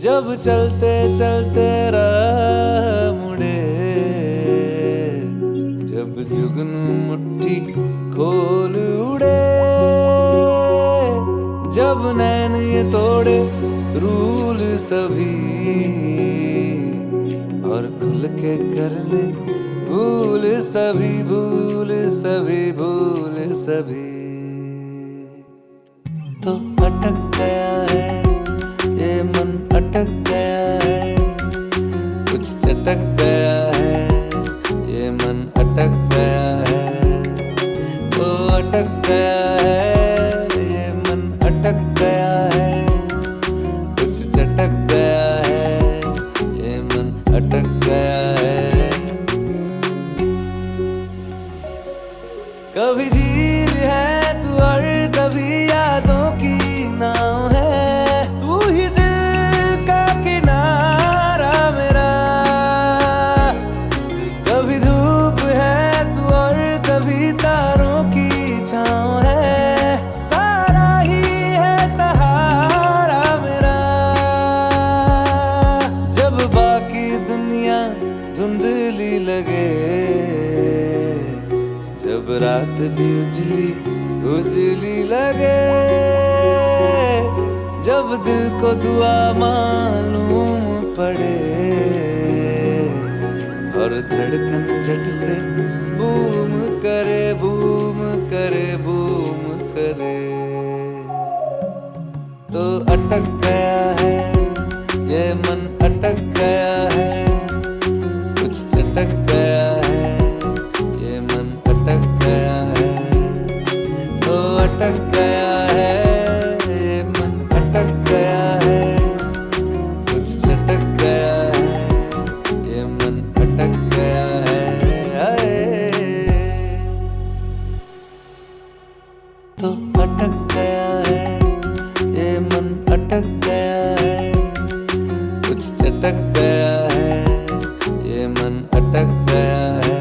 जब चलते चलते राह मुड़े, जब जुगनू मुट्ठी खोल उड़े, जब नैन ये तोड़े रूल सभी और खुल के कर ले भूल सभी, भूल सभी, भूल सभी। तो अटक गया है ये मन, अटक गया है, कुछ चटक गया है ये मन, अटक गया है। तो अटक गया है ये मन, अटक गया है, कुछ चटक गया है ये मन, अटक गया है। कभी झील है तू और कभी यादों की नाव है, तू ही दिल का किनारा मेरा। कभी धूप है तू और कभी तारों की छाँव है, सारा ही है सहारा मेरा। जब बाकी दुनिया धुंधली लगे, जब रात भी उजली उजली लगे, जब दिल को दुआ मालूम पड़े और धड़कन झट से बूम करे, बूम करे, बूम करे। तो अटक गया है ये मन, अटक गया है, कुछ चटक गया है ये मन, अटक गया है। तो अटक गया है ये मन, अटक गया है, कुछ चटक गया है ये मन, अटक गया है। तो अटक गया है ये मन, अटक गया है, कुछ चटक गया है ये मन, अटक गया है।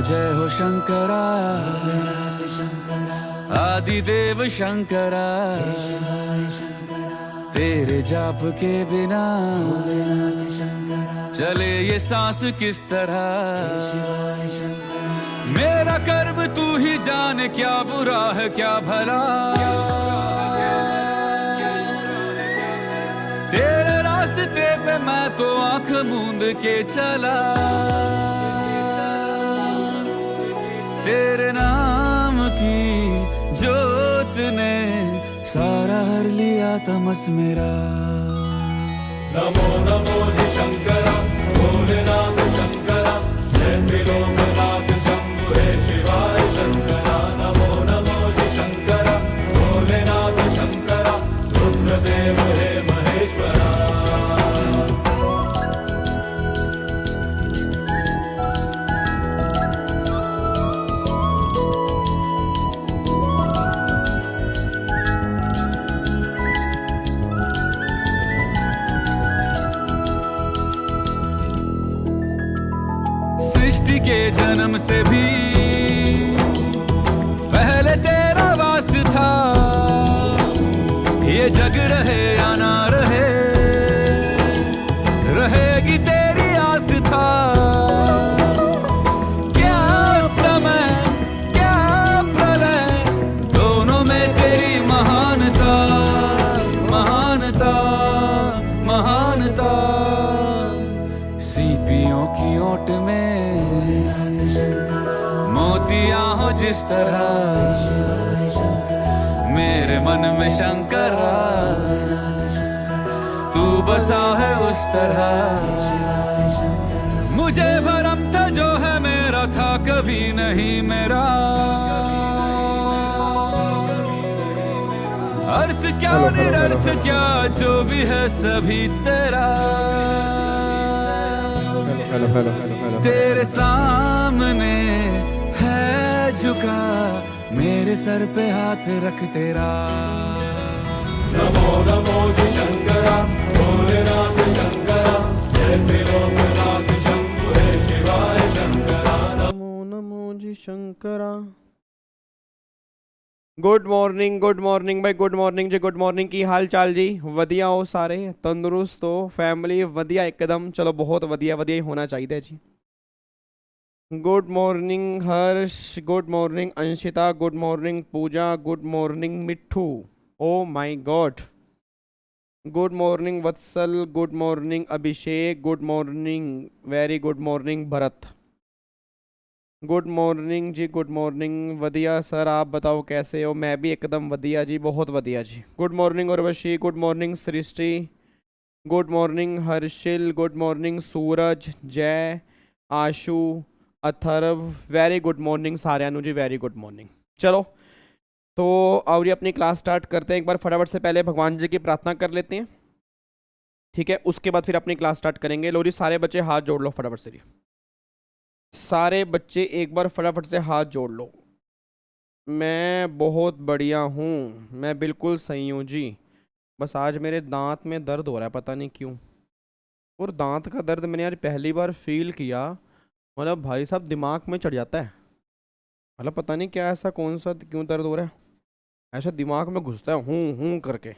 जय हो शंकरा, आदिदेव शंकरा, तेरे जाप के बिना चले ये सांस किस तरह। मेरा कर्म तू ही जाने, क्या बुरा है क्या भला, तेरे रास्ते पे मैं तो आंख मूंद के चला। तेरे नाम की जोत ने सारा हर लिया तमस मेरा। नमो नमो जी शंकरा, भोलेनाथ शंकरा, जय त्रिलोकनाथ शंभु हे शिवाय शंकरा। नमो नमो जी शंकरा, भोलेनाथ शंकरा, रुद्रदेव हे महेश्वरा। सृष्टि के जन्म से भी पहले तेरा वास था, ये जग रहे या ना रहे, रहेगी तेरी आस था। क्या समय क्या प्रलय, दोनों में तेरी महानता, महानता, महानता। सीपियों की ओट में मोतियां हो जिस तरह, मेरे मन में शंकरा तू बसा है उस तरह। मुझे भरम था जो है मेरा था कभी नहीं मेरा, अर्थ क्या हेलो, हेलो, हेलो, निरर्थ हेलो। क्या जो भी है सभी तेरा, हेलो हेलो हेलो हेलो तेरे सामने है झुका मेरे सर पे हाथ रख तेरा। नमो नमो जी शंकरा भोलेनाथ शंकरा, जय त्रिलोकनाथ शंभु हे शिवाय शंकरा। नमो नमो जी शंकरा। गुड मॉर्निंग भाई, गुड मॉर्निंग जी, गुड मॉर्निंग। की हाल चाल जी? वधिया हो सारे? तंदुरुस्त हो? फैमिली वधिया एकदम? चलो बहुत वधिया वधिया ही होना चाहिए जी। Good morning Harsh, good morning Anshita, good morning Puja, good morning Mitthu. Oh my god. Good morning Vatsal, good morning Abhishek, good morning, very good morning Bharat. Good morning जी, गुड मॉर्निंग। वधिया सर, आप बताओ कैसे हो? मैं भी एकदम वधिया जी, बहुत वधिया जी। Good morning Urvashi, good morning Srishti, good morning Harshil, good morning Suraj, Jay, Ashu, Atharv, very good morning साਰਿਆਂ जी, वेरी गुड मॉर्निंग। चलो तो और ये अपनी क्लास स्टार्ट करते हैं। एक बार फटाफट से पहले भगवान जी की प्रार्थना कर लेते हैं, ठीक है? उसके बाद फिर अपनी क्लास स्टार्ट करेंगे। लो जी सारे बच्चे हाथ जोड़ लो फटाफट से जी। सारे बच्चे एक बार फटाफट से हाथ जोड़ लो। मैं बहुत बढ़िया हूँ, मैं बिल्कुल सही हूँ जी। बस आज मेरे दांत में दर्द हो रहा है, पता नहीं क्यों। और दांत का दर्द मैंने यार पहली बार फील किया, मतलब भाई साहब दिमाग में चढ़ जाता है। मतलब पता नहीं क्या, ऐसा कौन सा क्यों दर्द हो रहा है, ऐसा दिमाग में घुसता है हूँ करके।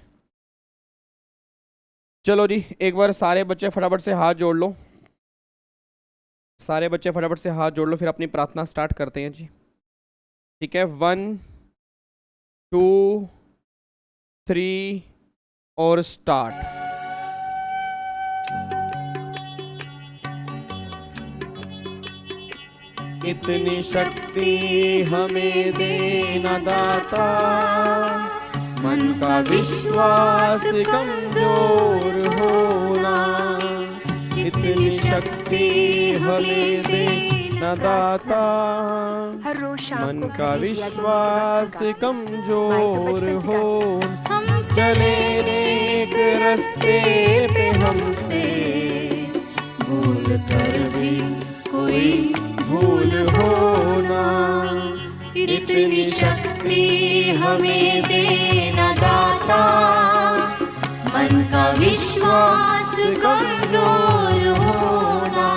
चलो जी एक बार सारे बच्चे फटाफट से हाथ जोड़ लो। सारे बच्चे फटाफट से हाथ जोड़ लो, फिर अपनी प्रार्थना स्टार्ट करते हैं जी, ठीक है? 1 2 3 और स्टार्ट। इतनी शक्ति हमें देना दाता, मन का विश्वास कमजोर होना। इतनी शक्ति हमें देना दाता, मन का विश्वास कमजोर हो। हम चले एक रास्ते पे हमसे भूल कर भी कोई भूल होना। इतनी शक्ति हमें देना दाता, मन का विश्वास कमजोर होना।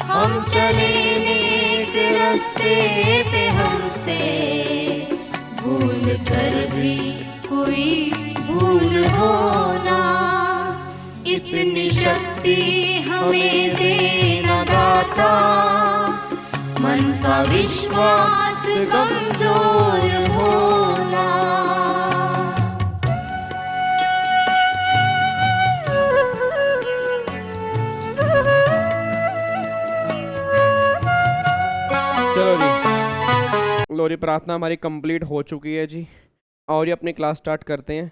हम चले एक रास्ते पे हमसे भूल कर भी कोई भूल होना। इतनी शक्ति हमें देना दाता, मन का विश्वास कमजोर होना। चलो जी लो जी, प्रार्थना हमारी कंप्लीट हो चुकी है जी, और ये अपनी क्लास स्टार्ट करते हैं।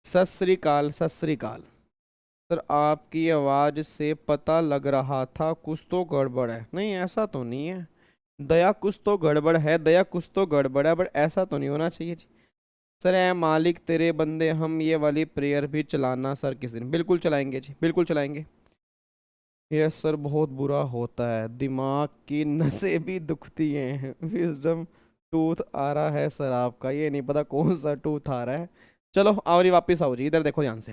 सत श्री अकाल, सत श्री अकाल। सर आपकी आवाज़ से पता लग रहा था कुछ तो गड़बड़ है। नहीं ऐसा तो नहीं है दया, कुछ तो गड़बड़ है दया, कुछ तो गड़बड़ है, बट ऐसा तो नहीं होना चाहिए जी। सर ए मालिक तेरे बंदे, हम ये वाली प्रेयर भी चलाना सर किसी दिन। बिल्कुल चलाएंगे जी, बिल्कुल चलाएंगे। यस सर, बहुत बुरा होता है, दिमाग की नसें भी दुखती हैं। विजडम टूथ आ रहा है सर आपका, ये नहीं पता कौन सा टूथ आ रहा है। चलो आओ जी वापस आओ जी, इधर देखो ध्यान से।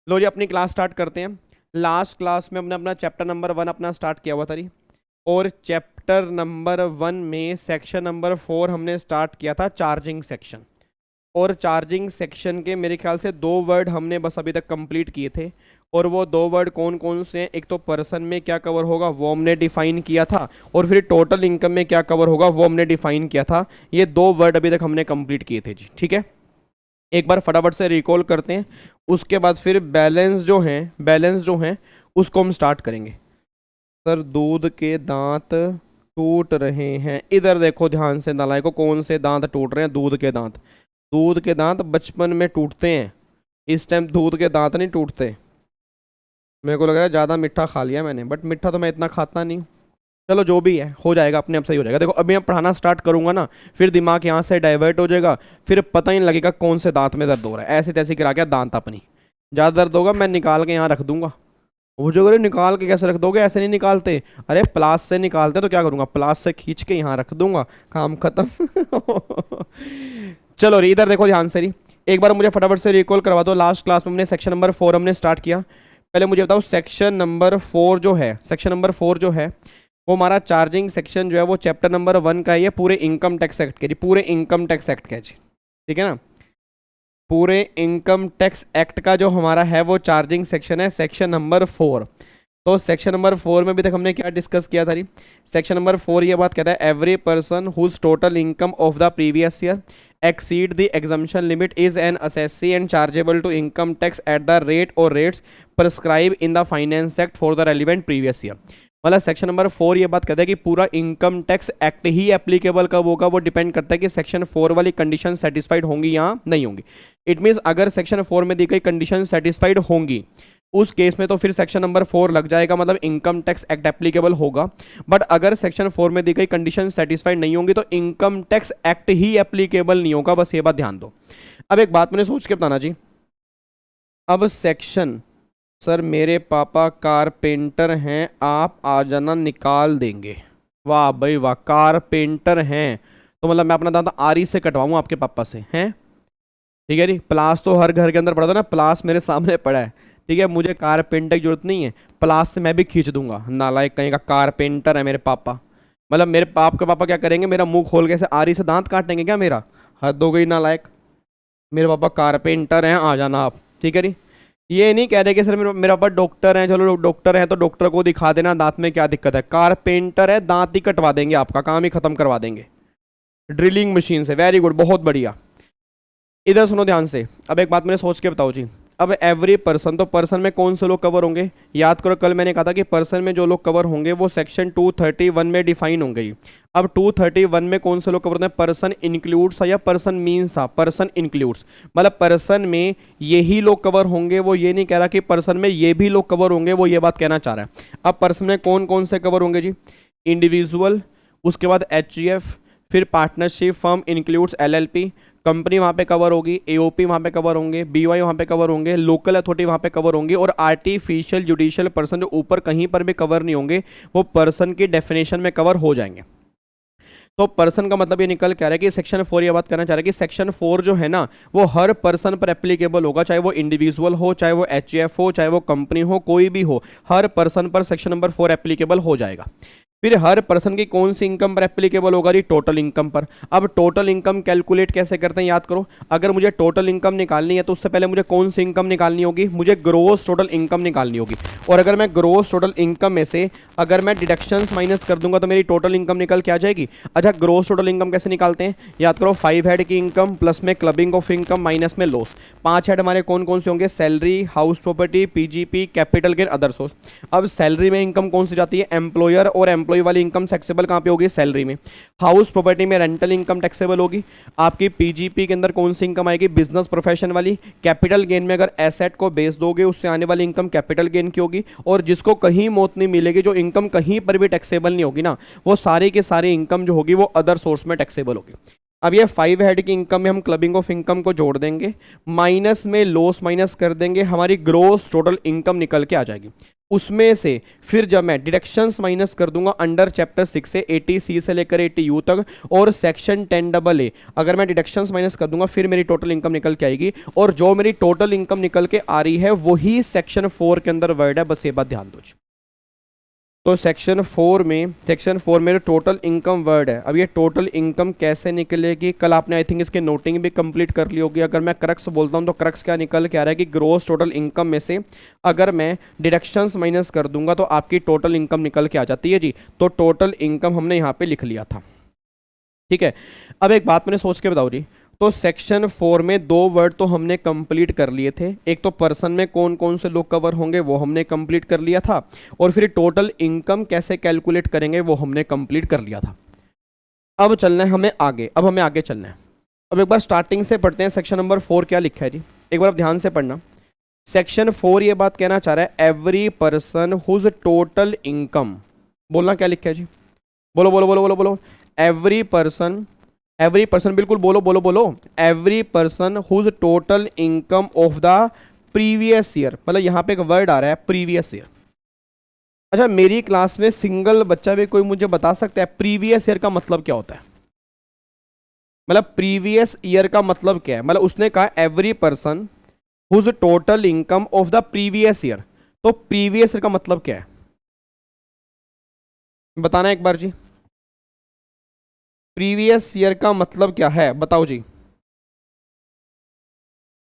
लो जी अपनी क्लास स्टार्ट करते हैं। लास्ट क्लास में हमने अपना चैप्टर नंबर 1 अपना स्टार्ट किया हुआ था जी, और चैप्टर नंबर 1 में सेक्शन नंबर 4 हमने स्टार्ट किया था, चार्जिंग सेक्शन। और चार्जिंग सेक्शन के मेरे ख्याल से 2 वर्ड हमने बस अभी तक कंप्लीट किए थे, और वो 2 वर्ड कौन कौन से हैं? एक तो पर्सन में क्या कवर होगा वो हमने डिफाइन किया था, और फिर टोटल इनकम में क्या कवर होगा वो हमने डिफाइन किया था। ये 2 वर्ड अभी तक हमने कंप्लीट किए थे जी, ठीक है? एक बार फटाफट से रिकॉल करते हैं, उसके बाद फिर बैलेंस जो हैं उसको हम स्टार्ट करेंगे। सर दूध के दांत टूट रहे हैं, इधर देखो ध्यान से नालायकों, कौन से दांत टूट रहे हैं? दूध के दांत। दूध के दांत बचपन में टूटते हैं, इस टाइम दूध के दांत नहीं टूटते। मेरे को लग रहा है ज़्यादा मीठा खा लिया मैंने, बट मीठा तो मैं इतना खाता नहीं। चलो जो भी है हो जाएगा, अपने आप सही हो जाएगा। देखो अभी मैं पढ़ाना स्टार्ट करूंगा ना, फिर दिमाग यहाँ से डाइवर्ट हो जाएगा, फिर पता ही नहीं लगेगा कौन से दांत में दर्द हो रहा है। ऐसे तैसे गिरा के दांत अपनी, ज़्यादा दर्द होगा मैं निकाल के यहाँ रख दूंगा। वो जो, अरे निकाल के कैसे रख दोगे, ऐसे नहीं निकालते, अरे प्लास से निकालते तो क्या करूँगा, प्लास से खींच के यहाँ रख दूंगा, काम खत्म। चलो री इधर देखो ध्यान से री, एक बार मुझे फटाफट से रिकॉल करवा दो। लास्ट क्लास में हमने सेक्शन नंबर 4 हमने स्टार्ट किया। पहले मुझे बताओ सेक्शन नंबर 4 जो है, सेक्शन नंबर 4 जो है वो हमारा चार्जिंग सेक्शन जो है वो चैप्टर नंबर 1 का है, ये पूरे इनकम टैक्स एक्ट के जी, पूरे इनकम टैक्स एक्ट का जी, ठीक है ना। पूरे इनकम टैक्स एक्ट का जो हमारा है वो चार्जिंग सेक्शन है, सेक्शन नंबर 4। तो सेक्शन नंबर 4 में भी तक हमने क्या डिस्कस किया था जी, सेक्शन नंबर 4 ये बात कहता है every person whose total income of the previous year exceed the exemption limit is an assessee and chargeable to income tax at the rate or rates prescribed in the finance act for the relevant previous year। मतलब section number 4 ये बात कहता है कि पूरा income tax act ही applicable कब होगा, वो डिपेंड करता है कि सेक्शन 4 वाली कंडीशन सेटिस्फाइड होंगी या नहीं होंगी। इट मीन्स अगर सेक्शन 4 में दी गई कंडीशन सेटिस्फाइड होंगी उस केस में तो फिर सेक्शन नंबर 4 लग जाएगा, मतलब इनकम टैक्स एक्ट एप्लीकेबल होगा। बट अगर सेक्शन 4 में दी गई कंडीशन सेटिस्फाइड नहीं होंगी तो इनकम टैक्स एक्ट ही एप्लीकेबल नहीं होगा, बस ये बात ध्यान दो। अब एक बात मैंने सोच के बताना जी, अब सेक्शन, सर मेरे पापा कारपेंटर हैं, आप आ जाना निकाल देंगे। वाह भाई वाह, कारपेंटर हैं तो मतलब मैं अपना दांत आरी से कटवाऊँ आपके पापा से, हैं ठीक है जी। प्लास तो हर घर के अंदर पड़ा था ना, प्लास मेरे सामने पड़ा है, ठीक है, मुझे कारपेंटर की जरूरत नहीं है, प्लास से मैं भी खींच दूंगा। नालायक कहीं का, कारपेंटर है मेरे पापा, मतलब मेरे बाप के पापा क्या करेंगे, मेरा मुंह खोल के ऐसे आरी से दांत काटेंगे क्या मेरा, हद हो गई नालायक। मेरे पापा कारपेंटर हैं, आ जाना आप, ठीक है जी। ये नहीं कह रहे कि सर मेरे पापा डॉक्टर हैं, चलो डॉक्टर हैं तो डॉक्टर को दिखा देना दांत में क्या दिक्कत है, कारपेंटर है दांत ही कटवा देंगे, आपका काम ही खत्म करवा देंगे ड्रिलिंग मशीन से। वेरी गुड, बहुत बढ़िया। इधर सुनो ध्यान से, अब एक बात मैंने सोच के बताओ जी। अब एवरी पर्सन, तो पर्सन में कौन से लोग कवर होंगे, याद करो कल मैंने कहा था कि पर्सन में जो लोग कवर होंगे वो सेक्शन 231 में डिफाइन होंगे जी। अब 231 में कौन से लोग कवर होते हैं, पर्सन इंक्लूड्स था या पर्सन मीन्स था, पर्सन इंक्लूड्स, मतलब पर्सन में यही लोग कवर होंगे, वो ये नहीं कह रहा कि पर्सन में ये भी लोग कवर होंगे, वो ये बात कहना चाह रहा है। अब पर्सन में कौन कौन से कवर होंगे जी, इंडिविजुअल, उसके बाद HUF, फिर partnership firm includes LLP, company वहाँ पे कवर होगी, AOP वहाँ पे कवर होंगे, BY वहाँ पे कवर होंगे, लोकल अथॉरिटी वहाँ पे कवर होंगी, और आर्टिफिशियल जुडिशियल पर्सन जो ऊपर कहीं पर भी कवर नहीं होंगे वो पर्सन की डेफिनेशन में कवर हो जाएंगे। तो पर्सन का मतलब ये निकल क्या रहा है कि सेक्शन 4 ये बात करना चाह रहा है कि सेक्शन 4 जो है ना वो हर पर्सन पर एप्लीकेबल होगा, चाहे वो इंडिविजुअल हो, चाहे वो HUF हो, चाहे वो कंपनी हो, कोई भी हो, हर पर्सन पर सेक्शन नंबर 4 एप्लीकेबल हो जाएगा। फिर हर पर्सन की कौन सी इनकम पर एप्लीकेबल होगा जी, टोटल इनकम पर। अब टोटल इनकम कैलकुलेट कैसे करते हैं, याद करो, अगर मुझे टोटल इनकम निकालनी है तो उससे पहले मुझे कौन सी इनकम निकालनी होगी, मुझे ग्रोस टोटल इनकम निकालनी होगी। और अगर मैं ग्रोस टोटल इनकम में से अगर मैं डिडक्शंस माइनस कर दूंगा तो मेरी टोटल इनकम निकल के आ जाएगी। अच्छा, ग्रोस टोटल इनकम कैसे निकालते हैं, याद करो, 5 हेड की इनकम प्लस में क्लबिंग ऑफ इनकम माइनस में लॉस। 5 हेड हमारे कौन कौन से होंगे, salary, house property, PGP, capital gain, other source. अब सैलरी में इनकम कौन सी जाती है, एम्प्लॉयर और एम्प्लॉय वाली इनकम टैक्सेबल कहाँ पे होगी, सैलरी में। हाउस प्रॉपर्टी में रेंटल इनकम टैक्सेबल होगी। आपकी PGP के अंदर कौन सी इनकम आएगी, बिजनेस प्रोफेशन वाली। कैपिटल गेन में अगर एसेट को बेच दोगे उससे आने वाली इनकम कैपिटल गेन की होगी। और जिसको कहीं मौत नहीं मिलेगी, जो इनकम कहीं पर भी टैक्सेबल नहीं होगी ना, वो सारी की सारी इनकम जो होगी वो अदर सोर्स में टैक्सेबल होगी। अब ये 5 हेड की इनकम में हम क्लबिंग ऑफ इनकम को जोड़ देंगे, माइनस में लॉस माइनस कर देंगे, हमारी ग्रोस टोटल इनकम निकल के आ जाएगी। उसमें से फिर जब मैं डिडक्शंस माइनस कर दूंगा अंडर चैप्टर 6 से 80C से लेकर 80U तक और सेक्शन 10AA, अगर मैं डिडक्शंस माइनस कर दूंगा फिर मेरी टोटल इनकम निकल के आएगी। और जो मेरी टोटल इनकम निकल के आ रही है वही सेक्शन 4 के अंदर वर्ड है, बस ये बात ध्यान दो। तो सेक्शन 4 में टोटल इनकम वर्ड है। अब ये टोटल इनकम कैसे निकलेगी, कल आपने आई थिंक इसके नोटिंग भी कंप्लीट कर ली होगी। अगर मैं क्रक्स बोलता हूँ तो क्रक्स क्या निकल के आ रहा है कि ग्रोस टोटल इनकम में से अगर मैं डिडक्शंस माइनस कर दूंगा तो आपकी टोटल इनकम निकल के आ जाती है जी। तो टोटल इनकम हमने यहाँ पे लिख लिया था, ठीक है। अब एक बात मैंने सोच के बताओ जी, तो सेक्शन 4 में 2 वर्ड तो हमने कंप्लीट कर लिए थे। एक तो पर्सन में कौन कौन से लोग कवर होंगे वो हमने कंप्लीट कर लिया था, और फिर टोटल इनकम कैसे कैलकुलेट करेंगे वो हमने कंप्लीट कर लिया था। अब चलना है हमें आगे, अब हमें आगे चलना है। अब एक बार स्टार्टिंग से पढ़ते हैं, सेक्शन नंबर 4 क्या लिखा है जी, एक बार आप ध्यान से पढ़ना। सेक्शन 4 ये बात कहना चाह रहा है every person whose total income, बोलना क्या लिखा है जी, बोलो बोलो बोलो बोलो बोलो। एवरी पर्सन बिल्कुल बोलो बोलो बोलो। Every person whose total income of the previous year, मतलब यहां पे एक वर्ड आ रहा है प्रीवियस ईयर। अच्छा, मेरी क्लास में सिंगल बच्चा भी कोई मुझे बता सकता है प्रीवियस ईयर का मतलब क्या होता है? मतलब प्रीवियस ईयर का मतलब क्या है? मतलब उसने कहा every person whose total income of the previous year, तो प्रीवियस ईयर का मतलब क्या है? बताना एक बार जी, प्रीवियस ईयर का मतलब क्या है, बताओ जी।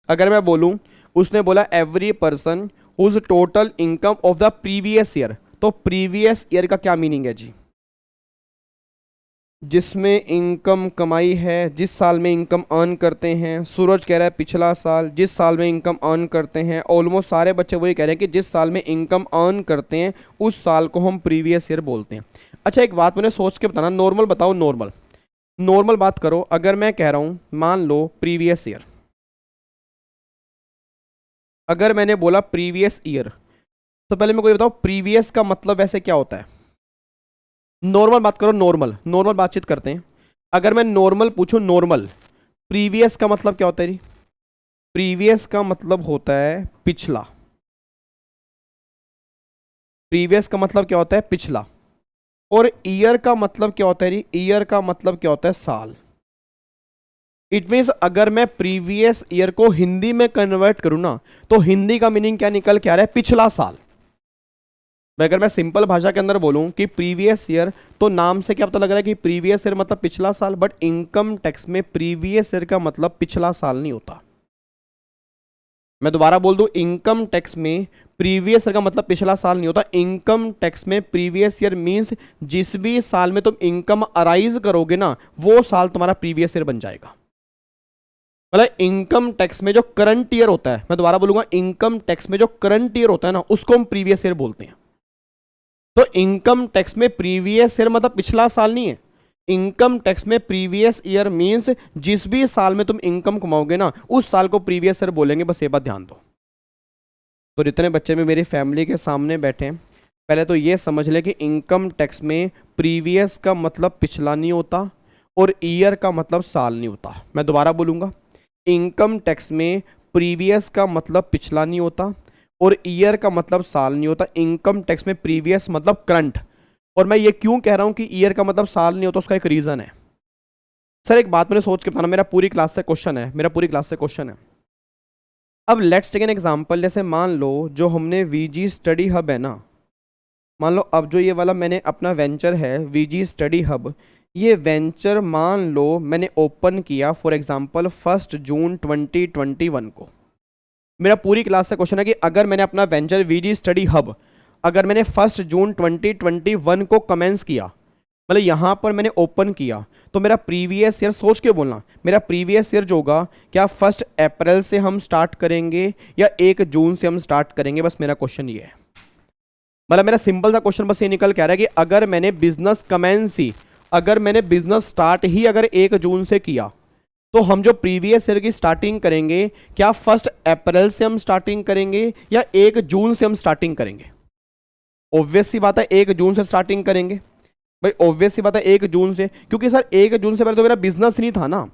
अगर मैं बोलूं, उसने बोला every person whose total income of the previous year, तो प्रीवियस ईयर का क्या मीनिंग है जी? जिसमें इनकम कमाई है, जिस साल में इनकम अर्न करते हैं। सूरज कह रहा है पिछला साल, जिस साल में इनकम अर्न करते हैं। ऑलमोस्ट सारे बच्चे वही कह रहे हैं कि जिस साल में इनकम अर्न करते हैं उस साल को हम प्रीवियस ईयर बोलते हैं। अच्छा, एक बात मैंने सोच के बताना, नॉर्मल बताओ, नॉर्मल नॉर्मल बात करो। अगर मैं कह रहा हूं मान लो प्रीवियस ईयर, अगर मैंने बोला प्रीवियस ईयर, तो पहले मेरे को ये बताओ प्रीवियस का मतलब वैसे क्या होता है? नॉर्मल बात करो, नॉर्मल नॉर्मल बातचीत करते हैं। अगर मैं नॉर्मल पूछूं, नॉर्मल प्रीवियस का मतलब क्या होता है जी? प्रीवियस का मतलब होता है पिछला। प्रीवियस का मतलब क्या होता है? पिछला। और ईयर का मतलब क्या होता है जी? ईयर का मतलब क्या होता है? साल। इट मीन्स अगर मैं प्रीवियस ईयर को हिंदी में कन्वर्ट करूं ना, तो हिंदी का मीनिंग क्या निकल के आ रहा है? पिछला साल। अगर मैं सिंपल भाषा के अंदर बोलूं कि प्रीवियस ईयर, तो नाम से क्या पता लग रहा है कि प्रीवियस ईयर मतलब पिछला साल, बट इनकम टैक्स में प्रीवियस ईयर का मतलब पिछला साल नहीं होता। मैं दोबारा बोल दूं, इनकम टैक्स में प्रीवियस ईयर का मतलब पिछला साल नहीं होता। इनकम टैक्स में प्रीवियस ईयर मींस जिस भी साल में तुम इनकम अराइज करोगे ना, वो साल तुम्हारा प्रीवियस ईयर बन जाएगा। मतलब इनकम टैक्स में जो करंट ईयर होता है, मैं दोबारा बोलूंगा, इनकम टैक्स में जो करंट ईयर होता है ना, उसको हम प्रीवियस ईयर बोलते हैं। तो इनकम टैक्स में प्रीवियस ईयर मतलब पिछला साल नहीं है। इनकम टैक्स में प्रीवियस ईयर मींस जिस भी साल में तुम इनकम कमाओगे ना, उस साल को प्रीवियस ईयर बोलेंगे। बस ये बात ध्यान दो। तो जितने बच्चे में मेरी फैमिली के सामने बैठे हैं, पहले तो ये समझ ले कि इनकम टैक्स में प्रीवियस का मतलब पिछला नहीं होता और ईयर का मतलब साल नहीं होता। मैं दोबारा बोलूंगा, इनकम टैक्स में प्रीवियस का मतलब पिछला नहीं होता और ईयर का मतलब साल नहीं होता। इनकम टैक्स में प्रीवियस मतलब करंट। और मैं ये क्यों कह रहा हूं कि ईयर का मतलब साल नहीं होता, उसका एक रीजन है। सर एक बात मैंने सोच के बताना, मेरा पूरी क्लास से क्वेश्चन है। अब लेट्स टेक एन एग्जांपल। जैसे मान लो जो हमने वीजी स्टडी हब है ना, मान लो अब जो ये वाला मैंने अपना वेंचर है वीजी स्टडी हब, ये वेंचर मान लो मैंने ओपन किया फॉर एग्जांपल 1 जून 2021 को। मेरा पूरी क्लास से क्वेश्चन है कि अगर मैंने अपना वेंचर वीजी स्टडी हब, अगर मैंने 1 जून 2021 को कमेंस किया, मतलब यहां पर मैंने ओपन किया, तो मेरा प्रीवियस ईयर, सोच के बोलना, मेरा प्रीवियस ईयर जो होगा, क्या 1 अप्रैल से हम स्टार्ट करेंगे या 1 जून से हम स्टार्ट करेंगे? बस मेरा क्वेश्चन ये है। मतलब मेरा सिंपल सा क्वेश्चन बस ये निकल के आ रहा है कि अगर मैंने बिजनेस कमेंस ही, अगर मैंने बिजनेस स्टार्ट ही अगर 1 जून से किया, तो हम जो प्रीवियस ईयर की स्टार्टिंग करेंगे, क्या 1 अप्रैल से हम स्टार्टिंग करेंगे या 1 जून से हम स्टार्टिंग करेंगे? ऑब्वियस सी बात है 1 जून से स्टार्टिंग करेंगे। भाई ऑब्वियस सी बात है 1 जून से, क्योंकि सर 1 जून से पहले तो मेरा बिजनेस नहीं था ना।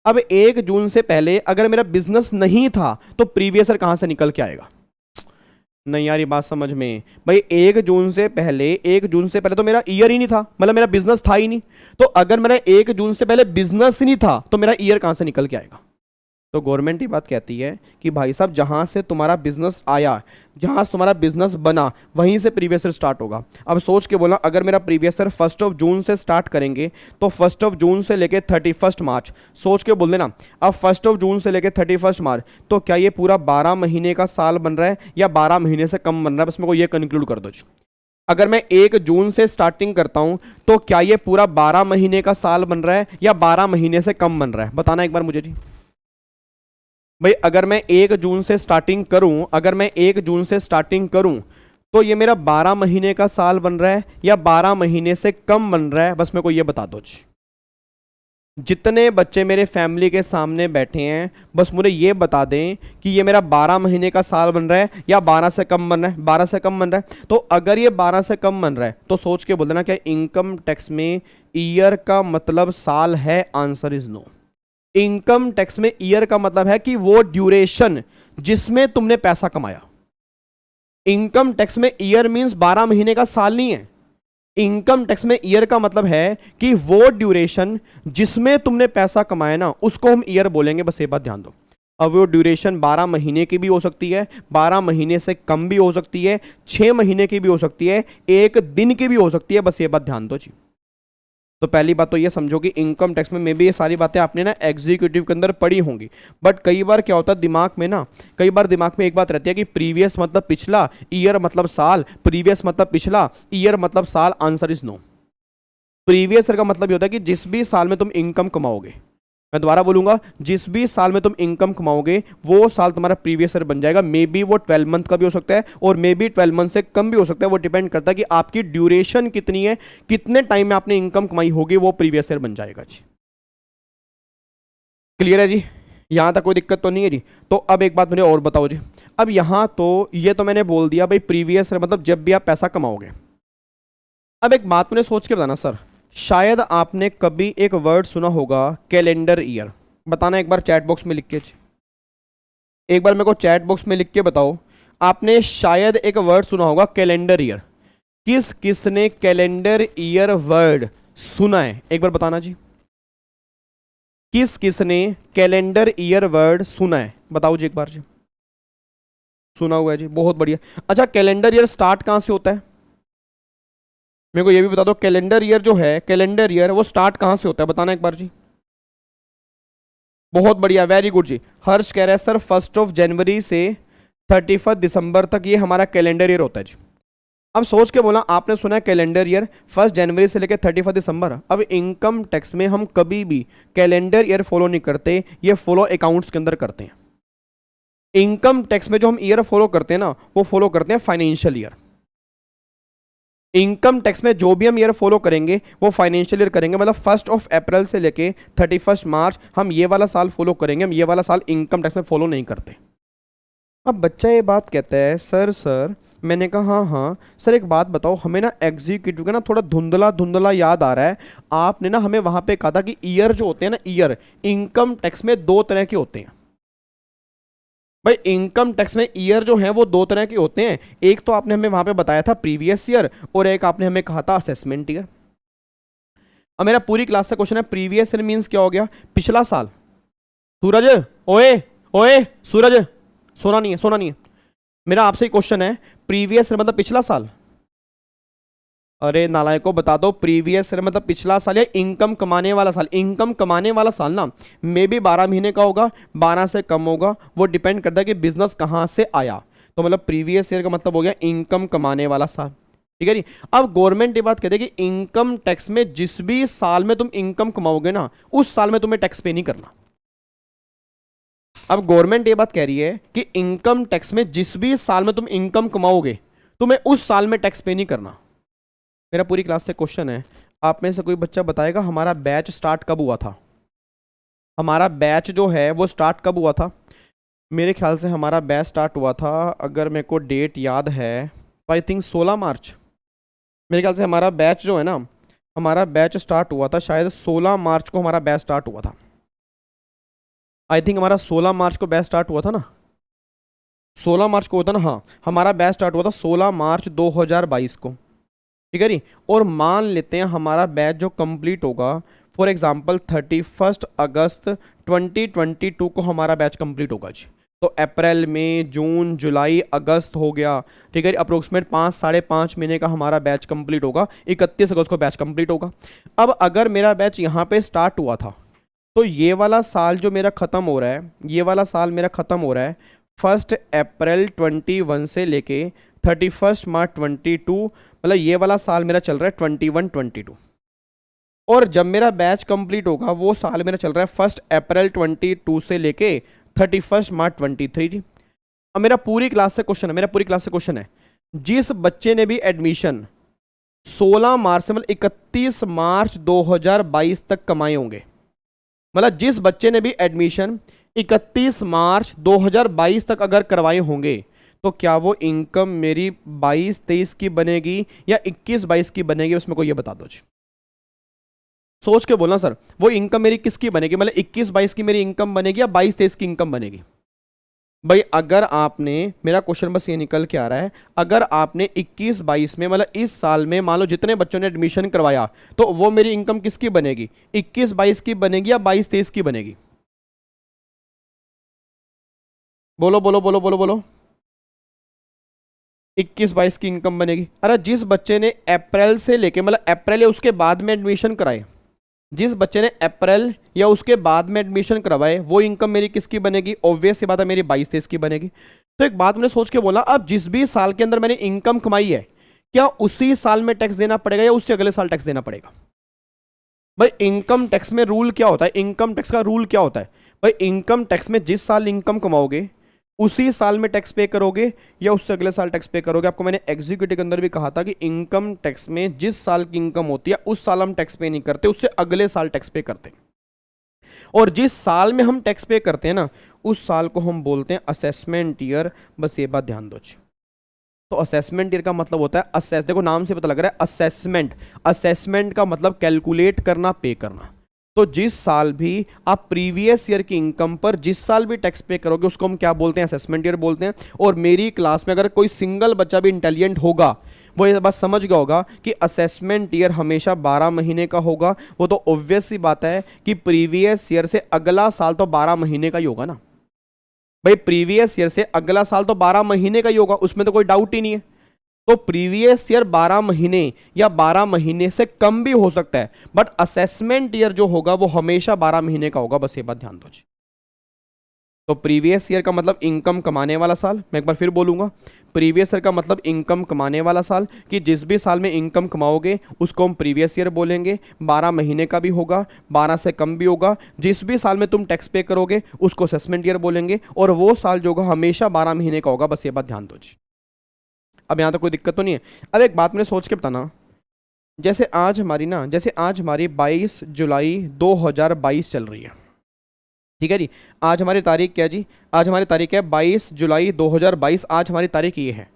अब 1 जून से पहले अगर मेरा बिजनेस नहीं था, तो प्रीवियस ईयर कहां से निकल के आएगा? नहीं यार, ये बात समझ में। भाई 1 जून से पहले तो मेरा ईयर ही नहीं था, मतलब मेरा बिजनेस था ही नहीं। तो अगर मेरा 1 जून से पहले बिजनेस ही नहीं था, तो मेरा ईयर कहां से निकल के आएगा? तो गवर्नमेंट ही बात कहती है कि भाई साहब जहां से तुम्हारा बिजनेस आया, जहां से तुम्हारा बिजनेस बना, वहीं से प्रीवियस ईयर स्टार्ट होगा। अब सोच के बोला, अगर मेरा प्रीवियस ईयर 1 जून से स्टार्ट करेंगे, तो 1 जून से लेके 31 मार्च, सोच के बोल देना। अब 1 जून से लेके 31 मार्च, तो क्या ये पूरा 12 महीने का साल बन रहा है या 12 महीने से कम बन रहा है? बस मेरे को ये कंक्लूड कर दो जी। अगर मैं 1 जून से स्टार्टिंग करता हूं, तो क्या ये पूरा 12 महीने का साल बन रहा है या 12 महीने से कम बन रहा है? बताना एक बार मुझे जी। भाई अगर मैं 1 जून से स्टार्टिंग करूं, तो ये मेरा 12 महीने का साल बन रहा है या 12 महीने से कम बन रहा है? बस मेरे को ये बता दो जी। जितने बच्चे मेरे फैमिली के सामने बैठे हैं बस मुझे ये बता दें कि ये मेरा 12 महीने का साल बन रहा है या 12 से कम बन रहा है, 12 से कम बन रहा है। तो अगर ये 12 से कम बन रहा है तो सोच के बोल देना क्या इनकम टैक्स में ईयर का मतलब साल है? Answer is no. Income tax में ईयर का मतलब है कि वो ड्यूरेशन जिसमें तुमने पैसा कमाया। इनकम टैक्स में ईयर मींस 12 महीने का साल नहीं है। इनकम टैक्स में ईयर का मतलब है कि वो ड्यूरेशन जिसमें तुमने पैसा कमाया ना उसको हम ईयर बोलेंगे। बस ये बात ध्यान दो। अब वो ड्यूरेशन 12 महीने की भी हो सकती है, 12 महीने से कम भी हो सकती है, 6 महीने की भी हो सकती है, 1 दिन की भी हो सकती है। बस ये बात ध्यान दो जी। तो पहली बात तो ये समझो कि इनकम टैक्स में भी ये सारी बातें आपने ना एग्जीक्यूटिव के अंदर पढ़ी होंगी। बट कई बार क्या होता है दिमाग में ना, कई बार दिमाग में एक बात रहती है कि प्रीवियस मतलब पिछला, ईयर मतलब साल, प्रीवियस मतलब पिछला, ईयर मतलब साल। Answer is no. Previous year का मतलब ये होता है कि जिस भी साल में तुम इनकम कमाओगे, मैं दोबारा बोलूंगा, जिस भी साल में तुम इनकम कमाओगे वो साल तुम्हारा प्रीवियस ईयर बन जाएगा। मे बी वो 12 मंथ का भी हो सकता है और मे बी 12 मंथ से कम भी हो सकता है। वो डिपेंड करता है कि आपकी ड्यूरेशन कितनी है, कितने टाइम में आपने इनकम कमाई होगी, वो प्रीवियस ईयर बन जाएगा जी। क्लियर है जी? यहां तक कोई दिक्कत तो नहीं है जी? तो अब एक बात मुझे और बताओ जी। अब यहां तो ये तो मैंने बोल दिया भाई प्रीवियस ईयर मतलब जब भी आप पैसा कमाओगे। अब एक बात मुझे सोच के बताना सर, शायद आपने कभी एक वर्ड सुना होगा कैलेंडर ईयर। बताना एक बार चैट बॉक्स में लिख के। एक बार मेरे को चैट बॉक्स में लिख के बताओ, आपने शायद एक वर्ड सुना होगा कैलेंडर ईयर। किस किसने कैलेंडर ईयर वर्ड सुना है? एक बार बताना जी। किस किसने कैलेंडर ईयर वर्ड सुना है? बताओ जी एक बार जी। सुना हुआ है जी, बहुत बढ़िया। अच्छा, कैलेंडर ईयर स्टार्ट कहां से होता है? मेरे को ये भी बता दो, कैलेंडर ईयर जो है, कैलेंडर ईयर वो स्टार्ट कहां से होता है? बताना एक बार जी। बहुत बढ़िया, वेरी गुड जी। हर्ष कह रहा है सर 1 जनवरी से 31 दिसंबर तक ये हमारा कैलेंडर ईयर होता है जी। अब सोच के बोला, आपने सुना है कैलेंडर ईयर 1 जनवरी से लेकर 31 दिसंबर। अब इनकम टैक्स में हम कभी भी कैलेंडर ईयर फॉलो नहीं करते, ये फॉलो अकाउंट्स के अंदर करते हैं। इनकम टैक्स में जो हम ईयर फॉलो करते हैं ना, वो फॉलो करते हैं फाइनेंशियल ईयर। इनकम टैक्स में जो भी हम ईयर फॉलो करेंगे वो फाइनेंशियल ईयर करेंगे। मतलब 1 अप्रैल से लेके 31 मार्च हम ये वाला साल फॉलो करेंगे, हम ये वाला साल इनकम टैक्स में फॉलो नहीं करते। अब बच्चा ये बात कहता है सर मैंने कहा हाँ हाँ सर, एक बात बताओ, हमें ना एग्जीक्यूटिव का ना थोड़ा धुंधला धुंधला याद आ रहा है। आपने ना हमें वहां पे कहा था कि ईयर जो होते हैं ना, ईयर इनकम टैक्स में 2 तरह के होते हैं। भाई इनकम टैक्स में ईयर जो है वो 2 तरह के होते हैं। एक तो आपने हमें वहां पे बताया था प्रीवियस ईयर, और एक आपने हमें कहा था असेसमेंट ईयर। अब मेरा पूरी क्लास का क्वेश्चन है, प्रीवियस ईयर मींस क्या हो गया? पिछला साल। सूरज, ओए ओए सूरज, सोना नहीं है, सोना नहीं है। मेरा आपसे ही क्वेश्चन है, प्रीवियस ईयर मतलब पिछला साल? अरे नालायकों बता दो, प्रीवियस ईयर मतलब पिछला साल या इनकम कमाने वाला साल? इनकम कमाने वाला साल ना मे बी 12 महीने का होगा, 12 से कम होगा, वो डिपेंड करता है कि बिजनेस कहाँ से आया। तो मतलब प्रीवियस ईयर का मतलब हो गया इनकम कमाने वाला साल। ठीक है जी। अब गवर्नमेंट ये बात कहती है कि इनकम टैक्स में जिस भी साल में तुम इनकम कमाओगे ना, उस साल में तुम्हें टैक्स पे नहीं करना। अब गवर्नमेंट ये बात कह रही है कि इनकम टैक्स में जिस भी साल में तुम इनकम कमाओगे तुम्हें उस साल में टैक्स पे नहीं करना। मेरा पूरी क्लास से क्वेश्चन है, आप में से कोई बच्चा बताएगा हमारा बैच स्टार्ट कब हुआ था? हमारा बैच जो है वो स्टार्ट कब हुआ था? मेरे ख्याल से हमारा बैच स्टार्ट हुआ था, अगर मेरे को डेट याद है तो आई थिंक 16 मार्च। मेरे ख्याल से हमारा बैच जो है ना, हमारा बैच स्टार्ट हुआ था शायद 16 मार्च को हमारा बैच स्टार्ट हुआ था। आई थिंक हमारा 16 मार्च को बैच स्टार्ट हुआ था ना, 16 मार्च को होता ना। हाँ, हमारा बैच स्टार्ट हुआ था 16 मार्च 2022 को। ठीक है जी। और मान लेते हैं हमारा बैच जो कंप्लीट होगा, फॉर एग्जांपल 31 अगस्त 2022 को हमारा बैच कंप्लीट होगा जी। तो अप्रैल में, जून, जुलाई, अगस्त हो गया। ठीक है, अप्रोक्सीमेट 5-5.5 महीने का हमारा बैच कंप्लीट होगा। 31 अगस्त को बैच कंप्लीट होगा। अब अगर मेरा बैच यहाँ पे स्टार्ट हुआ था तो ये वाला साल जो मेरा ख़त्म हो रहा है, ये वाला साल मेरा ख़त्म हो रहा है 1 अप्रैल 21 से लेके 31 मार्च 22, मतलब ये वाला साल मेरा चल रहा है 21-22। और जब मेरा बैच कंप्लीट होगा वो साल मेरा चल रहा है 1 अप्रैल 22 से लेके 31 मार्च 23 जी। अब मेरा पूरी क्लास से क्वेश्चन है, जिस बच्चे ने भी एडमिशन 16 मार्च से मतलब 31 मार्च 2022 तक कमाए होंगे, मतलब जिस बच्चे ने भी एडमिशन 31 मार्च 2022 तक अगर करवाए होंगे तो क्या वो इनकम मेरी 22-23 की बनेगी या 21-22 की बनेगी, उसमें को ये बता दो जी। सोच के बोलना सर, वो इनकम मेरी किसकी बनेगी, मतलब 21-22 की मेरी इनकम बनेगी या 22-23 की इनकम बनेगी। भाई अगर आपने, मेरा क्वेश्चन बस ये निकल के आ रहा है, अगर आपने 21-22 में मतलब इस साल में मान लो जितने बच्चों ने एडमिशन करवाया तो वो मेरी इनकम किसकी बनेगी, 21-22 की बनेगी या 22-23 की बनेगी। बोलो बोलो बोलो बोलो बोलो। 21-22 की इनकम बनेगी। अरे जिस बच्चे ने अप्रैल से लेके मतलब अप्रैल या उसके बाद में एडमिशन कराए, जिस बच्चे ने अप्रैल या उसके बाद में एडमिशन करवाए वो इनकम मेरी किसकी बनेगी, ऑब्वियस सी बात है मेरी 22-23 की बनेगी। तो एक बात मैंने सोच के बोला, अब जिस भी साल के अंदर मैंने इनकम कमाई है क्या उसी साल में टैक्स देना पड़ेगा या उससे अगले साल टैक्स देना पड़ेगा। भाई इनकम टैक्स में रूल क्या होता है, इनकम टैक्स का रूल क्या होता है भाई, इनकम टैक्स में जिस साल इनकम कमाओगे उसी साल में टैक्स पे करोगे या उससे अगले साल टैक्स पे करोगे। आपको मैंने एग्जीक्यूटिव के अंदर भी कहा था कि इनकम टैक्स में जिस साल की इनकम होती है उस साल हम टैक्स पे नहीं करते, उससे अगले साल टैक्स पे करते हैं। और जिस साल में हम टैक्स पे करते हैं ना उस साल को हम बोलते हैं असेसमेंट ईयर। बस ये बात ध्यान दो। तो असेसमेंट ईयर का मतलब होता है असेस, देखो नाम से पता लग रहा है असेसमेंट, असेसमेंट का मतलब कैलकुलेट करना, पे करना। तो जिस साल भी आप प्रीवियस ईयर की इनकम पर जिस साल भी टैक्स पे करोगे उसको हम क्या बोलते हैं, असेसमेंट ईयर बोलते हैं। और मेरी क्लास में अगर कोई सिंगल बच्चा भी इंटेलिजेंट होगा वो ये बात समझ गया होगा कि असेसमेंट ईयर हमेशा 12 महीने का होगा। वो तो ऑब्वियस सी बात है कि प्रीवियस ईयर से अगला साल तो 12 महीने का ही होगा ना भाई, प्रीवियस ईयर से अगला साल तो 12 महीने का ही होगा, उसमें तो कोई डाउट ही नहीं है। तो प्रीवियस ईयर 12 महीने या 12 महीने से कम भी हो सकता है, बट असेसमेंट ईयर जो होगा वो हमेशा 12 महीने का होगा। बस ये बात ध्यान दो जी। तो प्रीवियस ईयर का मतलब इनकम कमाने वाला साल, मैं एक बार फिर बोलूंगा, प्रीवियस ईयर का मतलब इनकम कमाने वाला साल, कि जिस भी साल में इनकम कमाओगे उसको हम प्रीवियस ईयर बोलेंगे। 12 महीने का भी होगा, 12 से कम भी होगा। जिस भी साल में तुम टैक्स पे करोगे उसको असेसमेंट ईयर बोलेंगे, और वो साल जो होगा हमेशा 12 महीने का होगा। बस ये बात ध्यान दो जी। अब यहाँ तो कोई दिक्कत तो नहीं है। अब एक बात मैंने सोच के बताना, जैसे आज हमारी 22 जुलाई 2022 चल रही है, ठीक है जी। आज हमारी तारीख क्या है जी, आज हमारी तारीख है 22 जुलाई 2022, आज हमारी तारीख ये है।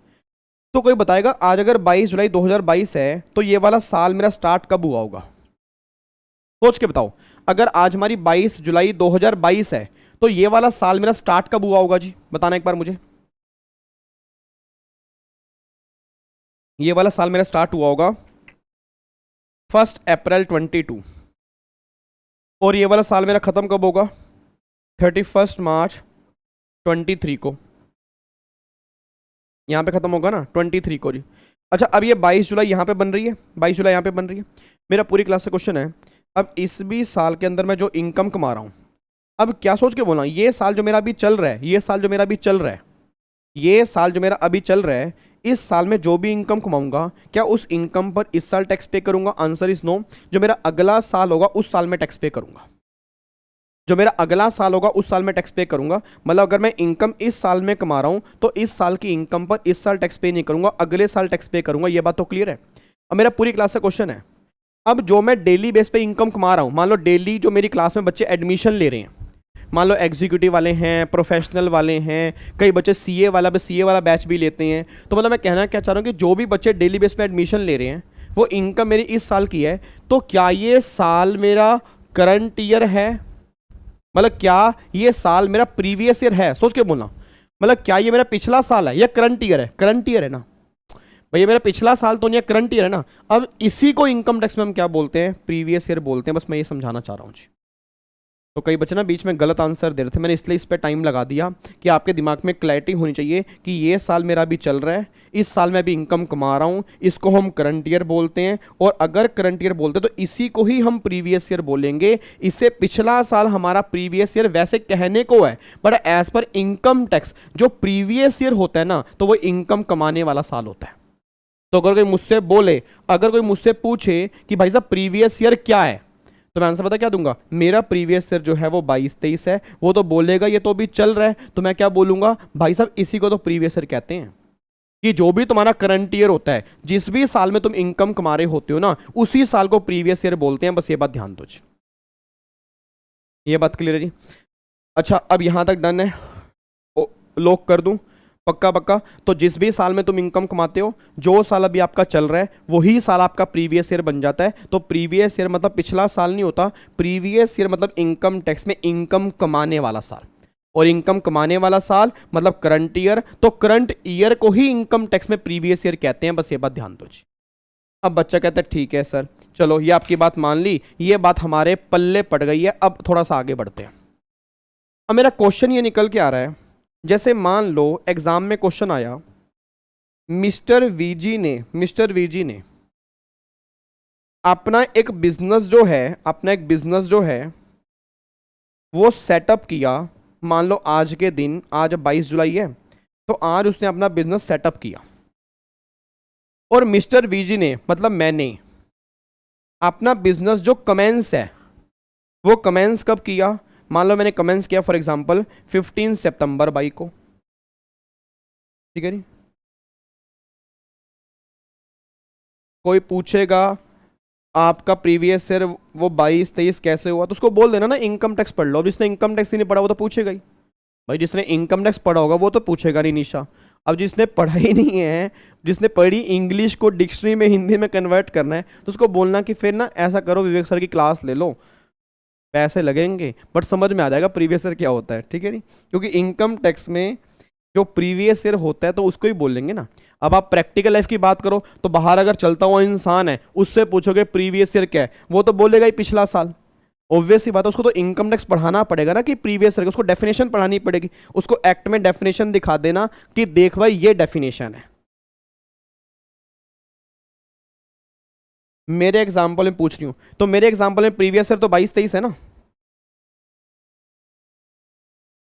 तो कोई बताएगा आज अगर 22 जुलाई 2022 है तो ये वाला साल मेरा स्टार्ट कब हुआ होगा, सोच के बताओ। अगर आज हमारी 22 जुलाई 2022 है तो ये वाला साल मेरा स्टार्ट कब हुआ होगा जी, बताना एक बार मुझे। ये वाला साल मेरा स्टार्ट हुआ होगा 1 अप्रैल 22, और ये वाला साल मेरा खत्म कब होगा, 31 मार्च 23 को। यहाँ पे खत्म होगा ना 23 को जी। अच्छा अब ये 22 जुलाई यहाँ पे बन रही है, 22 जुलाई यहाँ पे बन रही है। मेरा पूरी क्लास से क्वेश्चन है, अब इस भी साल के अंदर मैं जो इनकम कमा रहा हूँ, अब क्या सोच के बोला, ये साल जो मेरा अभी चल रहा है, ये साल जो मेरा अभी चल रहा है, ये साल जो मेरा अभी चल रहा है, इस साल में जो भी इनकम कमाऊंगा क्या उस इनकम पर इस साल टैक्स पे करूंगा, आंसर इज नो। जो मेरा अगला साल होगा उस साल में टैक्स पे करूंगा, जो मेरा अगला साल होगा उस साल में टैक्स पे करूंगा। मतलब अगर मैं इनकम इस साल में कमा रहा हूं तो इस साल की इनकम पर इस साल टैक्स पे नहीं करूंगा, अगले साल टैक्स पे करूंगा। ये बात तो क्लियर है। अब मेरा पूरी क्लास से क्वेश्चन है, अब जो मैं डेली बेस पे इनकम कमा रहा हूं, मान लो डेली जो मेरी क्लास में बच्चे एडमिशन ले रहे हैं, मान लो एग्जीक्यूटिव वाले हैं, प्रोफेशनल वाले हैं, कई बच्चे सीए वाला बैच भी लेते हैं। तो मतलब मैं कहना क्या चाह रहा हूँ कि जो भी बच्चे डेली बेस पे एडमिशन ले रहे हैं वो इनकम मेरी इस साल की है, तो क्या ये साल मेरा करंट ईयर है, मतलब क्या ये साल मेरा प्रीवियस ईयर है, सोच के बोलना। मतलब क्या ये मेरा पिछला साल है या करंट ईयर है, करंट ईयर है ना भैया, मेरा पिछला साल तो नहीं है, करंट ईयर है ना। अब इसी को इनकम टैक्स में हम क्या बोलते हैं, प्रीवियस ईयर बोलते हैं। बस मैं ये समझाना चाह रहा हूँ जी। तो कई बच्चे ना बीच में गलत आंसर दे रहे थे, मैंने इसलिए इस पर टाइम लगा दिया कि आपके दिमाग में क्लैरिटी होनी चाहिए कि ये साल मेरा अभी चल रहा है, इस साल मैं भी इनकम कमा रहा हूँ, इसको हम करंट ईयर बोलते हैं। और अगर करंट ईयर बोलते हैं तो इसी को ही हम प्रीवियस ईयर बोलेंगे। इससे पिछला साल हमारा प्रीवियस ईयर वैसे कहने को है, but as per income tax जो प्रीवियस ईयर होता है ना तो वो इनकम कमाने वाला साल होता है। तो अगर कोई मुझसे बोले, अगर कोई मुझसे पूछे कि भाई साहब प्रीवियस ईयर क्या है, तो मैं आंसर पता क्या दूंगा, मेरा प्रीवियस ईयर जो है वो 22-23 है। वो तो बोलेगा ये तो अभी चल रहा है, तो मैं क्या बोलूंगा, भाई साहब इसी को तो प्रीवियस ईयर कहते हैं। कि जो भी तुम्हारा करंट ईयर होता है, जिस भी साल में तुम इनकम कमा रहे होते हो ना, उसी साल को प्रीवियस ईयर बोलते हैं। बस ये बात ध्यान दो। ये बात क्लियर है जी। अच्छा, अब यहाँ तक डन है, लॉक कर दूं, पक्का पक्का। तो जिस भी साल में तुम इनकम कमाते हो, जो साल अभी आपका चल रहा है वही साल आपका प्रीवियस ईयर बन जाता है। तो प्रीवियस ईयर मतलब पिछला साल नहीं होता, प्रीवियस ईयर मतलब इनकम टैक्स में इनकम कमाने वाला साल, और इनकम कमाने वाला साल मतलब करंट ईयर। तो करंट ईयर को ही इनकम टैक्स में प्रीवियस ईयर कहते हैं, बस ये बात ध्यान दो जी। अब बच्चा कहता है ठीक है सर, चलो ये आपकी बात मान ली, ये बात हमारे पल्ले पड़ गई है। अब थोड़ा सा आगे बढ़ते हैं। अब मेरा क्वेश्चन ये निकल के आ रहा है, जैसे मान लो एग्जाम में क्वेश्चन आया, मिस्टर वीजी ने अपना एक बिजनेस जो है वो सेटअप किया। मान लो आज के दिन, आज 22 जुलाई है, तो आज उसने अपना बिजनेस सेटअप किया। और मिस्टर वीजी ने मतलब मैंने अपना बिजनेस जो कमेंस है वो कमेंस कब किया? मान लो मैंने कमेंस किया फॉर एग्जांपल 15 सितंबर 22 को, ठीक है जी। कोई पूछेगा आपका प्रीवियस ईयर वो 22-23 कैसे हुआ, तो उसको बोल देना ना इनकम टैक्स पढ़ लो। अब जिसने इनकम टैक्स ही नहीं पढ़ा वो तो पूछेगा ही भाई, जिसने इनकम टैक्स पढ़ा होगा वो तो पूछेगा नहीं निशा। अब जिसने पढ़ा ही नहीं है, जिसने पढ़ी इंग्लिश को डिक्शनरी में हिंदी में कन्वर्ट करना है, तो उसको बोलना कि फिर ना ऐसा करो, विवेक सर की क्लास ले लो, पैसे लगेंगे बट समझ में आ जाएगा प्रीवियस ईयर क्या होता है, ठीक है नहीं। क्योंकि इनकम टैक्स में जो प्रीवियस ईयर होता है तो उसको ही बोल लेंगे ना। अब आप प्रैक्टिकल लाइफ की बात करो तो बाहर अगर चलता हुआ इंसान है, उससे पूछोगे प्रीवियस ईयर क्या है, वो तो बोलेगा ही पिछला साल। ऑब्वियस ही बात है, उसको तो इनकम टैक्स पढ़ाना पड़ेगा ना कि प्रीवियस ईयर, उसको डेफिनेशन पढ़ानी पड़ेगी, उसको एक्ट में डेफिनेशन दिखा देना कि देख भाई ये डेफिनेशन है। मेरे एग्जाम्पल में पूछ रही हूं, तो मेरे एग्जाम्पल में प्रीवियस ईयर तो 22-23 है ना।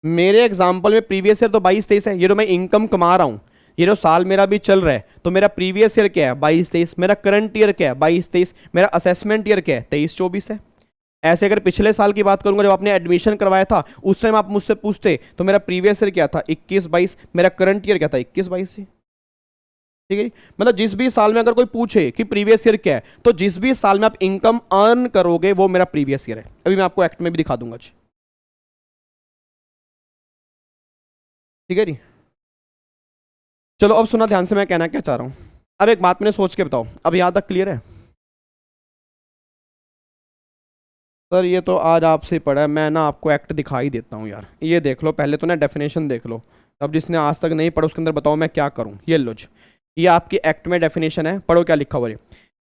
मेरे एग्जाम्पल में प्रीवियस ईयर तो 22-23 है। ये जो मैं इनकम कमा रहा हूं, ये जो साल मेरा भी चल रहा है, तो मेरा प्रीवियस ईयर क्या है? 22-23। मेरा करंट ईयर क्या है? 22-23। मेरा असेसमेंट ईयर क्या है? 23-24 है। ऐसे अगर पिछले साल की बात करूंगा, जब आपने एडमिशन करवाया था उस टाइम आप मुझसे पूछते तो मेरा प्रीवियस ईयर क्या था? 21-22। मेरा करंट ईयर क्या था? 21-22। ठीक है, मतलब जिस भी साल में अगर कोई पूछे कि प्रीवियस ईयर क्या है, तो जिस भी साल में आप इनकम अर्न करोगे वो मेरा प्रीवियस ईयर है। अभी मैं आपको एक्ट में भी दिखा दूंगा जी, ठीक है जी। चलो अब सुना ध्यान से, मैं कहना क्या चाह रहा हूं। अब एक बात मैंने सोच के बताओ, अब यहां तक क्लियर है? सर ये तो आज आपसे पढ़ा है, मैं ना आपको एक्ट दिखा ही देता हूँ यार। ये देख लो पहले तो ना, डेफिनेशन देख लो। अब जिसने आज तक नहीं पढ़ा उसके अंदर बताओ मैं क्या करूँ। ये लो जी, ये आपकी एक्ट में डेफिनेशन है, पढ़ो क्या लिखा हुआ है।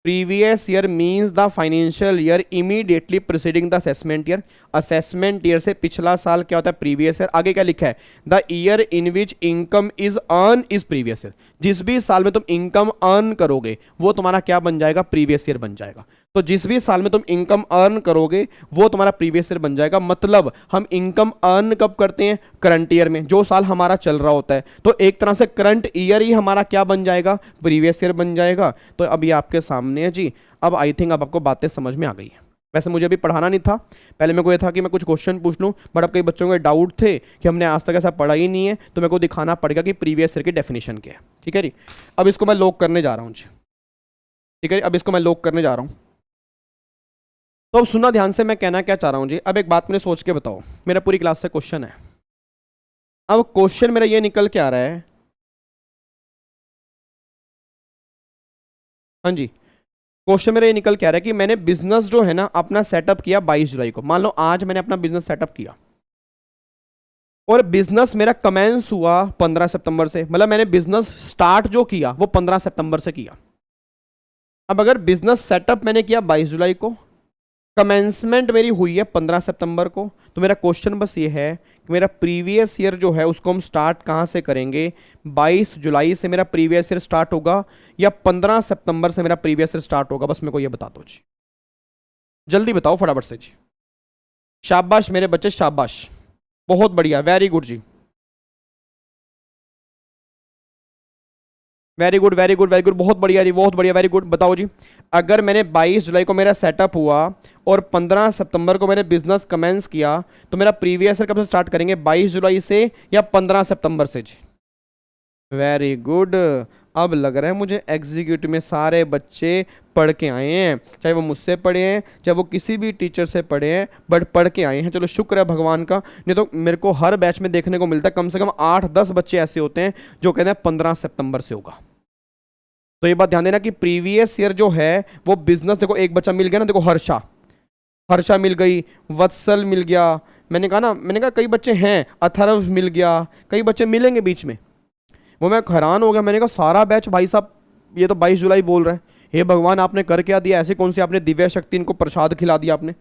Previous year means the financial year immediately preceding the assessment year. Assessment year से पिछला साल क्या होता है? Previous year. आगे क्या लिखा है? The year in which income is earn is previous year. जिस भी साल में तुम इनकम अर्न करोगे वो तुम्हारा क्या बन जाएगा? प्रीवियस ईयर बन जाएगा। तो जिस भी साल में तुम इनकम अर्न करोगे वो तुम्हारा प्रीवियस ईयर बन जाएगा। मतलब हम इनकम अर्न कब करते हैं? करंट ईयर में, जो साल हमारा चल रहा होता है। तो एक तरह से करंट ईयर ही हमारा क्या बन जाएगा? प्रीवियस ईयर बन जाएगा। तो अब ये आपके सामने है जी। अब आई थिंक अब आपको बातें समझ में आ गई है। वैसे मुझे अभी पढ़ाना नहीं था, पहले मेरे को ये था कि मैं कुछ क्वेश्चन पूछ लूँ, बट अब कई बच्चों के डाउट थे कि हमने आज तक ऐसा पढ़ा ही नहीं है, तो मेरे को दिखाना पड़ेगा कि प्रीवियस ईयर की डेफिनेशन क्या है। ठीक है जी, अब इसको मैं लॉक करने जा रहा हूँ जी। ठीक है, अब इसको मैं लॉक करने जा रहा हूँ। तो अब सुनना ध्यान से, मैं कहना क्या चाह रहा हूँ जी। अब एक बात मैंने सोच के बताओ, मेरा पूरी क्लास से क्वेश्चन है। अब क्वेश्चन मेरा ये निकल के आ रहा है, हाँ जी, क्वेश्चन मेरा ये निकल के आ रहा है कि मैंने बिजनेस जो है ना अपना सेटअप किया 22 जुलाई को। मान लो आज मैंने अपना बिजनेस सेटअप किया और बिजनेस मेरा कमेंस हुआ 15 सितंबर से, मतलब मैंने बिजनेस स्टार्ट जो किया वो 15 सितंबर से किया। अब अगर बिजनेस सेटअप मैंने किया 22 जुलाई को, कमेंसमेंट मेरी हुई है 15 सितंबर को, तो मेरा क्वेश्चन बस ये है कि मेरा प्रीवियस ईयर जो है उसको हम स्टार्ट कहाँ से करेंगे? 22 जुलाई से मेरा प्रीवियस ईयर स्टार्ट होगा या 15 सितंबर से मेरा प्रीवियस ईयर स्टार्ट होगा? बस मेरे को ये बता दो जी, जल्दी बताओ फटाफट से जी। शाबाश मेरे बच्चे, शाबाश, बहुत बढ़िया, वेरी गुड जी, very good very good very good, बहुत बढ़िया जी, बहुत बढ़िया, वेरी गुड। बताओ जी, अगर मैंने 22 जुलाई को मेरा सेटअप हुआ और 15 सितंबर को मैंने बिजनेस कमेंस किया, तो मेरा प्रीवियस ईयर कब से स्टार्ट करेंगे? 22 जुलाई से या 15 सितंबर से जी? Very good. अब लग रहा है मुझे एग्जीक्यूटिव में सारे बच्चे पढ़ के आए हैं, चाहे वो मुझसे पढ़े हैं चाहे वो किसी भी टीचर से पढ़े हैं, बट पढ़ के आए हैं। चलो शुक्र है भगवान का, नहीं तो मेरे को हर बैच में देखने को मिलता है कम से कम 8-10 बच्चे ऐसे होते हैं जो कहते हैं 15 सितंबर से होगा। तो ये बात ध्यान देना कि प्रीवियस ईयर जो है वो बिजनेस, देखो एक बच्चा मिल गया ना, देखो हर्षा, हर्षा मिल गई, वत्सल मिल गया, मैंने कहा ना, मैंने कहा कई बच्चे हैं, अथर्व मिल गया, कई बच्चे मिलेंगे बीच में। वो मैं हैरान हो गया, मैंने कहा सारा बैच भाई साहब, ये तो 22 जुलाई बोल रहा है, हे भगवान आपने कर क्या दिया, ऐसे कौन सी आपने दिव्य शक्ति इनको प्रसाद खिला दिया आपने।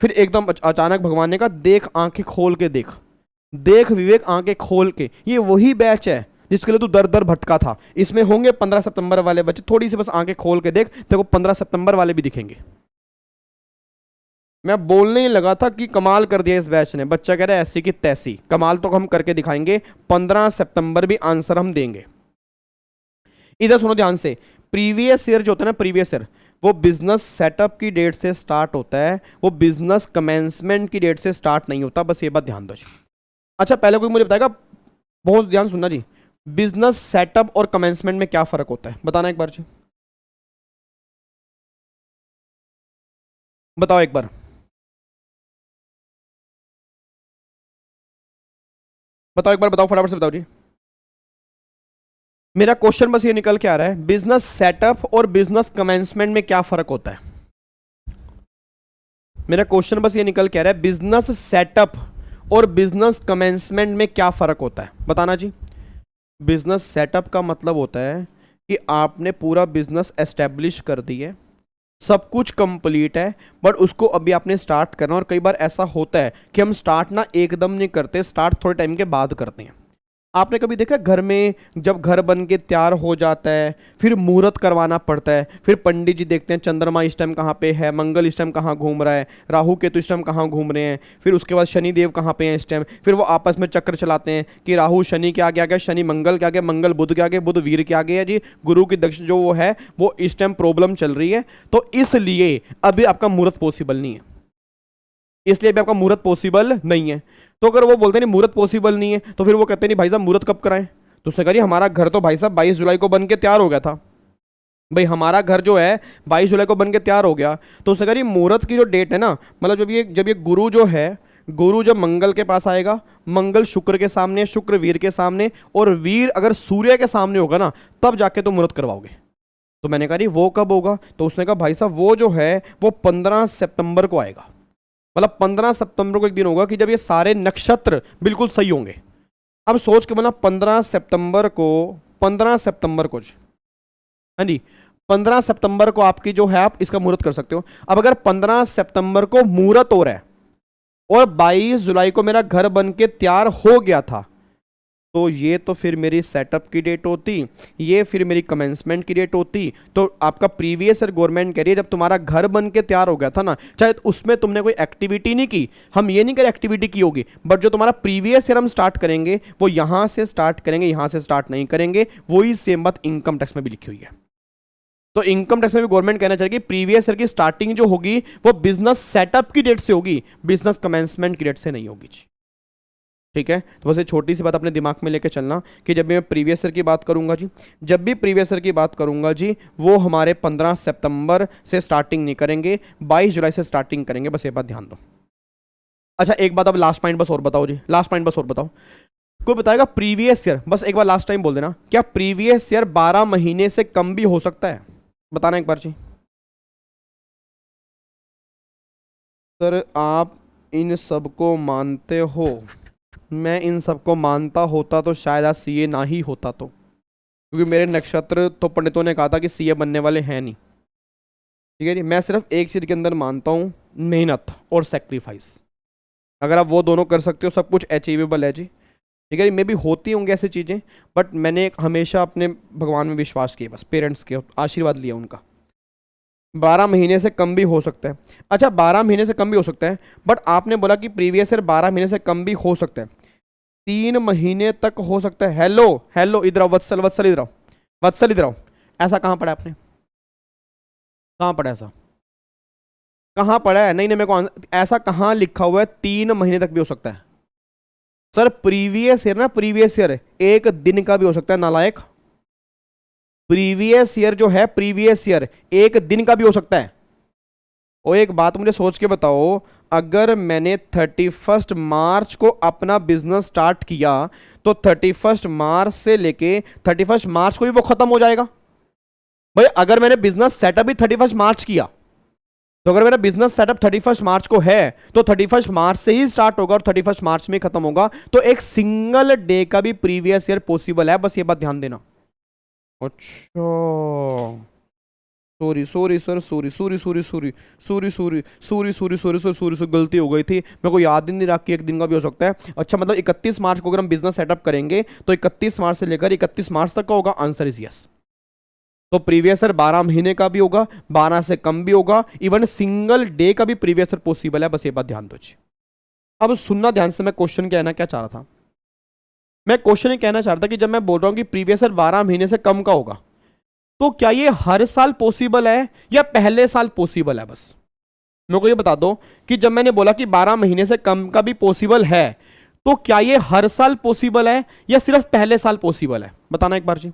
फिर एकदम अचानक भगवान ने कहा देख आंखें खोल के देख, देख विवेक आंखें खोल के, ये वही बैच है जिसके लिए तू दर दर भटका था, इसमें होंगे 15 सितंबर वाले बच्चे, थोड़ी सी बस आंखें खोल के देख, देखो 15 सितंबर वाले भी दिखेंगे। मैं बोलने ही लगा था कि कमाल कर दिया इस बैच ने, बच्चा कह रहा है ऐसी की तैसी, कमाल तो हम करके दिखाएंगे, 15 सितंबर भी आंसर हम देंगे। इधर सुनो ध्यान से, प्रीवियस ईयर जो होता है ना, प्रीवियस ईयर वो बिजनेस सेटअप की डेट से स्टार्ट होता है, वो बिजनेस कमेंसमेंट की डेट से स्टार्ट नहीं होता, बस ये बात ध्यान दो जी। अच्छा पहले कोई मुझे बताएगा, बहुत ध्यान सुनना जी, बिजनेस सेटअप और कमेंसमेंट में क्या फर्क होता है, बताना एक बार जी, बताओ एक बार, बताओ एक बार, बताओ फटाफट से बताओ जी। मेरा क्वेश्चन बस ये निकल के आ रहा है, बिजनेस सेटअप और बिजनेस कमेंसमेंट में क्या फर्क होता है। मेरा क्वेश्चन बस ये निकल के आ रहा है, बिजनेस सेटअप और बिजनेस कमेंसमेंट में क्या फर्क होता है, बताना जी। बिजनेस सेटअप का मतलब होता है कि आपने पूरा बिजनेस एस्टेब्लिश कर दिया है, सब कुछ कंप्लीट है, बट उसको अभी आपने स्टार्ट करना, और कई बार ऐसा होता है कि हम स्टार्ट ना एकदम नहीं करते, स्टार्ट थोड़े टाइम के बाद करते हैं। आपने कभी देखा घर में जब घर बन के तैयार हो जाता है, फिर मुहूर्त करवाना पड़ता है, फिर पंडित जी देखते हैं चंद्रमा इस टाइम कहाँ पे है, मंगल इस टाइम कहाँ घूम रहा है, राहु केतु इस टाइम कहाँ घूम रहे हैं, फिर उसके बाद शनि देव कहाँ पे हैं इस टाइम, फिर वो आपस में चक्र चलाते हैं कि राहु शनि के आगे आ गया, शनि मंगल के आगे, मंगल बुध के आगे, बुध वीर के आगे है जी, गुरु की दक्षिण जो वो है वो इस टाइम प्रॉब्लम चल रही है, तो इसलिए अभी आपका मुहूर्त पॉसिबल नहीं है, इसलिए अभी आपका मुहूर्त पॉसिबल नहीं है। तो अगर वो बोलते नहीं मुहूर्त पॉसिबल नहीं है, तो फिर वो कहते नहीं भाई साहब मुहूर्त कब कराएं, तो उसने कहा हमारा घर तो भाई साहब 22 जुलाई को बन के तैयार हो गया था, भाई हमारा घर जो है 22 जुलाई को बन के तैयार हो गया, तो उसने कहा मुहूर्त की जो डेट है ना, मतलब जब ये गुरु जो है, गुरु जब मंगल के पास आएगा, मंगल शुक्र के सामने, शुक्र वीर के सामने, और वीर अगर सूर्य के सामने होगा ना, तब जाके तो मुहूर्त करवाओगे। तो मैंने कहा वो कब होगा, तो उसने कहा भाई साहब वो जो है वो 15 सितंबर को आएगा, मतलब 15 सितंबर को एक दिन होगा कि जब ये सारे नक्षत्र बिल्कुल सही होंगे। अब सोच के बना 15 सितंबर को, 15 सितंबर को, हाँ जी 15 सितंबर को आपकी जो है आप इसका मुहूर्त कर सकते हो। अब अगर 15 सितंबर को मुहूर्त हो रहा है और 22 जुलाई को मेरा घर बन के तैयार हो गया था, तो ये तो फिर मेरी सेटअप की डेट होती, ये फिर मेरी कमेंसमेंट की डेट होती। तो आपका प्रीवियस ईयर गवर्नमेंट कह रही है जब तुम्हारा घर बन के तैयार हो गया था ना, चाहे उसमें तुमने कोई एक्टिविटी नहीं की, हम ये नहीं करें एक्टिविटी की होगी, बट जो तुम्हारा प्रीवियस ईयर हम स्टार्ट करेंगे वो यहां से स्टार्ट करेंगे, यहां से स्टार्ट नहीं करेंगे। वही सेम बात इनकम टैक्स में भी लिखी हुई है। तो इनकम टैक्स में भी गवर्नमेंट कहना चाहिए कि प्रीवियस ईयर की स्टार्टिंग जो होगी वो बिजनेस सेटअप की डेट से होगी, बिजनेस कमेंसमेंट की डेट से नहीं होगी। ठीक है, तो बस ये छोटी सी बात अपने दिमाग में लेके चलना कि जब भी मैं प्रीवियस ईयर की बात करूंगा जी, जब भी प्रीवियस ईयर की बात करूंगा जी, वो हमारे 15 सितंबर से स्टार्टिंग नहीं करेंगे, 22 जुलाई से स्टार्टिंग करेंगे, बस ये बात ध्यान दो। अच्छा एक बात अब लास्ट पॉइंट बस और बताओ जी, लास्ट पॉइंट बस और बताओ, कोई बताएगा प्रीवियस ईयर, बस एक बार लास्ट टाइम बोल देना, क्या प्रीवियस ईयर 12 महीने से कम भी हो सकता है, बताना एक बार जी। सर आप इन सबको मानते हो, मैं इन सबको मानता होता तो शायद आज सीए ना ही होता, तो क्योंकि मेरे नक्षत्र तो पंडितों ने कहा था कि सीए बनने वाले हैं नहीं। ठीक है जी, मैं सिर्फ एक चीज़ के अंदर मानता हूँ, मेहनत और सेक्रीफाइस। अगर आप वो दोनों कर सकते हो सब कुछ अचीवेबल है जी। ठीक है जी, मे भी होती होंगी ऐसी चीज़ें, बट मैंने हमेशा अपने भगवान में विश्वास किया, बस पेरेंट्स के आशीर्वाद लिया उनका। 12 महीने से कम भी हो सकता है। अच्छा 12 महीने से कम भी हो सकता है, बट आपने बोला कि प्रीवियस ईयर 12 महीने से कम भी हो सकता है, 3 महीने तक हो सकता है। हेलो हेलो इधर आओ, वत्सल वत्सल इधर आओ, वत्सल इधर आओ, ऐसा कहाँ पढ़ा आपने, कहाँ पढ़ा ऐसा, कहाँ पढ़ा है, नहीं नहीं मेरे को ऐसा कहाँ लिखा हुआ है 3 महीने तक भी हो सकता है। सर प्रीवियस ईयर ना, प्रीवियस ईयर एक दिन का भी हो सकता है नालायक। प्रीवियस ईयर जो है, प्रीवियस ईयर एक दिन का भी हो सकता है। और एक बात मुझे सोच के बताओ, अगर मैंने 31 मार्च को अपना बिजनेस स्टार्ट किया तो 31 मार्च से लेके 31 मार्च को ही वो खत्म हो जाएगा। भाई अगर मैंने बिजनेस सेटअप भी 31 मार्च किया, तो अगर मेरा बिजनेस सेटअप 31 मार्च को है तो 31 मार्च से ही स्टार्ट होगा और 31 मार्च में खत्म होगा। तो एक सिंगल डे का भी प्रीवियस ईयर पॉसिबल है, बस ये बात ध्यान देना। अच्छा sorry sorry sir, sorry sorry sorry sorry sorry sorry sorry sorry sorry sorry sorry sorry गलती हो गई थी, मेरे को याद ही नहीं रहा कि एक दिन का भी हो सकता है। अच्छा मतलब 31 मार्च को अगर हम बिजनेस सेटअप करेंगे तो 31 मार्च से लेकर 31 मार्च तक का होगा। Answer is yes. तो प्रीवियस ईयर 12 महीने का भी होगा, 12 से कम भी होगा, इवन सिंगल डे का भी प्रीवियस ईयर पॉसिबल है, बस ये बात ध्यान दो जी। अब सुनना ध्यान से, मैं क्वेश्चन कहना क्या चाह रहा था। मैं क्वेश्चन ये कहना चाह रहा था कि जब मैं बोल रहा हूं कि प्रीवियस ईयर 12 महीने से कम का होगा, तो क्या ये हर साल पॉसिबल है या पहले साल पॉसिबल है? बस मेरे को ये बता दो कि जब मैंने बोला कि 12 महीने से कम का भी पॉसिबल है, तो क्या ये हर साल पॉसिबल है या सिर्फ पहले साल पॉसिबल है? बताना एक बार जी,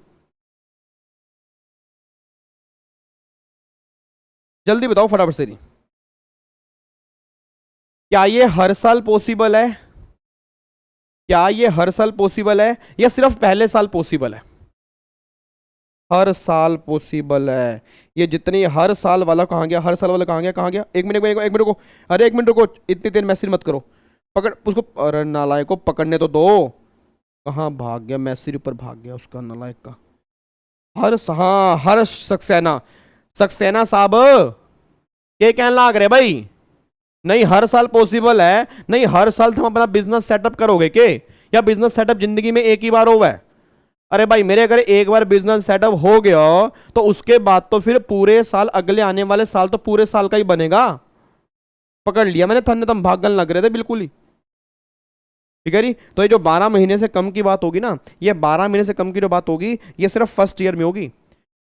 जल्दी बताओ फटाफट से। नहीं, क्या ये हर साल पॉसिबल है? क्या ये हर साल पॉसिबल है या सिर्फ पहले साल पॉसिबल है? हर साल पॉसिबल है। ये जितनी हर साल वाला कहाँ गया? हर साल वाला कहाँ गया? कहाँ गया? एक मिनट एक मिनट को, अरे एक मिनट को, इतनी देर मैसेज मत करो, पकड़ उसको। अरे नालायक को पकड़ने तो दो, कहाँ भाग गया? मैसेज ऊपर भाग गया उसका, नालायक का। हाँ हर सक्सेना, सक्सेना साहब ये कहने लाग रहे भाई? नहीं हर साल पॉसिबल है, नहीं हर साल तुम अपना बिजनेस सेटअप करोगे के, या बिजनेस सेटअप जिंदगी में एक ही बार हुआ है? अरे भाई मेरे अगर एक बार बिजनेस सेटअप हो गया तो उसके बाद तो फिर पूरे साल, अगले आने वाले साल तो पूरे साल का ही बनेगा। पकड़ लिया मैंने, थन्ने तुम भागने लग रहे थे बिल्कुल ही, ठीक है जी। तो ये जो 12 महीने से कम की बात होगी ना, ये 12 महीने से कम की जो बात होगी ये सिर्फ फर्स्ट ईयर में होगी,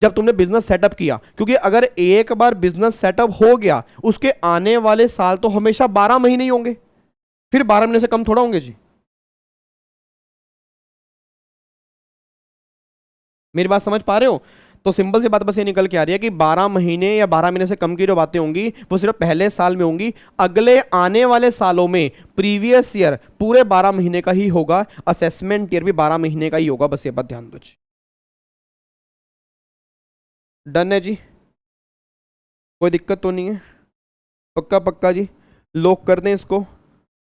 जब तुमने बिजनेस सेटअप किया। क्योंकि अगर एक बार बिजनेस सेटअप हो गया, उसके आने वाले साल तो हमेशा 12 महीने ही होंगे, फिर 12 महीने से कम थोड़ा होंगे जी। मेरी बात समझ पा रहे हो? तो सिंपल सी बात बस ये निकल के आ रही है कि 12 महीने या 12 महीने से कम की जो बातें होंगी वो सिर्फ पहले साल में होंगी, अगले आने वाले सालों में प्रीवियस ईयर पूरे 12 महीने का ही होगा, असेसमेंट ईयर भी 12 महीने का ही होगा, बस ये बात ध्यान दो जी। डन है जी, कोई दिक्कत तो नहीं है? पक्का पक्का जी, लॉक कर दें इसको,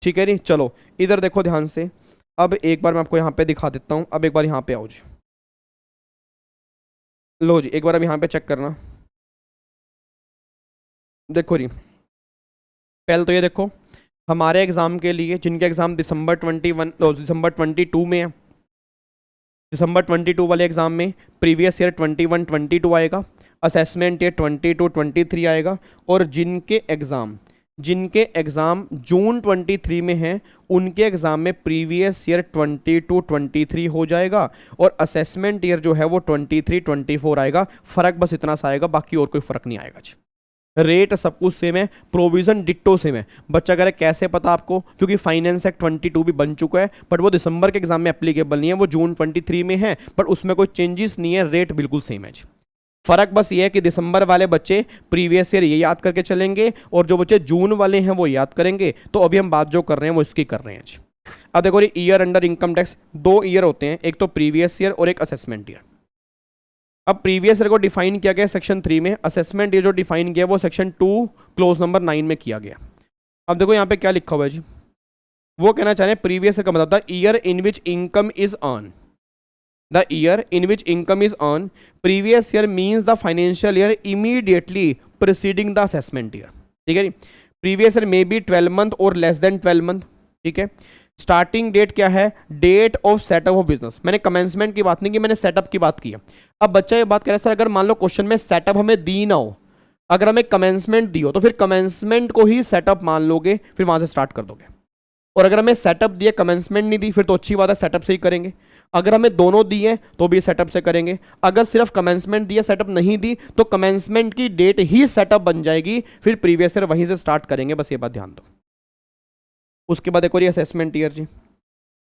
ठीक है जी। चलो इधर देखो ध्यान से, अब एक बार मैं आपको यहाँ पे दिखा देता हूँ। अब एक बार यहाँ पे आओ जी, लो जी एक बार अब यहाँ पे चेक करना। देखो जी पहले तो ये देखो, हमारे एग्जाम के लिए जिनके एग्जाम दिसंबर 22 में है, दिसंबर 22 वाले एग्जाम में प्रीवियस ईयर 21-22 आएगा, असेसमेंट ईयर 22-23 आएगा, और जिनके एग्ज़ाम जून 23 में हैं उनके एग्ज़ाम में प्रीवियस ईयर 22-23 हो जाएगा, और असेसमेंट ईयर जो है वो 23-24 आएगा। फ़र्क बस इतना सा आएगा, बाकी और कोई फ़र्क नहीं आएगा जी। रेट सब कुछ सेम है, प्रोविज़न डिट्टो सेम है। बच्चा कह रहा है कैसे पता आपको? क्योंकि फाइनेंस एक्ट 22 भी बन चुका है, बट वो दिसंबर के एग्जाम में एप्लीकेबल नहीं है, वो जून 23 में है, बट उसमें कोई चेंजेस नहीं है, रेट बिल्कुल सेम है जी। फर्क बस ये है कि दिसंबर वाले बच्चे प्रीवियस ईयर ये याद करके चलेंगे, और जो बच्चे जून वाले हैं वो याद करेंगे। तो अभी हम बात जो कर रहे हैं वो इसकी कर रहे हैं जी। अब देखो ये year under income tax 2 year होते हैं, एक तो प्रीवियस ईयर और एक असेसमेंट ईयर। अब प्रीवियस ईयर को डिफाइन किया गया सेक्शन 3 में, असेसमेंट ईयर जो डिफाइन किया वो सेक्शन 2 क्लोज नंबर 9 में किया गया। अब देखो यहाँ पे क्या लिखा हुआ है जी, वो कहना चाह रहे हैं प्रीवियस ईयर का मतलब था year in which income is earn, the year in which income is earned. Previous year means the financial year immediately preceding the assessment year, ठीक है जी। Previous year may be 12 month और less than 12 month, ठीक है। Starting date क्या है? Date of setup of business. मैंने commencement की बात नहीं की, मैंने सेटअप की बात की है। अब बच्चा ये बात कह रहा है सर अगर मान लो क्वेश्चन में सेटअप हमें दी ना हो, अगर हमें कमेंसमेंट दी हो तो फिर कमेंसमेंट को ही सेटअप मान लोगे, फिर वहां से स्टार्ट कर दोगे। और अगर हमें सेटअप दिए कमेंसमेंट नहीं दी, फिर तो अच्छी बात है सेटअप से ही करेंगे। अगर हमें दोनों दिए तो भी सेटअप से करेंगे। अगर सिर्फ कमेंसमेंट दिया सेटअप नहीं दी तो कमेंसमेंट की डेट ही सेटअप बन जाएगी, फिर प्रीवियस ईयर वहीं से स्टार्ट करेंगे, बस ये बात ध्यान दो। उसके बाद एक और असेसमेंट ईयर जी,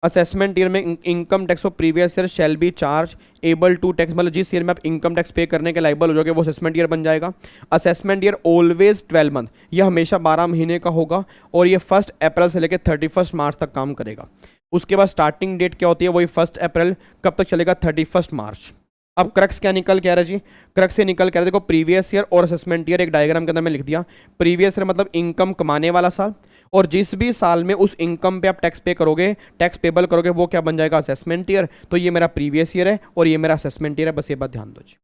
असेसमेंट ईयर में income tax of previous year shall be chargeable to tax, मतलब जिस ईयर में आप इनकम टैक्स पे करने के लाइबल हो जाओगे वो असेसमेंट ईयर बन जाएगा। असेसमेंट ईयर ऑलवेज 12 मंथ, यह हमेशा 12 महीने का होगा और ये 1 अप्रैल से लेकर 31 मार्च तक काम करेगा। उसके बाद स्टार्टिंग डेट क्या होती है, वही 1 अप्रैल, कब तक चलेगा, 31 मार्च। अब क्रक्स क्या निकल के आ रहा है जी, क्रक्स से निकल के आ रहा है, देखो प्रीवियस ईयर और असेसमेंट ईयर एक डायग्राम के अंदर में लिख दिया। प्रीवियस ईयर मतलब इनकम कमाने वाला साल, और जिस भी साल में उस इनकम पे आप टैक्स पे करोगे, टैक्स पेबल करोगे, वो क्या बन जाएगा, असेसमेंट ईयर। तो ये मेरा प्रीवियस ईयर है और ये मेरा असेसमेंट ईयर है, बस ये बात ध्यान दो जी,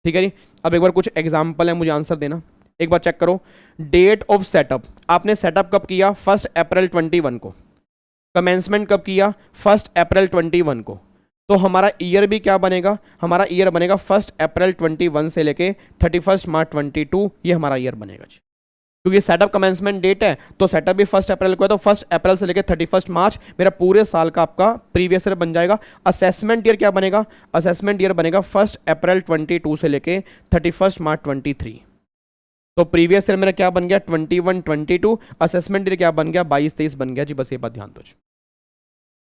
ठीक है जी। अब एक बार कुछ एग्जाम्पल है, मुझे आंसर देना। एक बार चेक करो, डेट ऑफ सेटअप, आपने सेटअप कब किया, 1 अप्रैल 21 को। कमेंसमेंट कब किया, 1 अप्रैल 21 को। तो हमारा ईयर भी क्या बनेगा, हमारा ईयर बनेगा 1 अप्रैल 21 से लेके 31 मार्च 22, ये हमारा ईयर बनेगा जी। क्योंकि सेटअप कमेंसमेंट डेट है तो सेटअप भी 1 अप्रैल को है, तो 1 अप्रैल से लेकर 31 मार्च मेरा पूरे साल का आपका प्रीवियस ईयर बन जाएगा। असेसमेंट ईयर क्या बनेगा, असेसमेंट ईयर बनेगा 1 अप्रैल 22 से लेकर 31 मार्च 23। तो प्रीवियस ईयर मेरा क्या बन गया, 21 22, असेसमेंट ईयर क्या बन गया, 22 23 बन गया जी, बस ये बात ध्यान दो।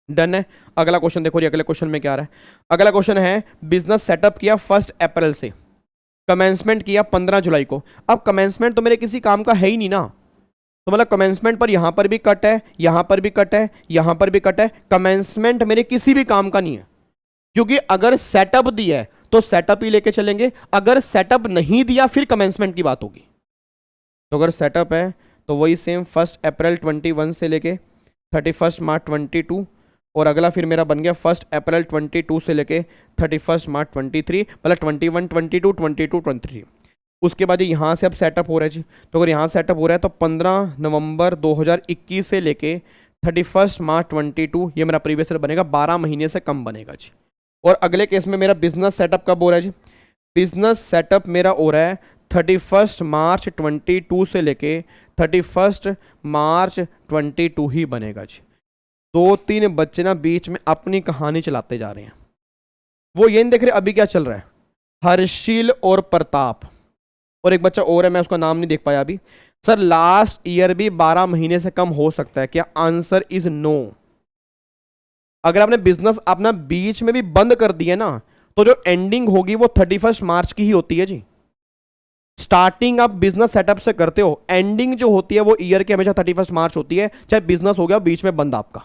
डन है। अगला क्वेश्चन देखो जी, अगले क्वेश्चन में क्या आ रहा है। अगला क्वेश्चन है, बिजनेस सेटअप किया 1 अप्रैल से, कमेंसमेंट किया 15 जुलाई को। अब कमेंसमेंट तो मेरे किसी काम का है ही नहीं ना, तो मतलब कमेंसमेंट पर यहां पर भी कट है, यहां पर भी कट है, यहां पर भी कट है। कमेंसमेंट मेरे किसी भी काम का नहीं है, क्योंकि अगर सेटअप दिया है तो सेटअप ही लेके चलेंगे, अगर सेटअप नहीं दिया फिर कमेंसमेंट की बात होगी। तो अगर सेटअप है तो वही सेम 1 अप्रैल 21 से लेके 31 मार्च 22, और अगला फिर मेरा बन गया 1 अप्रैल 22 से लेके 31 मार्च 23, मतलब 21 22 22 23। उसके बाद यहाँ से अब सेटअप हो रहा है जी, तो अगर यहाँ सेटअप हो रहा है तो 15 नवंबर 2021 से लेके 31 मार्च 22, ये मेरा प्रीवियस ईयर बनेगा, 12 महीने से कम बनेगा जी। और अगले केस में मेरा बिजनेस सेटअप कब हो रहा है जी, बिजनेस सेटअप मेरा हो रहा है 31 मार्च 22 से लेके 31 मार्च 22 ही बनेगा जी। 2-3 बच्चे ना बीच में अपनी कहानी चलाते जा रहे हैं, वो ये नहीं देख रहे अभी क्या चल रहा है। हर्षिल और प्रताप, और एक बच्चा और है, मैं उसका नाम नहीं देख पाया अभी। सर लास्ट ईयर भी 12 महीने से कम हो सकता है क्या, आंसर इज नो। अगर आपने बिजनेस अपना बीच में भी बंद कर दिया ना, तो जो एंडिंग होगी वो 31 मार्च की ही होती है जी। स्टार्टिंग आप बिजनेस सेटअप से करते हो, एंडिंग जो होती है वो ईयर की हमेशा 31 मार्च होती है, चाहे बिजनेस हो गया बीच में बंद आपका,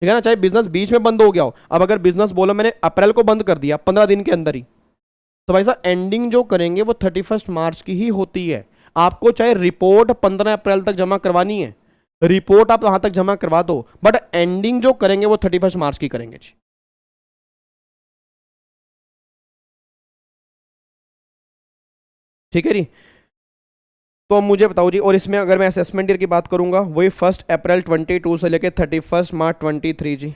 ठीक है ना, चाहे बिजनेस बीच में बंद हो गया हो। अब अगर बिजनेस बोलो मैंने अप्रैल को बंद कर दिया 15 दिन के अंदर ही, तो भाई साहब एंडिंग जो करेंगे वो 31 मार्च की ही होती है। आपको चाहे रिपोर्ट 15 अप्रैल तक जमा करवानी है, रिपोर्ट आप वहां तक जमा करवा दो, बट एंडिंग जो करेंगे वो 31 मार्च की करेंगे जी। ठीक है जी। तो मुझे बताओ जी, और इसमें अगर मैं असेसमेंट ईयर की बात करूंगा, वही 1 अप्रैल 22 से लेकर 31 मार्च 23 जी।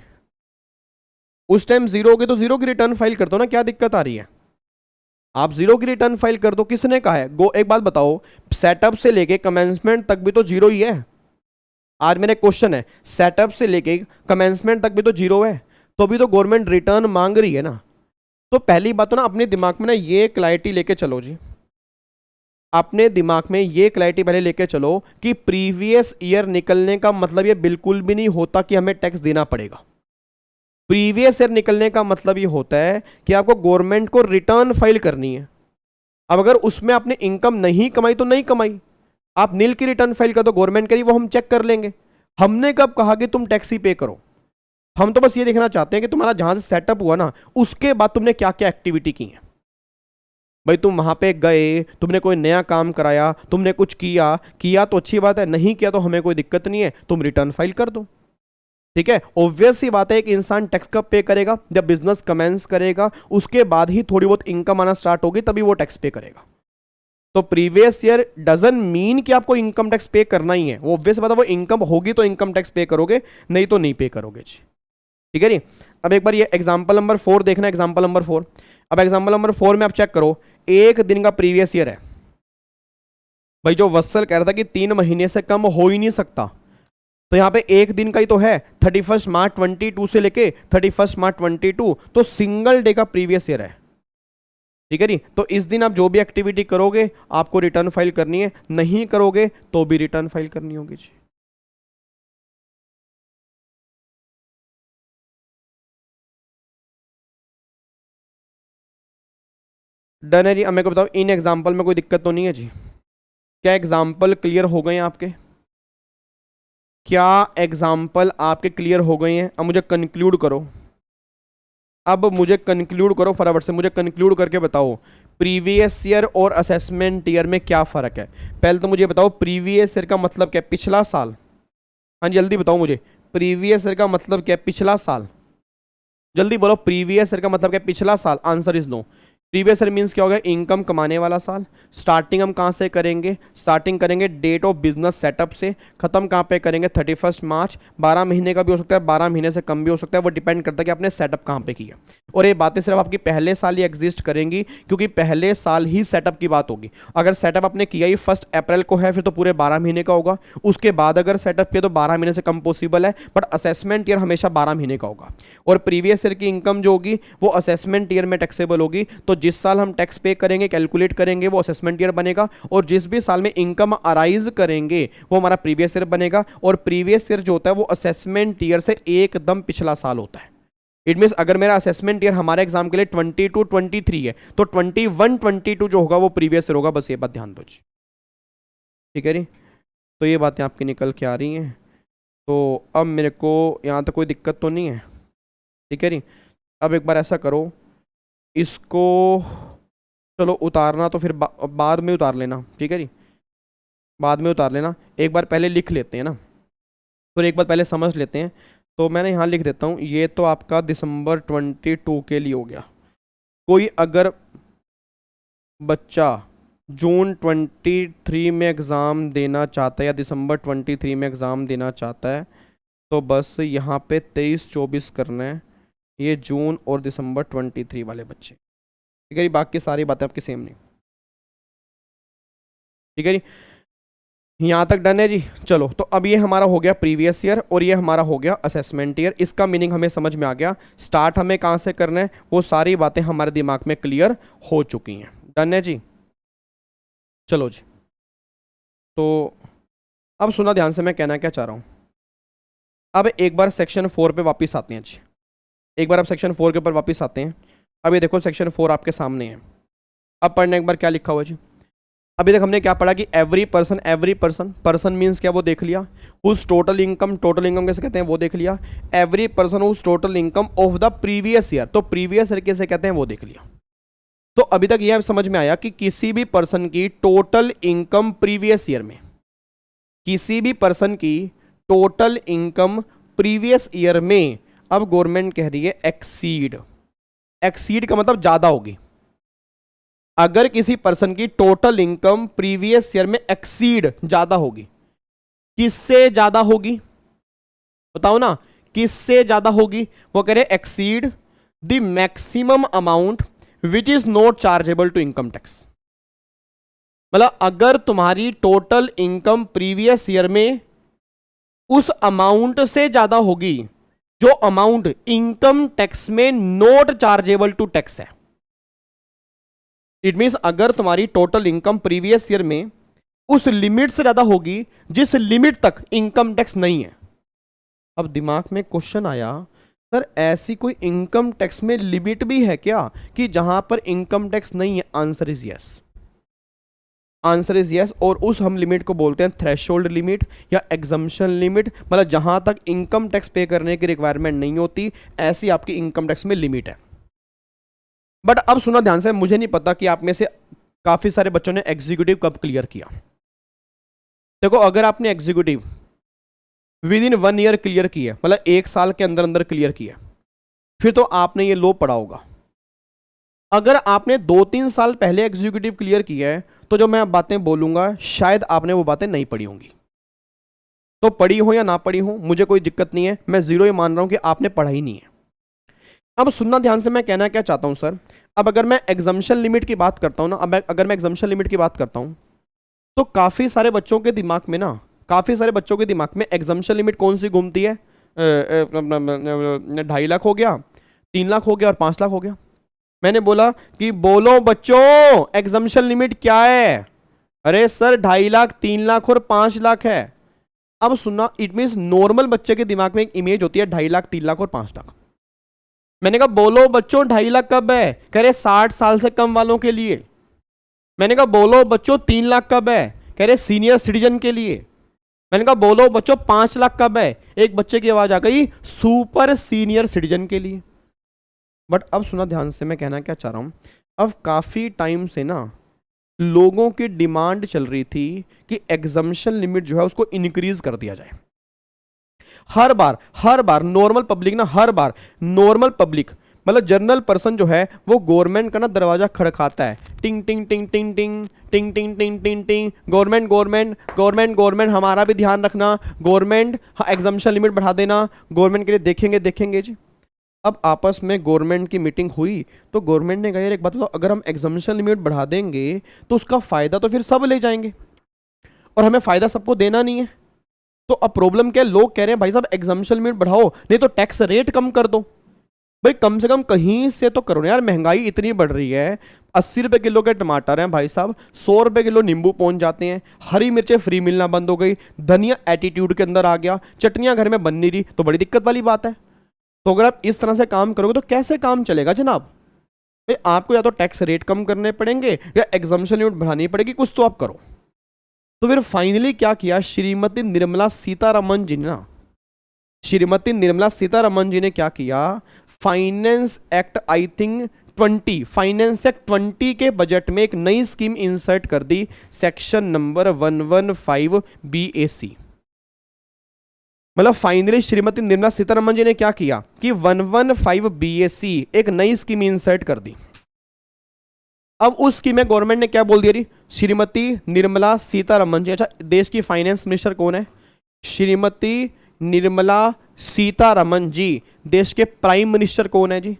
उस टाइम जीरो हो गए तो जीरो की रिटर्न फाइल कर दो ना, क्या दिक्कत आ रही है, आप जीरो की रिटर्न फाइल कर दो। किसने कहा है, गो एक बात बताओ, सेटअप से लेके कमेंसमेंट तक भी तो जीरो ही है। आज मेरे क्वेश्चन है, सेटअप से लेके कमेंसमेंट तक भी तो जीरो है, तो भी तो गवर्नमेंट रिटर्न मांग रही है ना। तो पहली बात तो ना अपने दिमाग में ना ये क्लैरिटी लेके चलो जी, अपने दिमाग में ये क्लैरिटी पहले लेके चलो कि प्रीवियस ईयर निकलने का मतलब ये बिल्कुल भी नहीं होता कि हमें टैक्स देना पड़ेगा। प्रीवियस ईयर निकलने का मतलब ये होता है कि आपको गवर्नमेंट को रिटर्न फाइल करनी है। अब अगर उसमें आपने इनकम नहीं कमाई तो नहीं कमाई, आप नील की रिटर्न फाइल कर दो, गवर्नमेंट करी, वो हम चेक कर लेंगे। हमने कब कहा कि तुम टैक्स ही पे करो, हम तो बस ये देखना चाहते हैं कि तुम्हारा जहां से सेटअप हुआ ना उसके बाद तुमने क्या क्या एक्टिविटी की है। भाई तुम वहां पे गए, तुमने कोई नया काम कराया, तुमने कुछ किया तो अच्छी बात है, नहीं किया तो हमें कोई दिक्कत नहीं है, तुम रिटर्न फाइल कर दो। ठीक है, ऑब्वियस सी बात है कि इंसान टैक्स कब पे करेगा, जब बिजनेस कमेंस करेगा, उसके बाद ही थोड़ी बहुत इनकम आना स्टार्ट होगी, तभी वो टैक्स पे करेगा। तो प्रीवियस ईयर डजंट मीन कि आपको इनकम टैक्स पे करना ही है, वो ऑब्वियस बात है, वो इनकम होगी तो इनकम टैक्स पे करोगे, नहीं तो नहीं पे करोगे जी। ठीक है जी। अब एक बार ये एग्जांपल नंबर 4 देखना, एग्जांपल नंबर 4। अब एग्जांपल नंबर 4 में आप चेक करो, एक दिन का प्रीवियस ईयर है। भाई जो वत्सल कह रहा था कि 3 महीने से कम हो ही नहीं सकता, तो यहां पे एक दिन का ही तो है, 31 मार्च 22 से लेके 31 मार्च 22, तो सिंगल डे का प्रीवियस ईयर है। ठीक है जी। तो इस दिन आप जो भी एक्टिविटी करोगे आपको रिटर्न फाइल करनी है, नहीं करोगे तो भी रिटर्न फाइल करनी होगी जी। डन है जी। अब मेरे को बताओ इन एग्जाम्पल में कोई दिक्कत तो नहीं है जी? क्या एग्जाम्पल क्लियर हो गए हैं आपके? क्या एग्जाम्पल आपके क्लियर हो गए हैं? अब मुझे कंक्लूड करो, अब मुझे कंक्लूड करो फटाफट से, मुझे कंक्लूड करके बताओ प्रीवियस ईयर और असेसमेंट ईयर में क्या फ़र्क है। पहले तो मुझे बताओ प्रीवियस ईयर का मतलब क्या है? पिछला साल। हाँ जल्दी बताओ मुझे, प्रीवियस ईयर का मतलब क्या है? पिछला साल। जल्दी बोलो, प्रीवियस ईयर का मतलब क्या है? पिछला साल। Answer is no. Previous year means क्या होगा? इनकम कमाने वाला साल। स्टार्टिंग हम कहाँ से करेंगे? स्टार्टिंग करेंगे डेट ऑफ बिजनेस सेटअप से, खत्म कहाँ पे करेंगे? 31 मार्च। 12 महीने का भी हो सकता है, 12 महीने से कम भी हो सकता है, वो डिपेंड करता है कि आपने सेटअप कहाँ पे किया। और ये बातें सिर्फ आपकी पहले साल ही एग्जिस्ट करेंगी, क्योंकि पहले साल ही सेटअप की बात होगी। अगर सेटअप आपने किया ही 1 अप्रैल को है, फिर तो पूरे 12 महीने का होगा। उसके बाद अगर सेटअप किया तो 12 महीने से कम पॉसिबल है, बट असेसमेंट ईयर हमेशा 12 महीने का होगा। और प्रीवियस ईयर की इनकम जो होगी वो असेसमेंट ईयर में टैक्सेबल होगी। तो जिस साल हम टैक्स पे करेंगे, कैलकुलेट करेंगे, वो असेसमेंट ईयर बनेगा। और जिस भी साल में इनकम अराइज करेंगे वो हमारा प्रीवियस ईयर बनेगा। और प्रीवियस ईयर जो होता है वो असेसमेंट ईयर से एकदम पिछला साल होता है। इट मीन्स अगर मेरा असेसमेंट ईयर हमारे एग्जाम के लिए 22-23 है, तो 21-22 जो होगा वो प्रीवियस ईयर होगा। बस ये बात ध्यान दो जी, ठीक है जी। तो ये बातें आपकी निकल के आ रही हैं। तो अब मेरे को यहाँ तक कोई दिक्कत तो नहीं है, ठीक है जी। अब एक बार ऐसा करो, इसको चलो उतारना तो फिर बाद में उतार लेना, ठीक है जी, बाद में उतार लेना। एक बार पहले लिख लेते हैं ना, फिर एक बार पहले समझ लेते हैं। तो मैंने यहाँ लिख देता हूँ, ये तो आपका दिसंबर 22 के लिए हो गया। कोई अगर बच्चा जून 23 में एग्ज़ाम देना चाहता है या दिसंबर 23 में एग्ज़ाम देना चाहता है, तो बस यहाँ पे 23-24 करना है। ये जून और दिसंबर 23 वाले बच्चे, ठीक है जी। बाकी सारी बातें आपकी सेम नहीं, ठीक है जी। यहाँ तक डन है जी। चलो, तो अब ये हमारा हो गया प्रीवियस ईयर और ये हमारा हो गया असेसमेंट ईयर। इसका मीनिंग हमें समझ में आ गया। स्टार्ट हमें कहाँ से करना है वो सारी बातें हमारे दिमाग में क्लियर हो चुकी हैं। डन है जी। चलो जी, तो अब सुना ध्यान से, मैं कहना क्या चाह रहा हूँ। अब एक बार सेक्शन 4 पे वापस आते हैं जी। एक बार अब सेक्शन 4 के ऊपर वापस आते हैं। अब ये देखो सेक्शन 4 आपके सामने है। अब पढ़ने एक बार क्या लिखा हुआ जी। अभी तक हमने क्या पढ़ा कि एवरी पर्सन, पर्सन मीन्स क्या वो देख लिया। उस टोटल इनकम कैसे कहते हैं वो देख लिया। एवरी पर्सन उस total income of the previous year, तो प्रीवियस ईयर कैसे कहते हैं वो देख लिया। तो अभी तक यह समझ में आया कि किसी भी पर्सन की टोटल इनकम प्रीवियस ईयर में, किसी भी पर्सन की टोटल इनकम प्रीवियस ईयर में, अब गवर्नमेंट कह रही है एक्सीड। एक्सीड का मतलब ज्यादा होगी। अगर किसी पर्सन की टोटल इनकम प्रीवियस ईयर में एक्सीड ज्यादा होगी, किससे ज्यादा होगी बताओ ना, किससे ज्यादा होगी? वो कह रहे exceed the maximum amount which is not chargeable to income tax. मतलब अगर तुम्हारी टोटल इनकम प्रीवियस ईयर में उस अमाउंट से ज्यादा होगी जो अमाउंट इनकम टैक्स में नॉट चार्जेबल टू टैक्स है। इट मीन्स अगर तुम्हारी टोटल इनकम प्रीवियस ईयर में उस लिमिट से ज्यादा होगी जिस लिमिट तक इनकम टैक्स नहीं है। अब दिमाग में क्वेश्चन आया, सर ऐसी कोई इनकम टैक्स में लिमिट भी है क्या कि जहां पर इनकम टैक्स नहीं है? Answer is yes, answer is yes. और उस हम लिमिट को बोलते हैं थ्रेशोल्ड लिमिट या एग्जम्पशन लिमिट। मतलब जहां तक इनकम टैक्स पे करने की रिक्वायरमेंट नहीं होती, ऐसी आपकी इनकम टैक्स में लिमिट है। बट अब सुना ध्यान से, मुझे नहीं पता कि आप में से काफी सारे बच्चों ने एग्जीक्यूटिव कब क्लियर किया। देखो, अगर आपने executive with in 1 year clear किया, मतलब 1 साल के अंदर अंदर क्लियर किया, फिर तो आपने ये लो पढ़ा होगा। अगर आपने 2-3 साल पहले एग्जीक्यूटिव क्लियर किया है, तो जो मैं बातें बोलूंगा शायद आपने वो बातें नहीं पढ़ी होंगी। तो पढ़ी हो या ना पढ़ी हो मुझे कोई दिक्कत नहीं है, मैं जीरो ही मान रहा हूं कि आपने पढ़ा ही नहीं है। अब सुनना ध्यान से, मैं कहना क्या चाहता हूं सर। अब अगर मैं एग्जम्पशन लिमिट की बात करता हूं ना, अब अगर मैं एग्जम्पशन लिमिट की बात करता हूं, तो काफी सारे बच्चों के दिमाग में ना, काफी सारे बच्चों के दिमाग में एग्जम्पशन लिमिट कौन सी घूमती है? 2.5 लाख हो गया, 3 लाख हो गया और 5 लाख हो गया। मैंने बोला कि बोलो बच्चों एग्जम्पशन लिमिट क्या है? अरे सर 2.5 लाख, 3 लाख और 5 लाख है। अब सुनना, इट मीन्स नॉर्मल बच्चे के दिमाग में एक इमेज होती है 2.5 लाख, 3 लाख और 5 लाख। मैंने कहा बोलो बच्चों 2.5 लाख कब है? कह रहे 60 साल से कम वालों के लिए। मैंने कहा बोलो बच्चों 3 लाख कब है? कह रहे सीनियर सिटीजन के लिए। मैंने कहा बोलो बच्चों 5 लाख कब है? एक बच्चे की आवाज आ गई, सुपर सीनियर सिटीजन के लिए। बट अब सुना ध्यान से, मैं कहना क्या चाह रहा हूं, अब काफी टाइम से ना लोगों की डिमांड चल रही थी कि एग्जम्पशन लिमिट जो है उसको इंक्रीज कर दिया जाए। हर बार नॉर्मल पब्लिक ना, हर बार नॉर्मल पब्लिक मतलब जनरल पर्सन जो है वो गवर्नमेंट का ना दरवाजा खड़काता है, टिंग टिंग टिंग टिंग टिंग टिंग टिंग टिंग टिंग टिंग, गवर्नमेंट गवर्नमेंट गवर्नमेंट गवर्नमेंट हमारा भी ध्यान रखना, गवर्नमेंट एग्जम्पशन लिमिट बढ़ा देना, गवर्नमेंट के लिए देखेंगे देखेंगे जी। अब आपस में गवर्नमेंट की मीटिंग हुई तो गवर्नमेंट ने कहा यार एक बात बताओ, अगर हम एग्जम्पशन लिमिट बढ़ा देंगे तो उसका फायदा तो फिर सब ले जाएंगे और हमें फायदा सबको देना नहीं है। तो अब प्रॉब्लम क्या है, लोग कह रहे हैं भाई साहब एग्जम्पशन लिमिट बढ़ाओ, नहीं तो टैक्स रेट कम कर दो। भाई कम से कम कहीं से तो करो ना यार, महंगाई इतनी बढ़ रही है, 80 रुपए किलो के टमाटर हैं भाई साहब, 100 रुपए किलो नींबू पहुंच जाते हैं, हरी मिर्चें फ्री मिलना बंद हो गई, धनिया एटीट्यूड के अंदर आ गया, चटनियां घर में बन नहीं रही, तो बड़ी दिक्कत वाली बात है। तो अगर आप इस तरह से काम करोगे तो कैसे काम चलेगा जनाब? भाई आपको या तो टैक्स रेट कम करने पड़ेंगे या एग्जम्पशन लिमिट बढ़ानी पड़ेगी, कुछ तो आप करो। तो फिर फाइनली क्या किया श्रीमती निर्मला सीतारमन जी ने ना, श्रीमती निर्मला सीतारमन जी ने क्या किया, finance act I think 20, finance act 20 के बजट में एक नई स्कीम इंसर्ट कर दी, सेक्शन नंबर 115 BAC। मतलब फाइनली श्रीमती निर्मला सीतारमन जी ने क्या किया कि 115 BAC एक नई स्कीम इंसर्ट कर दी। अब उस स्कीम में गवर्नमेंट ने क्या बोल दिया री, श्रीमती निर्मला सीतारमन जी, अच्छा देश की फाइनेंस मिनिस्टर कौन है? श्रीमती निर्मला सीतारमन जी। देश के प्राइम मिनिस्टर कौन है जी?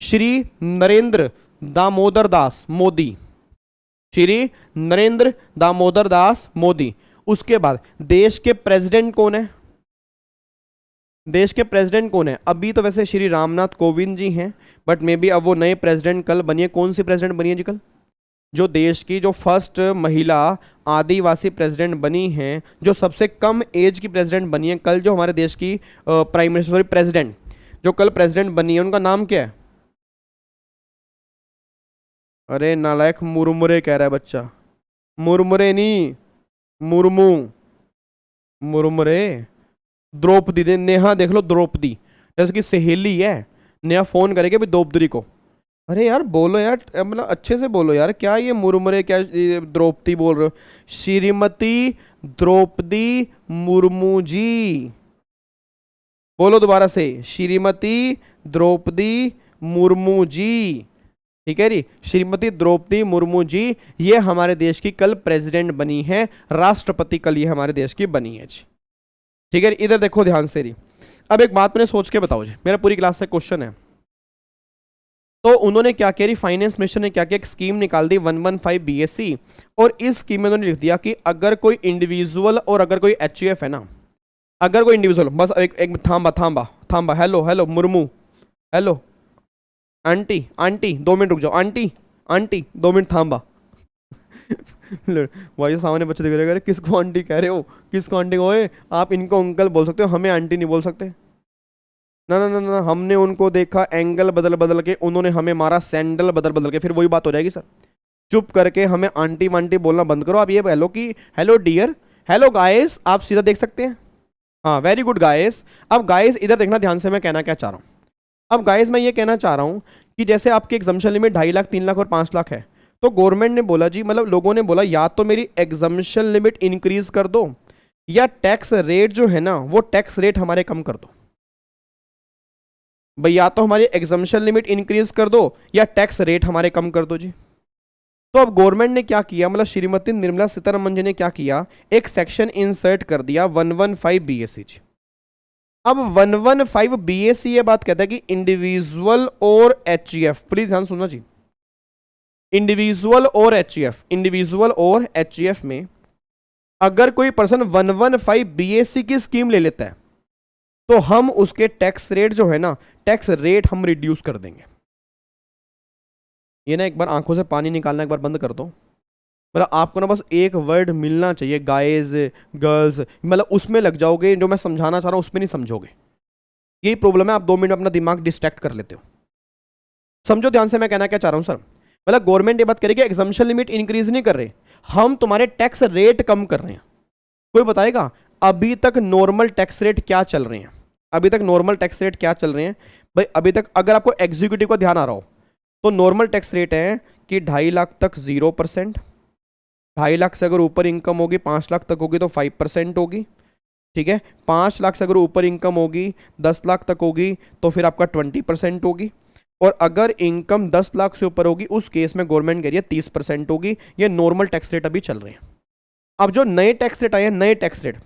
श्री नरेंद्र दामोदर दास मोदी, श्री नरेंद्र दामोदर दास मोदी। उसके बाद देश के प्रेसिडेंट कौन है? देश के प्रेसिडेंट कौन है? अभी तो वैसे श्री रामनाथ कोविंद जी हैं, बट मे बी अब वो नए प्रेसिडेंट कल बनिए। कौन सी प्रेसिडेंट बनी है जी कल? जो देश की जो फर्स्ट महिला आदिवासी प्रेसिडेंट बनी हैं, जो सबसे कम एज की प्रेसिडेंट बनी है कल, जो हमारे देश की प्राइम मिनिस्टर सॉरी प्रेसिडेंट जो कल प्रेसिडेंट बनी है, उनका नाम क्या है? अरे नालायक, मुरमुरे कह रहा है बच्चा, मुरमुरे नहीं, मुर्मू, मुरमुरे। द्रौपदी दे, नेहा देख लो, द्रौपदी जैसे कि सहेली है, नेहा फोन करेगी भाई द्रौपदी को। अरे यार बोलो यार, मतलब अच्छे से बोलो यार, क्या ये मुरमुरे, क्या द्रौपदी बोल रहे हो? श्रीमती द्रौपदी मुर्मू जी, बोलो दोबारा से, श्रीमती द्रौपदी मुर्मू जी। ठीक है जी, श्रीमती द्रौपदी मुर्मू जी ये हमारे देश की कल प्रेसिडेंट बनी है, राष्ट्रपति कल ये हमारे देश की बनी है जी। ठीक है, इधर देखो ध्यान से। अब एक बात मैंने सोच के बताओ जी, मेरा पूरी क्लास से क्वेश्चन है। तो उन्होंने क्या किया, फाइनेंस मिनिस्टर ने क्या किया, एक स्कीम निकाल दी 115 BAC, और इस स्कीम में उन्होंने लिख दिया कि अगर कोई इंडिविजुअल और अगर कोई HUF है ना, अगर कोई इंडिविजुअल, बस एक थांबा थांबा थांबा, hello hello Murmu, hello aunty aunty 2 minute रुक जाओ, आंटी आंटी 2 मिनट थांबा। भाई सामने बच्चे दिख रहे, किसको आंटी कह रहे हो, किसको आंटी कहो? आप इनको अंकल बोल सकते हो, हमें आंटी नहीं बोल सकते। ना ना ना ना, हमने उनको देखा एंगल बदल बदल के, उन्होंने हमें मारा सैंडल बदल बदल के, फिर वही बात हो जाएगी सर। चुप करके हमें आंटी वांटी बोलना बंद करो। आप ये हेलो कि हेलो डियर, हेलो गाइस, आप सीधा देख सकते हैं। हाँ वेरी गुड गाइस। अब गाइस इधर देखना ध्यान से, मैं कहना क्या चाह रहा हूँ। अब गाइस मैं ये कहना चाह रहा हूँ कि जैसे आपकी एग्जम्पशन लिमिट 2.5 लाख, 3 लाख और 5 लाख है, तो गवर्नमेंट ने बोला जी, मतलब लोगों ने बोला या तो मेरी एग्जम्पशन लिमिट इंक्रीज कर दो, या टैक्स रेट जो है ना वो टैक्स रेट हमारे कम कर दो। भाई या तो हमारी एग्जम्पशन लिमिट इंक्रीज कर दो या टैक्स रेट हमारे कम कर दो जी। तो अब गवर्नमेंट ने क्या किया, मतलब श्रीमती निर्मला सीतारमन जी ने क्या किया, एक सेक्शन इंसर्ट कर दिया 115 BAC जी। अब 115 BAC ये बात कहता है कि इंडिविजुअल और HUF, प्लीज ध्यान सुनना जी, इंडिविजुअल और HUF, इंडिविजुअल और HUF में अगर कोई पर्सन 115 BAC की स्कीम ले लेता है तो हम उसके टैक्स रेट जो है ना, टैक्स रेट हम रिड्यूस कर देंगे। ये ना एक बार आंखों से पानी निकालना एक बार बंद कर दो, मतलब आपको ना बस एक वर्ड मिलना चाहिए, गाइज गर्ल्स, मतलब उसमें लग जाओगे, जो मैं समझाना चाह रहा हूँ उसमें नहीं समझोगे। यही प्रॉब्लम है, आप 2 मिनट अपना दिमाग डिस्ट्रैक्ट कर लेते हो। समझो ध्यान से मैं कहना क्या चाह रहा हूं सर, मतलब गवर्नमेंट ये बात करेगी एग्जम्पशन लिमिट इंक्रीज नहीं कर रहे, हम तुम्हारे टैक्स रेट कम कर रहे हैं। कोई बताएगा अभी तक नॉर्मल टैक्स रेट क्या चल रहे हैं? अभी तक नॉर्मल टैक्स रेट क्या चल रहे हैं भाई? अभी तक अगर आपको एग्जीक्यूटिव का ध्यान आ रहा हो तो नॉर्मल टैक्स रेट है कि 2.5 लाख तक 0%, 2.5 लाख से अगर ऊपर इनकम होगी 5 लाख तक होगी तो 5% होगी, ठीक है। 5 लाख से अगर ऊपर इनकम होगी 10 लाख तक होगी तो फिर आपका 20% होगी, और अगर इनकम 10 लाख से ऊपर होगी उस केस में गवर्नमेंट कह रही है 30% होगी। ये नॉर्मल टैक्स रेट अभी चल रहे हैं। अब जो नए टैक्स रेट आए हैं, नए टैक्स रेट,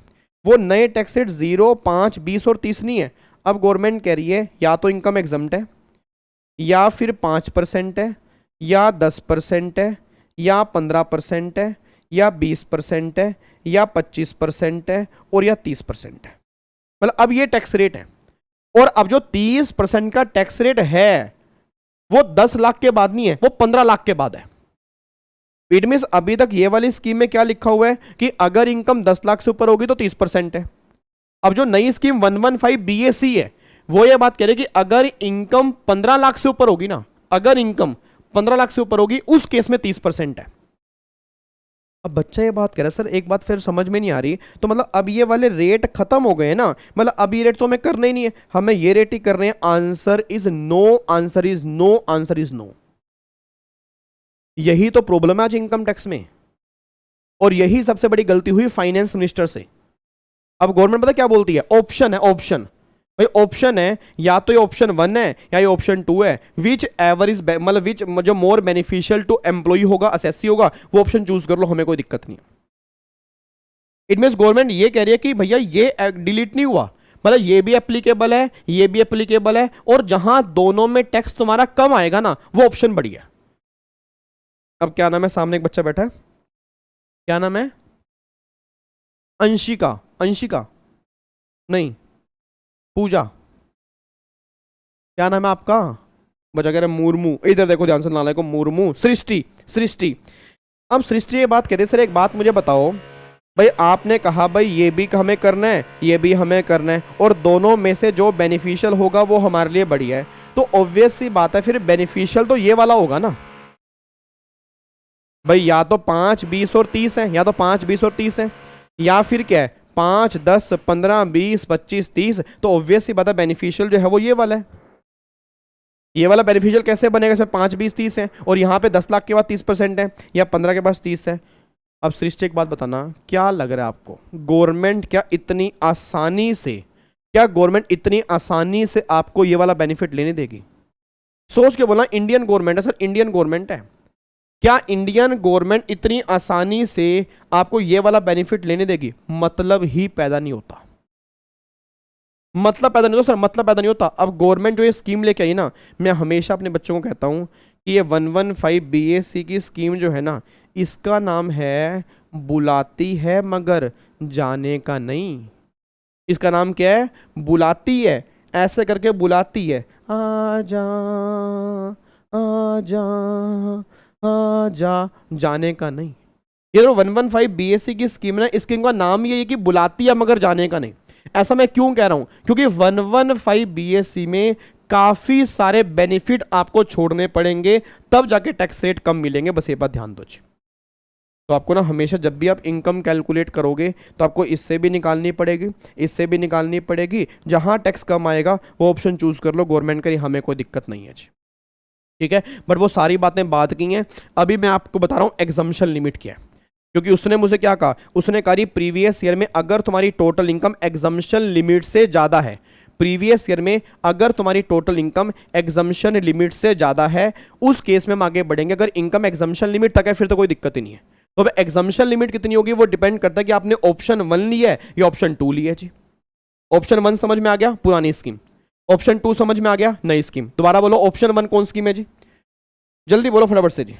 वो नए टैक्स रेट 0, 5, 20 और 30 नहीं है। अब गवर्नमेंट कह रही है या तो इनकम एग्जम्प्ट है, या फिर 5% है, या 10% है, या 15% है, या 20% है, या 25% है, और या 30% है। मतलब अब ये टैक्स रेट है, और अब जो 30% का टैक्स रेट है वो 10 लाख के बाद नहीं है, वो 15 लाख के बाद है। इट मींस अभी तक ये वाली स्कीम में क्या लिखा हुआ है कि अगर इनकम 10 लाख से ऊपर होगी तो 30% है। अब जो नई स्कीम 115 BAC है वो ये बात कह रही है कि अगर इनकम 15 लाख से ऊपर होगी ना, अगर इनकम 15 लाख से ऊपर होगी उस केस में 30% है। अब बच्चा ये बात कह रहा है सर एक बात फिर समझ में नहीं आ रही, तो मतलब अब ये वाले रेट खत्म हो गए हैं ना, मतलब अब ये रेट तो हमें करना ही नहीं है, हमें ये रेट ही कर रहे हैं। Answer is no, answer is no, answer is no. यही तो प्रॉब्लम है आज इनकम टैक्स में, और यही सबसे बड़ी गलती हुई फाइनेंस मिनिस्टर से। अब गवर्नमेंट पता क्या बोलती है? ऑप्शन है, ऑप्शन भाई ऑप्शन है, या तो ये ऑप्शन 1 है या ये ऑप्शन 2 है। विच एवर इज मतलब विच जो मोर बेनिफिशियल टू एम्प्लॉय होगा, असेसी होगा, वो ऑप्शन चूज कर लो, हमें कोई दिक्कत नहीं है। इट मींस गवर्नमेंट ये कह रही है कि भैया ये डिलीट नहीं हुआ, मतलब ये भी एप्लीकेबल है, ये भी एप्लीकेबल है, और जहां दोनों में टैक्स तुम्हारा कम आएगा ना वो ऑप्शन बढ़िया। अब क्या नाम है? सामने एक बच्चा बैठा है, क्या नाम है? अंशिका, अंशिका नहीं, पूजा, क्या नाम है आपका? बच्चा कह रहा है मुर्मू। इधर देखो ध्यान से, नाले को मुर्मू। सृष्टि, सृष्टि। अब सृष्टि ये बात कहते सर एक बात मुझे बताओ भाई, आपने कहा भाई ये भी हमें करना है, ये भी हमें करना है, और दोनों में से जो बेनिफिशियल होगा वो हमारे लिए बढ़िया है, तो ऑब्वियस सी बात है फिर बेनिफिशियल तो ये वाला होगा ना भाई। या तो 5, 20 और 30 है, या तो 5, 20 और 30 है, या फिर क्या है 5, 10, 15, 20, 25, 30, तो ऑब्वियस सी बात है बेनिफिशियल जो है वो ये वाला है। ये वाला बेनिफिशियल कैसे बनेगा? इसमें 5, 20, 30 है, और यहाँ पे 10 लाख के बाद 30% है, या 15 के पास 30 है। अब सृष्टि एक बात बताना, क्या लग रहा है आपको, गवर्नमेंट क्या इतनी आसानी से, क्या गवर्नमेंट इतनी आसानी से आपको ये वाला बेनिफिट लेने देगी? सोच के बोलना, इंडियन गवर्नमेंट है सर, इंडियन गवर्नमेंट है, क्या इंडियन गवर्नमेंट इतनी आसानी से आपको ये वाला बेनिफिट लेने देगी? मतलब ही पैदा नहीं होता, मतलब पैदा नहीं होता सर, मतलब पैदा नहीं होता। अब गवर्नमेंट जो ये स्कीम लेके आई ना, मैं हमेशा अपने बच्चों को कहता हूं कि ये 115 BAC की स्कीम जो है ना, इसका नाम है बुलाती है मगर जाने का नहीं। इसका नाम क्या है? बुलाती है, ऐसे करके बुलाती है, आजा आजा आजा, जाने का नहीं। ये जो 115 BAC की स्कीम है ना, इस स्कीम का नाम ये है कि बुलाती है मगर जाने का नहीं। ऐसा मैं क्यों कह रहा हूं? क्योंकि 115 BAC में काफी सारे बेनिफिट आपको छोड़ने पड़ेंगे, तब जाके टैक्स रेट कम मिलेंगे। बस ये बात ध्यान दो। तो आपको ना हमेशा जब भी आप इनकम कैलकुलेट करोगे तो आपको इससे भी निकालनी पड़ेगी, इससे भी निकालनी पड़ेगी, जहां टैक्स कम आएगा वो ऑप्शन चूज कर लो। गवर्नमेंट करी, हमें कोई दिक्कत नहीं है जी, ठीक है। बट वो सारी बातें बात की हैं, अभी मैं आपको बता रहा हूं एग्जम्पशन लिमिट क्या है। क्योंकि उसने मुझे क्या कहा, उसने कहा प्रीवियस ईयर में अगर तुम्हारी टोटल इनकम एग्जम्पशन लिमिट से ज्यादा है, प्रीवियस ईयर में अगर तुम्हारी टोटल इनकम एग्जम्पशन लिमिट से ज्यादा है, उस केस में हम आगे बढ़ेंगे। अगर इनकम एग्जम्पशन लिमिट तक है फिर तो कोई दिक्कत ही नहीं है। तो अब एग्जम्पशन लिमिट कितनी होगी वो डिपेंड करता है कि आपने ऑप्शन 1 लिया है या ऑप्शन 2 लिया है जी। ऑप्शन 1 समझ में आ गया, पुरानी स्कीम। ऑप्शन 2 समझ में आ गया, नई स्कीम। दोबारा बोलो, ऑप्शन 1 कौन स्कीम है जी? जल्दी बोलो फटाफट से जी।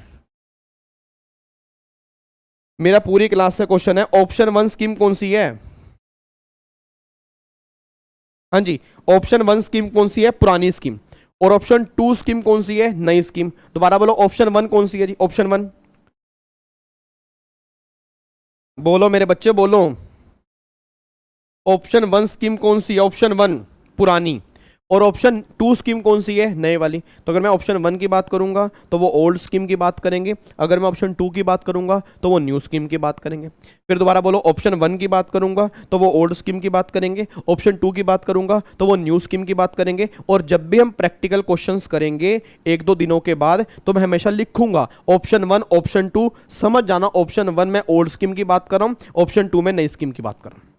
मेरा पूरी क्लास से क्वेश्चन है, ऑप्शन 1 स्कीम कौन सी है? हाँ जी, ऑप्शन 1 स्कीम कौन सी है? पुरानी स्कीम। और ऑप्शन 2 स्कीम कौन सी है? नई स्कीम। दोबारा बोलो, ऑप्शन 1 कौन सी है जी? ऑप्शन 1 बोलो मेरे बच्चे, बोलो। ऑप्शन 1 स्कीम कौन सी है? ऑप्शन 1 पुरानी। और ऑप्शन 2 स्कीम कौन सी है, नए वाली। तो अगर मैं ऑप्शन 1 की बात करूंगा तो वो ओल्ड स्कीम की बात करेंगे, अगर मैं ऑप्शन 2 की बात करूंगा तो वो न्यू स्कीम की बात करेंगे। फिर दोबारा बोलो, ऑप्शन 1 की बात करूंगा तो वो ओल्ड स्कीम की बात करेंगे, ऑप्शन 2 की बात करूंगा तो वो न्यू स्कीम की बात करेंगे। और जब भी हम प्रैक्टिकल क्वेश्चंस करेंगे 1-2 दिनों के बाद, तो मैं हमेशा लिखूंगा ऑप्शन 1 ऑप्शन 2, समझ जाना ऑप्शन 1 में ओल्ड स्कीम की बात कर रहा हूं, ऑप्शन 2 में नई स्कीम की बात कर रहा हूं।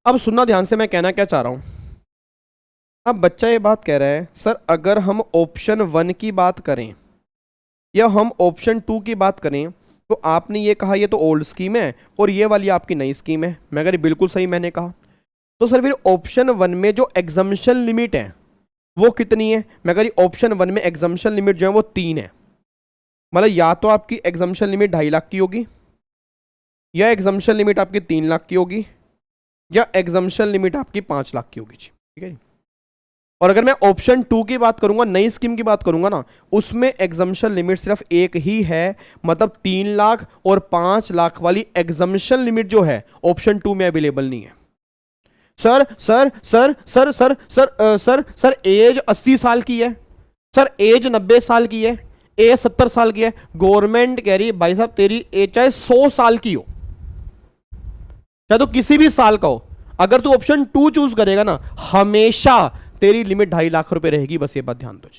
अब सुनना ध्यान से, मैं कहना क्या चाह रहा हूं। अब बच्चा ये बात कह रहा है, सर अगर हम ऑप्शन 1 की बात करें या हम ऑप्शन 2 की बात करें, तो आपने ये कहा ये तो ओल्ड स्कीम है और ये वाली आपकी नई स्कीम है। मैं कह रही बिल्कुल सही मैंने कहा। तो सर फिर ऑप्शन 1 में जो एग्जम्पशन लिमिट है वो कितनी है। मैं कह रही ऑप्शन 1 में एग्जम्पशन लिमिट जो है वो 3 है। मतलब या तो आपकी एग्जम्पशन लिमिट 2.5 लाख की होगी, या एग्जम्पशन लिमिट आपकी 3 लाख की होगी, या एग्जम्पशन लिमिट आपकी 5 लाख की होगी जी, ठीक है जी। और अगर मैं ऑप्शन 2 की बात करूंगा, नई स्कीम की बात करूंगा ना, उसमें एग्जम्पशन लिमिट सिर्फ एक ही है, मतलब 3 लाख और 5 लाख वाली एग्जम्पशन लिमिट जो है ऑप्शन 2 में अवेलेबल नहीं है। Sir sir sir sir sir sir sir sir age 80 साल की है, सर एज 90 साल की है, एज 70 साल की है। गवर्नमेंट कह रही है भाई साहब तेरी एज चाहे 100 साल की हो, चाहे तो किसी भी साल का हो, अगर तू ऑप्शन 2 चूज करेगा ना, हमेशा तेरी लिमिट 2.5 लाख रुपए रहेगी। बस ये बात ध्यान दो।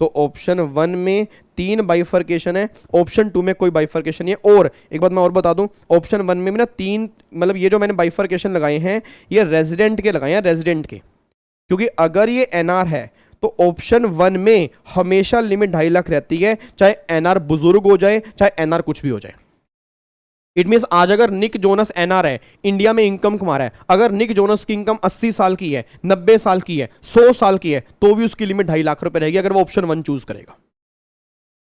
तो ऑप्शन 1 में 3 बाइफर्केशन है, ऑप्शन 2 में कोई बाइफर्केशन नहीं है। और एक बात मैं और बता दूं, ऑप्शन 1 में ना 3, मतलब ये जो मैंने बाइफर्केशन लगाए हैं ये रेजिडेंट के लगाए हैं, रेजिडेंट के। क्योंकि अगर ये एनआर है तो ऑप्शन 1 में हमेशा लिमिट 2.5 लाख रहती है, चाहे एनआर बुजुर्ग हो जाए, चाहे एनआर कुछ भी हो जाए। इट मीन्स आज अगर निक जोनस एनआर है, इंडिया में इनकम कमा रहा है, अगर निक जोनस की इनकम 80 साल की है, 90 साल की है, 100 साल की है, तो भी उसकी लिमिट 2.5 लाख रुपए रहेगी अगर वो ऑप्शन 1 चूज करेगा।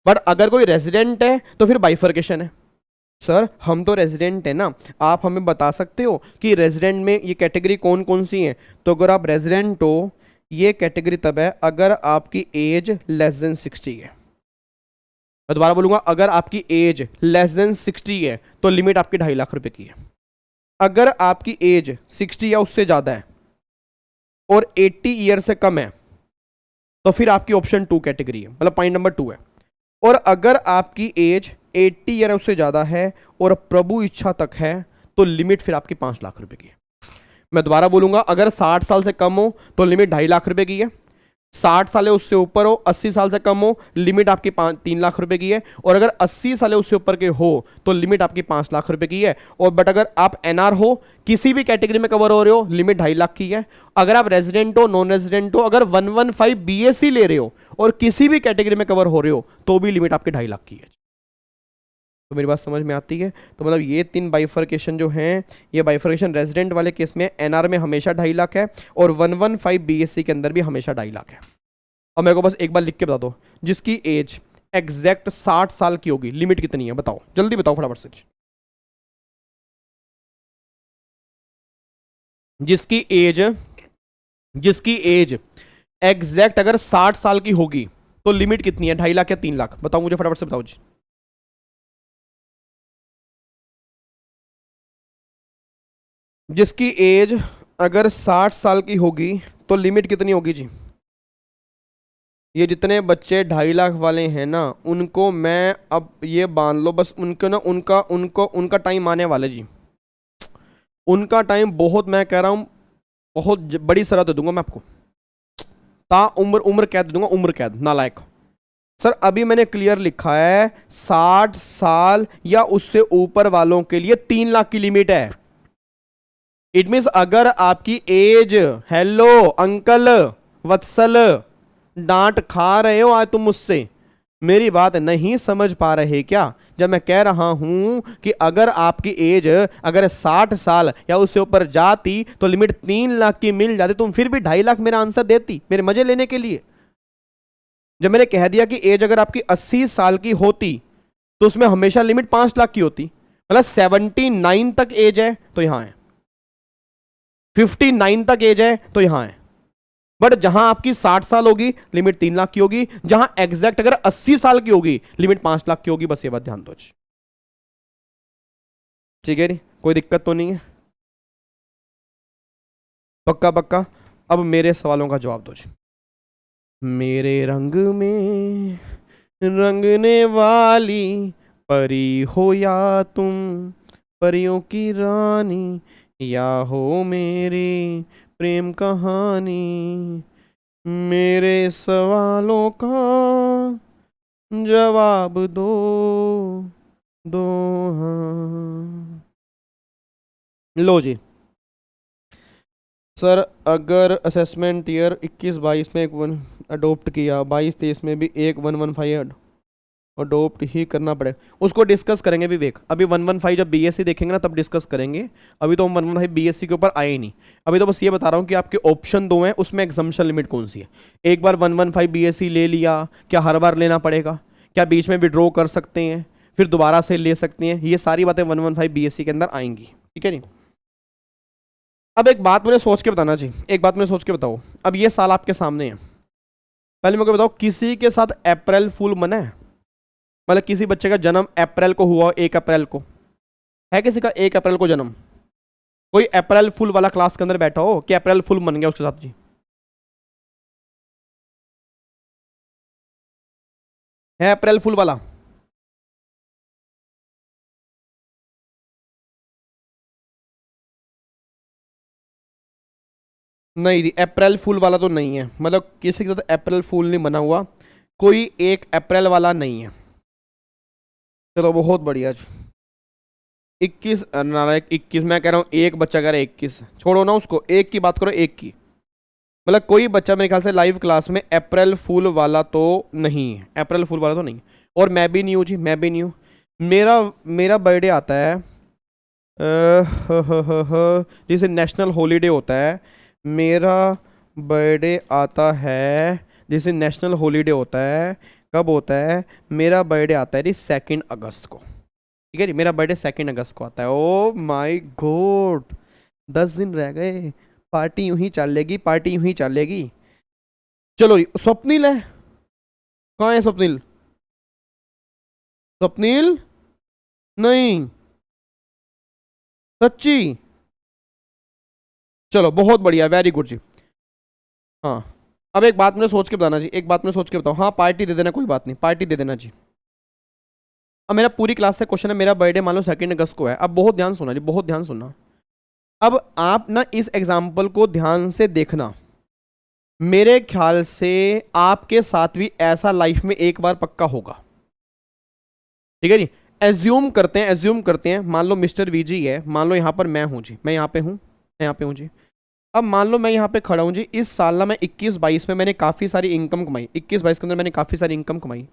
बट अगर कोई रेजिडेंट है तो फिर बाइफर्केशन है। सर हम तो रेजिडेंट है ना, आप हमें बता सकते हो कि रेजिडेंट में ये कैटेगरी कौन कौन सी है। तो अगर आप रेजिडेंट हो, ये कैटेगरी तब है अगर आपकी एज लेस देन 60 है। मैं दोबारा बोलूंगा, अगर आपकी एज लेस देन 60 है तो लिमिट आपकी 2.5 लाख रुपए की है। अगर आपकी एज 60 या उससे ज्यादा है और 80 ईयर से कम है तो फिर आपकी ऑप्शन 2 कैटेगरी है, मतलब पॉइंट नंबर 2 है। और अगर आपकी एज 80 ईयर उससे ज्यादा है और प्रभु इच्छा तक है तो लिमिट फिर आपकी 5 लाख रुपए की है। मैं दोबारा बोलूंगा, अगर 60 साल से कम हो तो लिमिट 2.5 लाख रुपए की है, 60 साल है उससे ऊपर हो, 80 साल से कम हो, लिमिट आपकी 3 लाख रुपए की है, और अगर 80 साल है उससे ऊपर के हो तो लिमिट आपकी 5 लाख रुपए की है। और बट अगर आप एनआर हो, किसी भी कैटेगरी में कवर हो रहे हो, लिमिट 2.5 लाख की है। अगर आप रेजिडेंट हो, नॉन रेजिडेंट हो, अगर 115 बीएससी ले रहे हो और किसी भी कैटेगरी में कवर हो रहे हो तो भी लिमिट आपकी 2.5 लाख की है। तो मेरी बात समझ में आती है। तो मतलब ये 3 बाइफर्केशन जो हैं, ये बाइफर्केशन रेजिडेंट वाले केस में एनआर में हमेशा 2.5 लाख है और 115 बीएससी के अंदर भी हमेशा 2.5 लाख है। अब मेरे को बस एक बार लिख के बता दो, जिसकी एज एग्जैक्ट 60 साल की होगी, लिमिट कितनी है बताओ, जल्दी बताओ फटाफट से। जिसकी एज एग्जैक्ट अगर 60 साल की होगी तो लिमिट कितनी है, 2.5 लाख या 3 लाख, बताओ मुझे फटाफट से बताओ जी। जिसकी एज अगर 60 साल की होगी तो लिमिट कितनी होगी जी। ये जितने बच्चे 2.5 लाख वाले हैं ना, उनको मैं अब ये बांध लो बस, उनको ना उनका टाइम आने वाला जी। उनका टाइम बहुत, मैं कह रहा हूँ बहुत बड़ी सजा दे दूंगा मैं आपको, उम्र कैद दे दूंगा, उम्र कैद, नालायक। सर अभी मैंने क्लियर लिखा है 60 साल या उससे ऊपर वालों के लिए 3 लाख की लिमिट है। इट मीन्स अगर आपकी एज, हेलो अंकल वत्सल, डांट खा रहे हो आज तुम मुझसे, मेरी बात नहीं समझ पा रहे क्या। जब मैं कह रहा हूं कि अगर आपकी एज अगर 60 साल या उससे ऊपर जाती तो लिमिट 3 लाख की मिल जाती, तुम फिर भी 2.5 लाख मेरा आंसर देती मेरे मजे लेने के लिए। जब मैंने कह दिया कि एज अगर आपकी 80 साल की होती तो उसमें हमेशा लिमिट 5 लाख की होती, मतलब 79 तक एज है तो यहां है, 59 तक एज है तो यहां है। बट जहां आपकी 60 साल होगी लिमिट 3 लाख की होगी, जहां एग्जैक्ट अगर 80 साल की होगी लिमिट 5 लाख की होगी। बस ये बात ध्यान दो, ठीक है, कोई दिक्कत तो नहीं है, पक्का पक्का। अब मेरे सवालों का जवाब दो जी। मेरे रंग में रंगने वाली परी हो या तुम परियों की रानी, या हो मेरी प्रेम कहानी, मेरे सवालों का जवाब दो दो हाँ। लो जी सर, अगर असेसमेंट ईयर 21-22 में एक वन अडोप्ट किया, 22-23 में भी एक 115 अडोप्ट ही करना पड़ेगा, उसको डिस्कस करेंगे विवेक। अभी 115 जब बीएससी देखेंगे ना तब डिस्कस करेंगे। अभी तो हम 115 बीएससी के ऊपर आए ही नहीं। अभी तो बस ये बता रहा हूँ कि आपके ऑप्शन 2 हैं, उसमें एग्जाम्पशन लिमिट कौन सी है। एक बार 115 बीएससी ले लिया, क्या हर बार लेना पड़ेगा, क्या बीच में विड्रॉ कर सकते हैं, फिर दोबारा से ले सकते हैं, ये सारी बातें 115 बीएससी के अंदर आएंगी। ठीक है जी। अब एक बात मुझे सोच के बताना जी, एक बात मुझे सोच के बताओ। अब ये साल आपके सामने है, पहले मुझे बताओ किसी के साथ अप्रैल फूल मना है? मतलब किसी बच्चे का जन्म अप्रैल को हुआ, 1 अप्रैल को है किसी का 1 अप्रैल को जन्म? कोई अप्रैल फुल वाला क्लास के अंदर बैठा हो कि अप्रैल फुल मन गया उसके साथ जी? है अप्रैल फुल वाला? नहीं जी, अप्रैल फुल वाला तो नहीं है। मतलब किसी के साथ अप्रैल फुल नहीं बना हुआ, कोई 1 अप्रैल वाला नहीं है। चलो बहुत बढ़िया जी। 21 नालायक 21, मैं कह रहा हूँ एक बच्चा कह रहा है 21, छोड़ो ना उसको, एक की बात करो, एक की। मतलब कोई बच्चा मेरे ख्याल से लाइव क्लास में अप्रैल फूल वाला तो नहीं है, अप्रैल फूल वाला तो नहीं। और मैं भी नहीं हूँ जी, मैं भी नहीं हूँ। मेरा बर्थडे आता है जैसे नेशनल हॉलीडे होता है, मेरा बर्थडे आता है जैसे नेशनल हॉलीडे होता है। कब होता है? मेरा बर्थडे आता है जी 2 अगस्त को। ठीक है जी, मेरा बर्थडे 2 अगस्त को आता है। ओ माय गॉड, 10 दिन रह गए, पार्टी यूं ही चलेगी, पार्टी यूं ही चलेगी। चलो जी, स्वप्निल है, कहाँ है स्वप्निल? स्वप्निल नहीं, सच्ची? चलो बहुत बढ़िया, वेरी गुड जी। हाँ, अब एक बात मुझे सोच के बताना जी, एक बात मुझे सोच के बताओ। हाँ पार्टी दे देना, कोई बात नहीं, पार्टी दे देना जी। अब मेरा पूरी क्लास से क्वेश्चन है, मेरा बर्थडे मान लो 2 अगस्त को है। अब बहुत ध्यान सुनना जी, बहुत ध्यान सुनना। अब आप ना इस एग्जाम्पल को ध्यान से देखना। मेरे ख्याल से आपके साथ भी ऐसा लाइफ में एक बार पक्का होगा। ठीक है जी, एज्यूम करते हैं, मान लो मिस्टर वीजी है, मान लो यहाँ पर मैं हूँ जी, मैं यहाँ पे हूँ, मैं यहाँ पे हूँ जी। अब मान लो मैं यहाँ पे खड़ा हूँ जी, इस साल ना मैं 21-22 में मैंने काफ़ी सारी इनकम कमाई, 21-22 के अंदर मैंने काफ़ी सारी इनकम कमाई।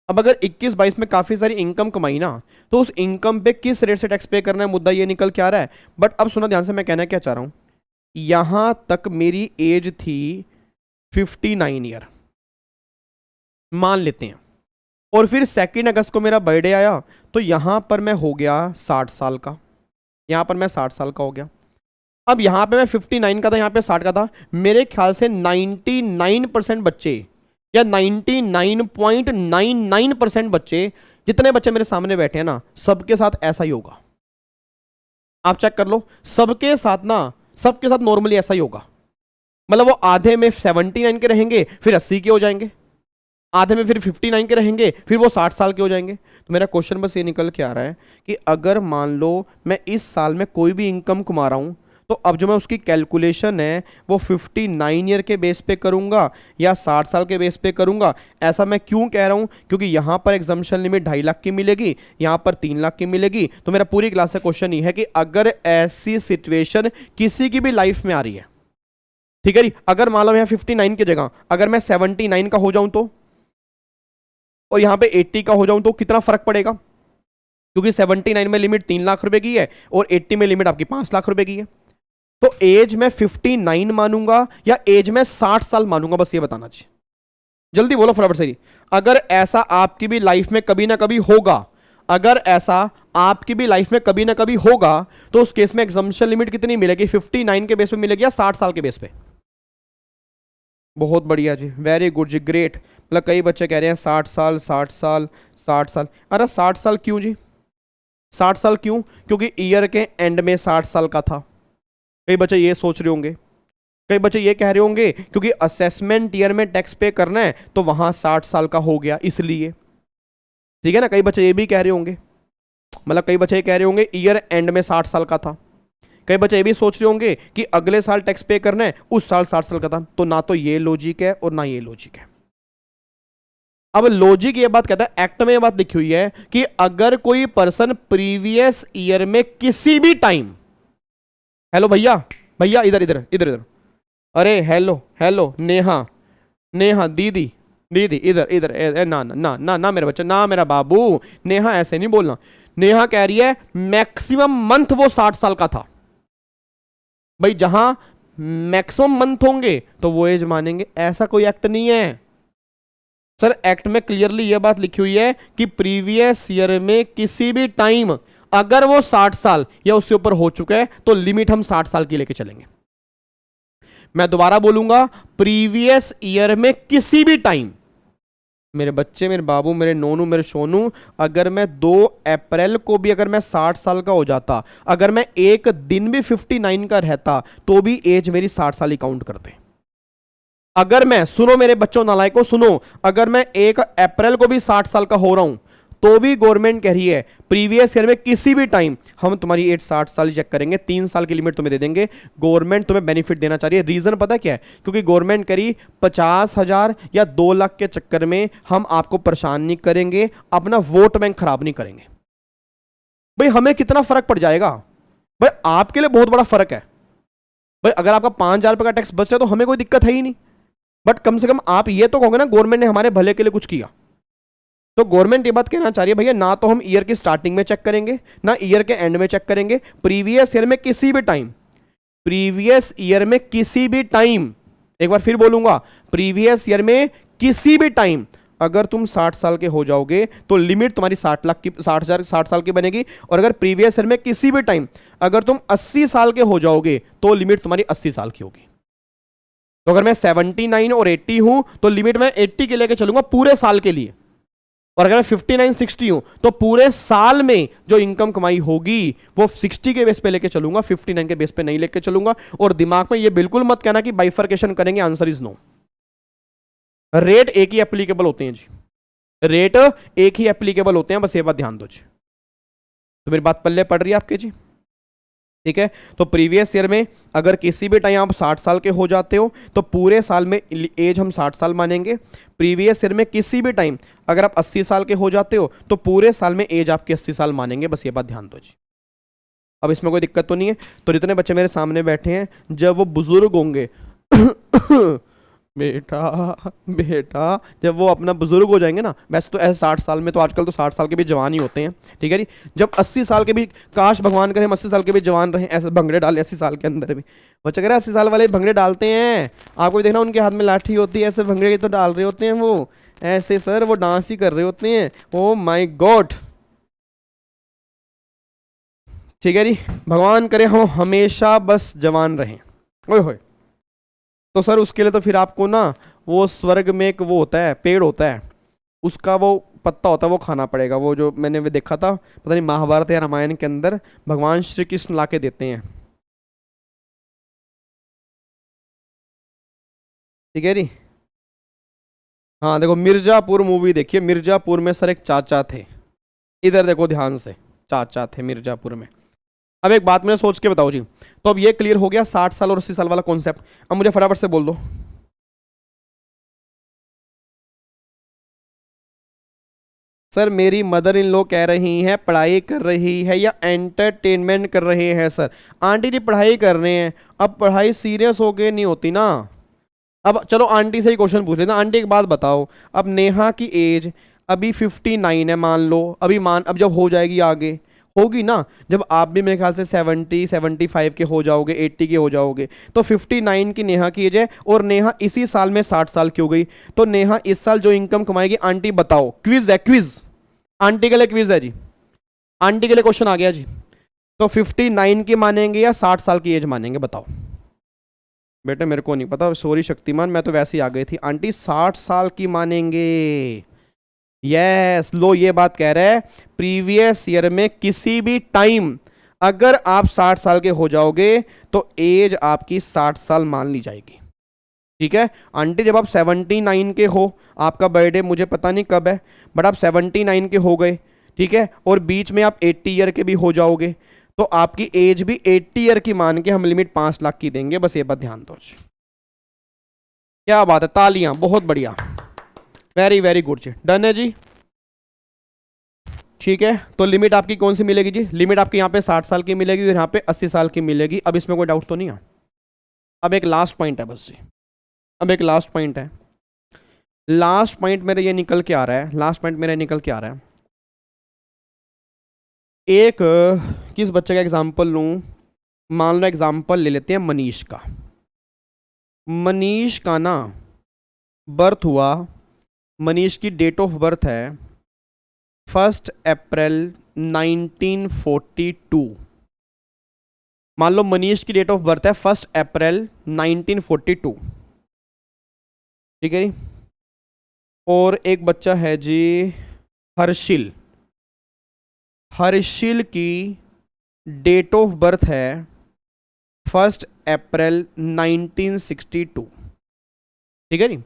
अब अगर 21-22 में काफ़ी सारी इनकम कमाई ना, तो उस इनकम पे किस रेट से टैक्स पे करना है, मुद्दा ये निकल के आ रहा है। बट अब सुना ध्यान से, मैं कहना क्या चाह रहा हूँ, यहाँ तक मेरी एज थी 59 ईयर मान लेते हैं, और फिर 2 अगस्त को मेरा बर्थडे आया, तो यहाँ पर मैं हो गया 60 साल का, यहाँ पर मैं 60 साल का हो गया। अब यहाँ पे मैं 59 का था, यहाँ पे 60 का था। मेरे ख्याल से 99% बच्चे या 99.99% बच्चे, जितने बच्चे मेरे सामने बैठे हैं ना, सबके साथ ऐसा ही होगा। आप चेक कर लो, सबके साथ ना, सबके साथ नॉर्मली ऐसा ही होगा। मतलब वो आधे में 79 के रहेंगे, फिर 80 के हो जाएंगे, आधे में फिर 59 के रहेंगे, फिर वो 60 साल के हो जाएंगे। तो मेरा क्वेश्चन बस ये निकल के आ रहा है कि अगर मान लो मैं इस साल में कोई भी इनकम कमा रहा हूं, तो अब जो मैं उसकी कैलकुलेशन है वो 59 ईयर के बेस पे करूंगा या 60 साल के बेस पे करूंगा। ऐसा मैं क्यों कह रहा हूं? क्योंकि यहां पर एग्जम्पशन लिमिट 2.5 लाख की मिलेगी, यहां पर 3 लाख की मिलेगी। तो मेरा पूरी क्लास से क्वेश्चन ये है कि अगर ऐसी सिचुएशन किसी की भी लाइफ में आ रही है, ठीक है जी, अगर मान लो यहाँ 59 की जगह अगर मैं 79 का हो जाऊं तो, और यहां पे 80 का हो जाऊं तो कितना फर्क पड़ेगा? क्योंकि 79 में लिमिट 3 लाख रुपए की है और 80 में लिमिट आपकी 5 लाख रुपए की है। तो एज में 59 मानूंगा या एज में 60 साल मानूंगा, बस ये बताना चाहिए। जल्दी बोलो फटाफट से। अगर ऐसा आपकी भी लाइफ में कभी ना कभी होगा, अगर ऐसा आपकी भी लाइफ में कभी ना कभी होगा, तो उस केस में एग्जम्पशन लिमिट कितनी मिलेगी? 59 के बेस पे मिलेगी या 60 साल के बेस पे? बहुत बढ़िया जी, वेरी गुड जी, ग्रेट। मतलब कई बच्चे कह रहे हैं 60 साल 60 साल 60 साल। अरे 60 साल क्यों जी? 60 साल क्यों? क्योंकि ईयर के एंड में 60 साल का था। कई बच्चे ये सोच रहे होंगे। कई बच्चे ये कह रहे होंगे क्योंकि असेसमेंट ईयर में टैक्स पे करना है तो वहां 60 साल का हो गया इसलिए, ठीक है ना। कई बच्चे ये भी कह रहे होंगे, मतलब कई बच्चे ये कह रहे होंगे ईयर एंड में 60 साल का था। कई बच्चे ये भी सोच रहे होंगे कि अगले साल टैक्स पे करना है, उस साल 60 साल का था। तो ना तो ये लॉजिक है और ना ये लॉजिक है। अब लॉजिक ये बात कहता है, एक्ट में ये बात लिखी हुई है कि अगर कोई पर्सन प्रीवियस ईयर में किसी भी टाइम, हेलो भैया, भैया इधर इधर इधर इधर, अरे हेलो हेलो, नेहा नेहा, दीदी दीदी इधर इधर, ना ना ना ना ना मेरा बच्चा, ना मेरा बाबू, नेहा ऐसे नहीं बोलना। नेहा कह रही है मैक्सिमम मंथ वो 60 साल का था। भाई जहां मैक्सिमम मंथ होंगे तो वो एज मानेंगे, ऐसा कोई एक्ट नहीं है सर। एक्ट में क्लियरली ये बात लिखी हुई है कि प्रीवियस ईयर में किसी भी टाइम अगर वो 60 साल या उससे ऊपर हो चुका है तो लिमिट हम 60 साल की लेके चलेंगे। मैं दोबारा बोलूंगा, प्रीवियस ईयर में किसी भी टाइम, मेरे बच्चे, मेरे बाबू, मेरे नोनू, मेरे सोनू, अगर मैं 2 अप्रैल को भी अगर मैं 60 साल का हो जाता, अगर मैं एक दिन भी 59 का रहता तो भी एज मेरी 60 साल ही काउंट करते। अगर मैं, सुनो मेरे बच्चों नालायकों सुनो, अगर मैं 1 अप्रैल को भी 60 साल का हो रहा हूं तो भी गवर्नमेंट कह रही है प्रीवियस ईयर में किसी भी टाइम हम तुम्हारी एज 60 साल चेक करेंगे, 3 साल की लिमिट तुम्हें दे देंगे। गवर्नमेंट तुम्हें बेनिफिट देना चाह रही है। रीजन पता क्या है? क्योंकि गवर्नमेंट करी 50,000 या 2 लाख के चक्कर में हम आपको परेशान नहीं करेंगे, अपना वोट बैंक खराब नहीं करेंगे। भाई हमें कितना फर्क पड़ जाएगा? भाई आपके लिए बहुत बड़ा फर्क है। भाई अगर आपका 5,000 रुपए का टैक्स बच रहा है तो हमें कोई दिक्कत है ही नहीं, बट कम से कम आप ये तो कहोगे ना गवर्नमेंट ने हमारे भले के लिए कुछ किया। तो गवर्नमेंट ये बात कहना चाह रही है भैया ना तो हम ईयर की स्टार्टिंग में चेक करेंगे ना ईयर के एंड में चेक करेंगे, प्रीवियस ईयर में किसी भी टाइम, प्रीवियस ईयर में किसी भी टाइम, एक बार फिर बोलूंगा, प्रीवियस ईयर में किसी भी टाइम अगर तुम 60 साल के हो जाओगे तो लिमिट तुम्हारी 60 लाख की, 60 साल की बनेगी। और अगर प्रीवियस ईयर में किसी भी टाइम अगर तुम 80 साल के हो जाओगे तो लिमिट तुम्हारी 80 साल की होगी। तो अगर मैं 79 और 80 हूं तो लिमिट मैं 80 के लेके चलूंगा पूरे साल के लिए। और अगर मैं 59-60 हूं तो पूरे साल में जो इनकम कमाई होगी वो 60 के बेस पे लेके चलूंगा, 59 के बेस पे नहीं लेके चलूंगा। और दिमाग में ये बिल्कुल मत कहना कि बाइफर्केशन करेंगे, आंसर इज नो। रेट एक ही एप्लीकेबल होते हैं जी, रेट एक ही एप्लीकेबल होते हैं, बस ये बात ध्यान दो जी। तो मेरी बात पल्ले पड़ रही है आपके जी? ठीक है। तो प्रीवियस ईयर में अगर किसी भी टाइम आप 60 साल के हो जाते हो तो पूरे साल में एज हम 60 साल मानेंगे। प्रीवियस ईयर में किसी भी टाइम अगर आप 80 साल के हो जाते हो तो पूरे साल में एज आपकी 80 साल मानेंगे, बस ये बात ध्यान दो जी। अब इसमें कोई दिक्कत तो नहीं है? तो जितने बच्चे मेरे सामने बैठे हैं जब वो बुजुर्ग होंगे बेटा बेटा जब वो अपना बुजुर्ग हो जाएंगे ना, वैसे तो ऐसे 60 साल में तो आजकल तो 60 साल के भी जवान ही होते हैं, ठीक है जी। जब 80 साल के भी, काश भगवान करे हम 80 साल के भी जवान रहे, ऐसे भंगड़े डाले 80 साल के अंदर भी। बच्चा कह रहा है 80 साल वाले भंगड़े डालते हैं, आपको भी देखना उनके हाथ में लाठी होती है, ऐसे भंगड़े तो डाल रहे होते हैं वो, ऐसे सर वो डांस ही कर रहे होते हैं। ओ माई गॉड, ठीक है जी। भगवान करे हम हमेशा बस जवान रहें। ओए होए, तो सर उसके लिए तो फिर आपको ना वो स्वर्ग में एक वो होता है, पेड़ होता है, उसका वो पत्ता होता है, वो खाना पड़ेगा। वो जो मैंने वो देखा था, पता नहीं महाभारत या रामायण के अंदर भगवान श्री कृष्ण ला के देते हैं, ठीक है जी। हाँ देखो मिर्जापुर मूवी देखिए, मिर्जापुर में सर एक चाचा थे, इधर देखो ध्यान से, चाचा थे मिर्जापुर में। अब एक बात मैंने सोच के बताओ जी, तो अब ये क्लियर हो गया 60 साल और 80 साल वाला कॉन्सेप्ट। अब मुझे फटाफट से बोल दो, सर मेरी मदर इन लॉ कह रही हैं पढ़ाई कर रही है या एंटरटेनमेंट कर रहे हैं? सर आंटी जी पढ़ाई कर रहे हैं। अब पढ़ाई सीरियस हो के नहीं होती ना। अब चलो आंटी से ही क्वेश्चन पूछ लेना। आंटी एक बात बताओ, अब नेहा की एज अभी 59 है मान लो, अभी अब जब हो जाएगी आगे होगी ना, जब आप भी मेरे ख्याल से 70-75 के हो जाओगे, 80 के हो जाओगे, तो 59 की नेहा की एज है और नेहा इसी साल में 60 साल की हो गई। तो नेहा इस साल जो इनकम कमाएगी आंटी बताओ, क्विज है क्विज, आंटी के लिए क्विज है जी, आंटी के लिए क्वेश्चन आ गया जी। तो 59 की मानेंगे या 60 साल की एज मानेंगे बताओ? बेटे मेरे को नहीं पता, सॉरी शक्तिमान, मैं तो वैसे ही आ गई थी। आंटी 60 साल की मानेंगे। यस लो ये बात कह रहा है प्रीवियस ईयर में किसी भी टाइम अगर आप 60 साल के हो जाओगे तो एज आपकी 60 साल मान ली जाएगी, ठीक है। आंटी जब आप 79 के हो, आपका बर्थडे मुझे पता नहीं कब है, बट आप 79 के हो गए, ठीक है, और बीच में आप 80 ईयर के भी हो जाओगे, तो आपकी एज भी 80 ईयर की मान के हम लिमिट 5 लाख की देंगे। बस ये बात ध्यान दो। क्या बात है, तालियां, बहुत बढ़िया, वेरी वेरी गुड जी, डन है जी। ठीक है, तो लिमिट आपकी कौन सी मिलेगी जी? लिमिट आपकी यहाँ पे 60 साल की मिलेगी और यहाँ पे 80 साल की मिलेगी। अब इसमें कोई डाउट तो नहीं है? अब एक लास्ट पॉइंट है बस जी, अब एक लास्ट पॉइंट है। लास्ट पॉइंट मेरे ये निकल के आ रहा है, लास्ट पॉइंट मेरे निकल के आ रहा है। एक किस बच्चे का एग्जाम्पल लूँ? मान लो एग्जाम्पल ले लेते हैं मनीष का। मनीष का ना बर्थ हुआ, मनीष की डेट ऑफ बर्थ है 1 अप्रैल 1942। मान लो मनीष की डेट ऑफ बर्थ है 1 अप्रैल 1942, ठीक है जी। और एक बच्चा है जी हर्षिल, हर्षिल की डेट ऑफ बर्थ है 1 अप्रैल 1962, ठीक है जी।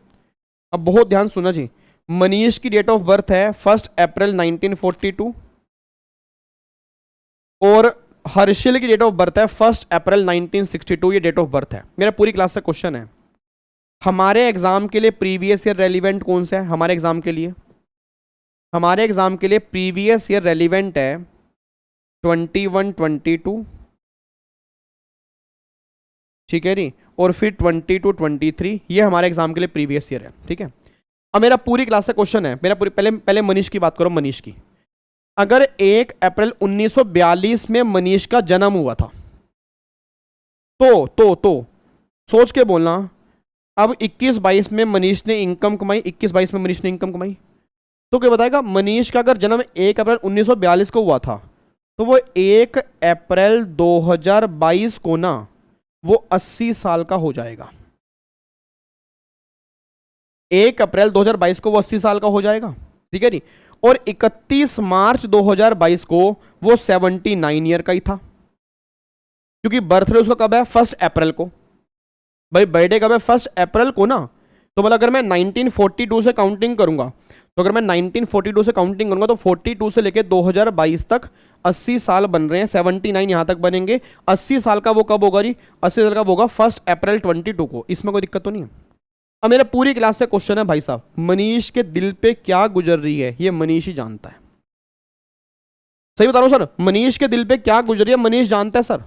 अब बहुत ध्यान सुना जी, मनीष की डेट ऑफ बर्थ है 1 अप्रैल 1942 और हर्षिल की डेट ऑफ बर्थ है 1 अप्रैल 1962। ये डेट ऑफ बर्थ है। मेरा पूरी क्लास से क्वेश्चन है, हमारे एग्जाम के लिए प्रीवियस ईयर रेलिवेंट कौन सा है? हमारे एग्जाम के लिए, हमारे एग्जाम के लिए प्रीवियस ईयर रेलिवेंट है 21-22, ठीक है जी, और फिर 22-23, ये हमारे एग्जाम के लिए प्रीवियस ईयर है, ठीक है। अब मेरा पूरी क्लास से क्वेश्चन है, मेरा पूरी पहले मनीष की बात करो। मनीष की, अगर 1 अप्रैल 1942 में मनीष का जन्म हुआ था तो सोच के बोलना। अब 21-22 में मनीष ने इनकम कमाई, 21-22 में मनीष ने इनकम कमाई, तो क्या बताएगा? मनीष का अगर जन्म 1 अप्रैल 1942 को हुआ था तो वो 1 अप्रैल 2022 को ना वो 80 साल का हो जाएगा। 1 अप्रैल 2022 को वो 80 साल का हो जाएगा, ठीक है जी। और 31 मार्च 2022 को वो 79 ईयर का ही था, क्योंकि बर्थडे उसका कब है? 1 अप्रैल को। भाई बर्थडे कब है? 1 अप्रैल को ना। तो मतलब अगर मैं 1942 से काउंटिंग करूंगा, तो अगर मैं 1942 से काउंटिंग करूंगा तो 42 से लेके 2022 तक 80 साल बन रहे हैं, 79 यहां तक बनेंगे। 80 साल का वो कब होगा जी? 80 साल का होगा 1 अप्रैल 22 को। इसमें कोई दिक्कत तो नहीं है? अब मेरा पूरी क्लास से क्वेश्चन है भाई साहब, मनीष के दिल पे क्या गुजर रही है ये मनीष ही जानता है। सही बता रहा हूं सर, मनीष के दिल पे क्या गुजर रही है मनीष जानता है सर।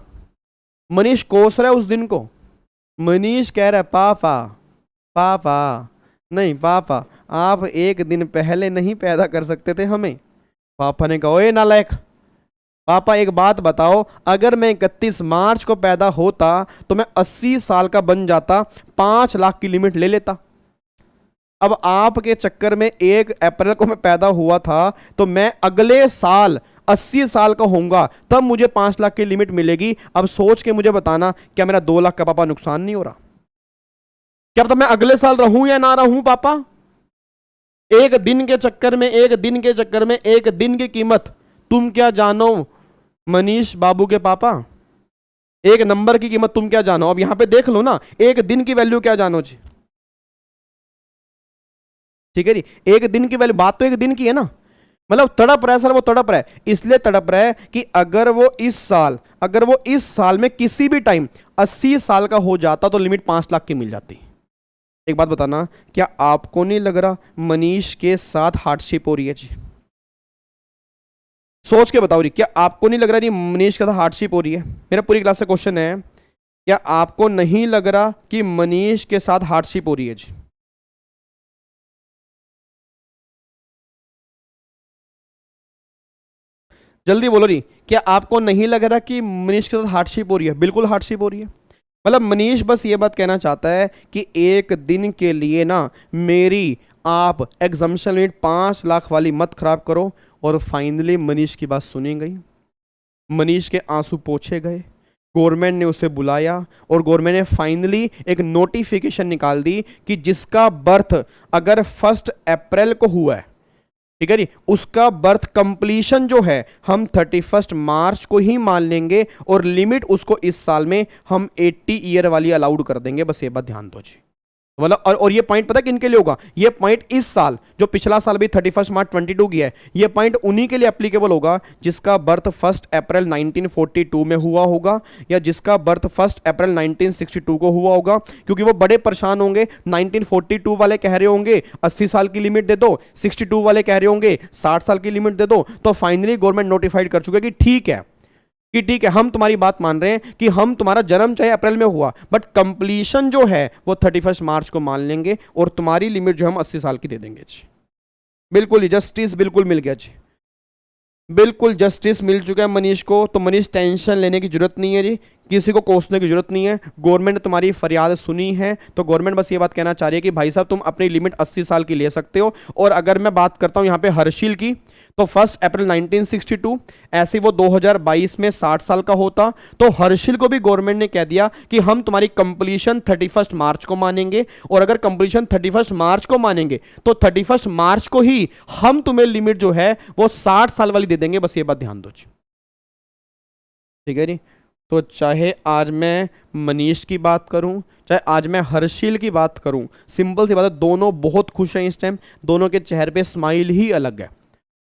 मनीष कोस रहा है उस दिन को, मनीष कह रहा है पापा पापा नहीं पापा, आप एक दिन पहले नहीं पैदा कर सकते थे हमें? पापा ने कहा ओए नालायक, पापा एक बात बताओ, अगर मैं 31 मार्च को पैदा होता तो मैं 80 साल का बन जाता, 5 लाख की लिमिट ले लेता। अब आपके चक्कर में 1 अप्रैल को मैं पैदा हुआ था, तो मैं अगले साल 80 साल का होऊंगा, तब मुझे 5 लाख की लिमिट मिलेगी। अब सोच के मुझे बताना, क्या मेरा 2 लाख का पापा नुकसान नहीं हो रहा? क्या पता मैं अगले साल रहूं या ना रहूं पापा? एक दिन के चक्कर में, एक दिन के चक्कर में, एक दिन की कीमत तुम क्या जानो मनीष बाबू के पापा? एक नंबर की कीमत तुम क्या जानो? अब यहां पे देख लो ना, एक दिन की वैल्यू क्या जानो जी? ठीक है जी, एक दिन की वैल्यू, बात तो एक दिन की है ना। मतलब तड़प रहा है सर, वो तड़प रहा है, इसलिए तड़प रहा है कि अगर वो इस साल में किसी भी टाइम 80 साल का हो जाता तो लिमिट 5 लाख की मिल जाती। एक बात बताना, क्या आपको नहीं लग रहा मनीष के साथ हार्डशिप हो रही है जी? सोच के बताओ जी, क्या आपको नहीं लग रहा जी मनीष के साथ हार्डशिप हो रही है? मेरा पूरी क्लास से क्वेश्चन है, क्या आपको नहीं लग रहा कि मनीष के साथ हार्डशिप हो रही है जी? जल्दी बोलो जी, क्या आपको नहीं लग रहा कि मनीष के साथ हार्डशिप हो रही है? बिल्कुल हार्डशिप हो रही है। मतलब मनीष बस ये बात कहना चाहता है कि एक दिन के लिए ना मेरी आप एग्जाम्शन लिमिट 5 लाख वाली मत खराब करो। और फाइनली मनीष की बात सुनी गई, मनीष के आंसू पोंछे गए, गवर्नमेंट ने उसे बुलाया और गवर्नमेंट ने फाइनली एक नोटिफिकेशन निकाल दी कि जिसका बर्थ अगर 1 अप्रैल को हुआ है, ठीक है जी, उसका बर्थ कंप्लीशन जो है हम 31 मार्च को ही मान लेंगे और लिमिट उसको इस साल में हम 80 ईयर वाली अलाउड कर देंगे। बस ये बात ध्यान दो जी। मतलब और ये पॉइंट पता किन के लिए होगा? ये पॉइंट इस साल, जो पिछला साल भी 31 मार्च 22 की है, ये पॉइंट उन्हीं के लिए एप्लीकेबल होगा जिसका बर्थ 1 अप्रैल 1942 में हुआ होगा या जिसका बर्थ 1 अप्रैल 1962 को हुआ होगा, क्योंकि वो बड़े परेशान होंगे। 1942 वाले कह रहे होंगे 80 साल की लिमिट दे दो, 62 वाले कह रहे होंगे 60 साल की लिमिट दे दो। तो फाइनली गवर्नमेंट नोटिफाइड कर चुके कि ठीक है हम तुम्हारी बात मान रहे हैं कि हम तुम्हारा जन्म चाहे अप्रैल में हुआ बट कंप्लीशन जो है वो 31 मार्च को मान लेंगे और तुम्हारी लिमिट जो हम 80 साल की दे देंगे जी। बिल्कुल जस्टिस बिल्कुल मिल गया जी, बिल्कुल जस्टिस मिल चुका है मनीष को। तो मनीष टेंशन लेने की जरूरत नहीं है जी, किसी को कोसने की जरूरत नहीं है। गवर्नमेंट ने तुम्हारी फरियाद सुनी है, तो गवर्नमेंट बस ये बात कहना चाह रही है कि भाई साहब तुम अपनी लिमिट 80 साल की ले सकते हो। और अगर मैं बात करता हूं यहां पे हर्षिल की, तो 1 अप्रैल 1962, ऐसे वो 2022 में 60 साल का होता, तो हर्षिल को भी गवर्नमेंट ने कह दिया कि हम तुम्हारी कंप्लीशन 31 मार्च को मानेंगे। और अगर कंप्लीशन 31 मार्च को मानेंगे तो 31 मार्च को ही हम तुम्हें लिमिट जो है वो 60 साल वाली दे देंगे। बस ये बात ध्यान दो जी, ठीक है जी। तो चाहे आज मैं मनीष की बात करूं, चाहे आज मैं हर्षिल की बात करूं, सिंपल सी बात है, दोनों बहुत खुश हैं इस टाइम, दोनों के चेहरे पे स्माइल ही अलग है,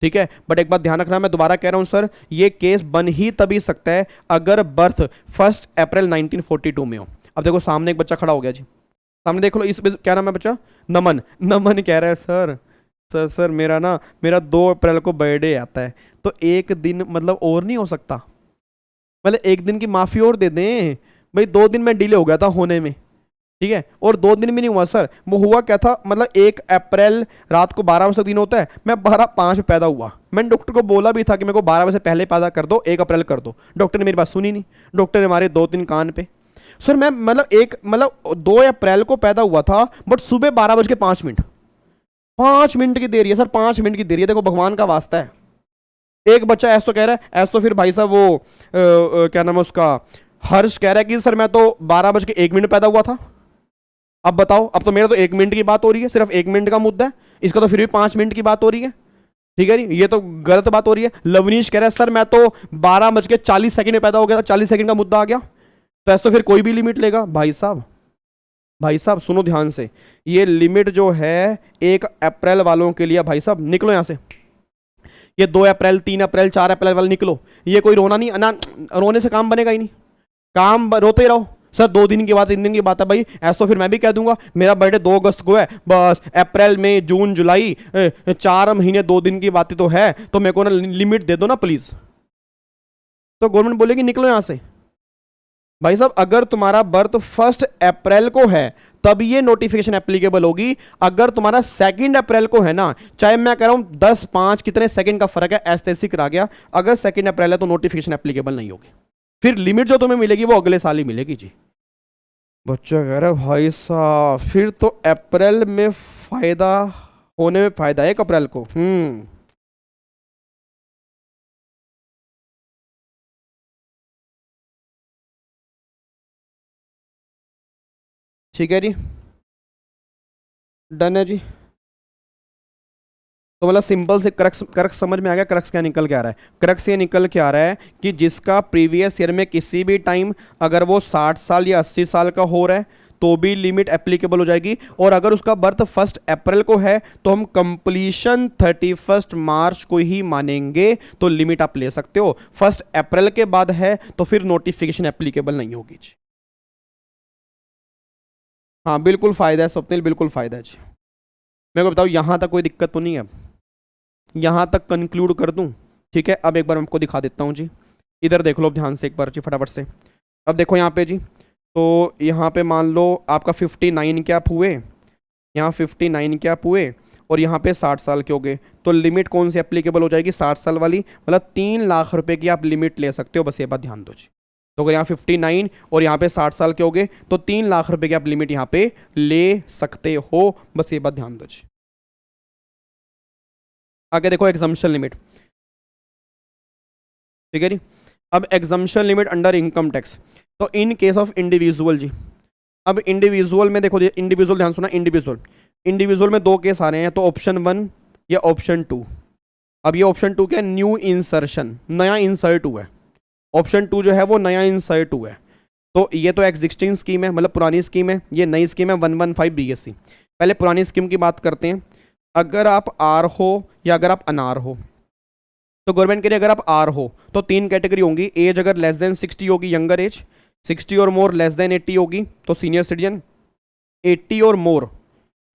ठीक है। बट एक बात ध्यान रखना, मैं दोबारा कह रहा हूं सर, ये केस बन ही तभी सकता है अगर बर्थ 1 अप्रैल 1942 में हो। अब देखो सामने एक बच्चा खड़ा हो गया जी, सामने देख लो, इस क्या नाम है बच्चा? नमन। नमन कह रहा है सर मेरा 2 अप्रैल को बर्थडे आता है, तो एक दिन मतलब और नहीं हो सकता? मतलब एक दिन की माफी और दे दें भाई, 2 दिन में डिले हो गया था होने में, ठीक है। और 2 दिन भी नहीं हुआ सर, वो हुआ क्या था, मतलब 1 अप्रैल रात को 12 बजे दिन होता है, मैं 12:05 पैदा हुआ। मैंने डॉक्टर को बोला भी था कि मेरे को 12 बजे से पहले पैदा कर दो, 1 अप्रैल कर दो। डॉक्टर ने मेरी बात सुनी नहीं, डॉक्टर ने मारे 2-3 कान पे। सर मैं मतलब 2 अप्रैल को पैदा हुआ था बट सुबह 12:05, 5 मिनट की देरी है सर, 5 मिनट की देरी है। देखो भगवान का वास्ता है। एक बच्चा ऐसा तो कह रहा है, ऐसा तो फिर भाई साहब वो क्या नाम है उसका, हर्ष कह रहा है कि सर मैं तो 12:01 पैदा हुआ था। अब बताओ, अब तो मेरा तो 1 मिनट की बात हो रही है, सिर्फ 1 मिनट का मुद्दा है, इसका तो फिर भी 5 मिनट की बात हो रही है, ठीक है जी। ये तो गलत बात हो रही है। लवनीश कह रहा है सर मैं तो 12:40 में पैदा हो गया था, 40 सेकंड का मुद्दा आ गया, तो ऐसा तो फिर कोई भी लिमिट लेगा। भाई साहब सुनो ध्यान से, ये लिमिट जो है 1 अप्रैल वालों के लिए, भाई साहब निकलो यहां से, ये 2 अप्रैल 3 अप्रैल 4 अप्रैल वाले निकलो। ये कोई रोना नहीं ना, रोने से काम बनेगा ही नहीं, काम रोते ही रहो। सर 2 दिन की बात, 3 दिन की बात है भाई, ऐसा तो फिर मैं भी कह दूंगा मेरा बर्थडे 2 अगस्त को है, बस अप्रैल मई जून जुलाई 4 महीने 2 दिन की बातें तो है, तो मेरे को ना लिमिट दे दो ना प्लीज। तो गवर्नमेंट बोलेगी निकलो यहां से। भाई साहब अगर तुम्हारा बर्थ 1 अप्रैल को है तब ये नोटिफिकेशन एप्लीकेबल होगी। अगर तुम्हारा 2 अप्रैल को है ना, चाहे मैं कह रहा हूं 10-5 कितने सेकंड का फर्क है, ऐसे करा गया, अगर 2 अप्रैल है तो नोटिफिकेशन एप्लीकेबल नहीं होगी, फिर लिमिट जो तुम्हें मिलेगी वो अगले साल ही मिलेगी जी। बच्चा कह रहा है भाई साहब फिर तो अप्रैल में फायदा होने में फायदा है 1 अप्रैल को। ठीक है जी, डन है जी। तो मतलब सिंपल से क्रक्स समझ में आ गया। क्रक्स क्या निकल के आ रहा है? क्रक्स ये निकल के आ रहा है कि जिसका प्रीवियस ईयर में किसी भी टाइम अगर वो 60 साल या 80 साल का हो रहा है तो भी लिमिट एप्लीकेबल हो जाएगी। और अगर उसका बर्थ 1 अप्रैल को है तो हम कंप्लीशन 31 मार्च को ही मानेंगे, तो लिमिट आप ले सकते हो। 1 अप्रैल के बाद है तो फिर नोटिफिकेशन एप्लीकेबल नहीं होगी जी। हाँ बिल्कुल फायदा है स्वप्निल, बिल्कुल फायदा है जी। मेरे को बताओ यहाँ तक कोई दिक्कत तो नहीं है? अब यहाँ तक कंक्लूड कर दूँ, ठीक है। अब एक बार मैं आपको दिखा देता हूँ जी, इधर देख लो ध्यान से एक बार जी फटाफट से। अब देखो यहाँ पे जी, तो यहाँ पे मान लो आपका 59 कैप हुए, यहाँ 59 कैप हुए और यहाँ पे 60 साल के हो गए, तो लिमिट कौन सी एप्लीकेबल हो जाएगी? 60 साल वाली, मतलब 3 लाख रुपए की आप लिमिट ले सकते हो। बस ये बात ध्यान दो जी। तो अगर यहाँ 59 और यहाँ पे 60 साल के हो गए तो 3 लाख रुपए की आप लिमिट यहाँ पे ले सकते हो। बस ये बात ध्यान दो जी। आगे देखो एग्जम्पशन लिमिट, ठीक है जी। अब exemption limit under income tax, तो इन केस ऑफ इंडिविजुअल जी। अब इंडिविजुअल में देखो, इंडिविजुअल ध्यान सुना, इंडिविजुअल में 2 केस आ रहे हैं, तो ऑप्शन 1 या ऑप्शन 2, अब ये ऑप्शन 2 क्या है, न्यू इंसर्शन, नया इंसर्ट हुआ है। ऑप्शन 2 जो है वो नया इंसर्ट हुआ है। तो ये तो एग्जिस्टिंग स्कीम है, मतलब पुरानी स्कीम है, ये नई स्कीम है 115 BSc। पहले पुरानी स्कीम की बात करते हैं। अगर आप आर हो या अगर आप अनार हो, तो गवर्नमेंट कह रही है अगर आप आर हो तो 3 कैटेगरी होंगी। एज अगर लेस देन 60 होगी, यंगर एज, 60 और मोर लेस देन 80 होगी तो सीनियर सिटीजन, 80 और मोर,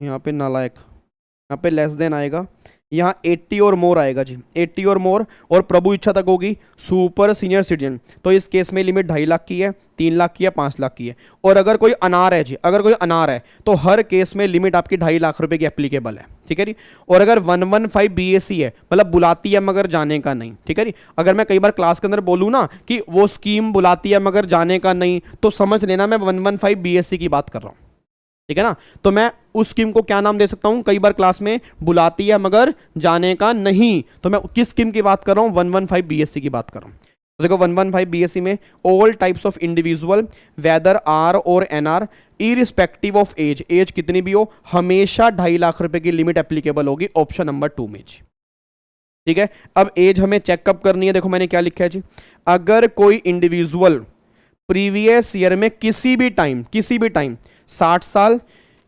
यहाँ पे नालायक, यहाँ पे लेस देन आएगा, यहाँ 80 और मोर आएगा जी, 80 और मोर, और प्रभु इच्छा तक होगी सुपर सीनियर सिटीजन। तो इस केस में लिमिट 2.5 लाख की है, 3 लाख की है, 5 लाख की है। और अगर कोई अनार है जी, अगर कोई अनार है तो हर केस में लिमिट आपकी 2.5 लाख रुपए की एप्लीकेबल है, ठीक है जी। और अगर 115 BSc है, मतलब बुलाती है मगर जाने का नहीं, ठीक है जी। अगर मैं कई बार क्लास के अंदर बोलूँ ना कि वो स्कीम बुलाती है मगर जाने का नहीं, तो समझ लेना मैं 115 BSc की बात कर रहा हूँ, ठीक है ना। तो मैं उस स्कीम को क्या नाम दे सकता हूं, कई बार क्लास में बुलाती है मगर जाने का नहीं, तो मैं किस स्कीम की बात कर रहा हूं, 115 BSc की बात कर रहा हूं। तो देखो 115 BSc में all types of individual whether R और NR irrespective of age, age कितनी भी हो, हमेशा 2.5 लाख रुपए की लिमिट एप्लीकेबल होगी ऑप्शन नंबर 2 में जी, ठीक है। अब एज हमें चेकअप करनी है, देखो मैंने क्या लिखा है जी, अगर कोई इंडिविजुअल प्रीवियस ईयर में किसी भी टाइम 60 साल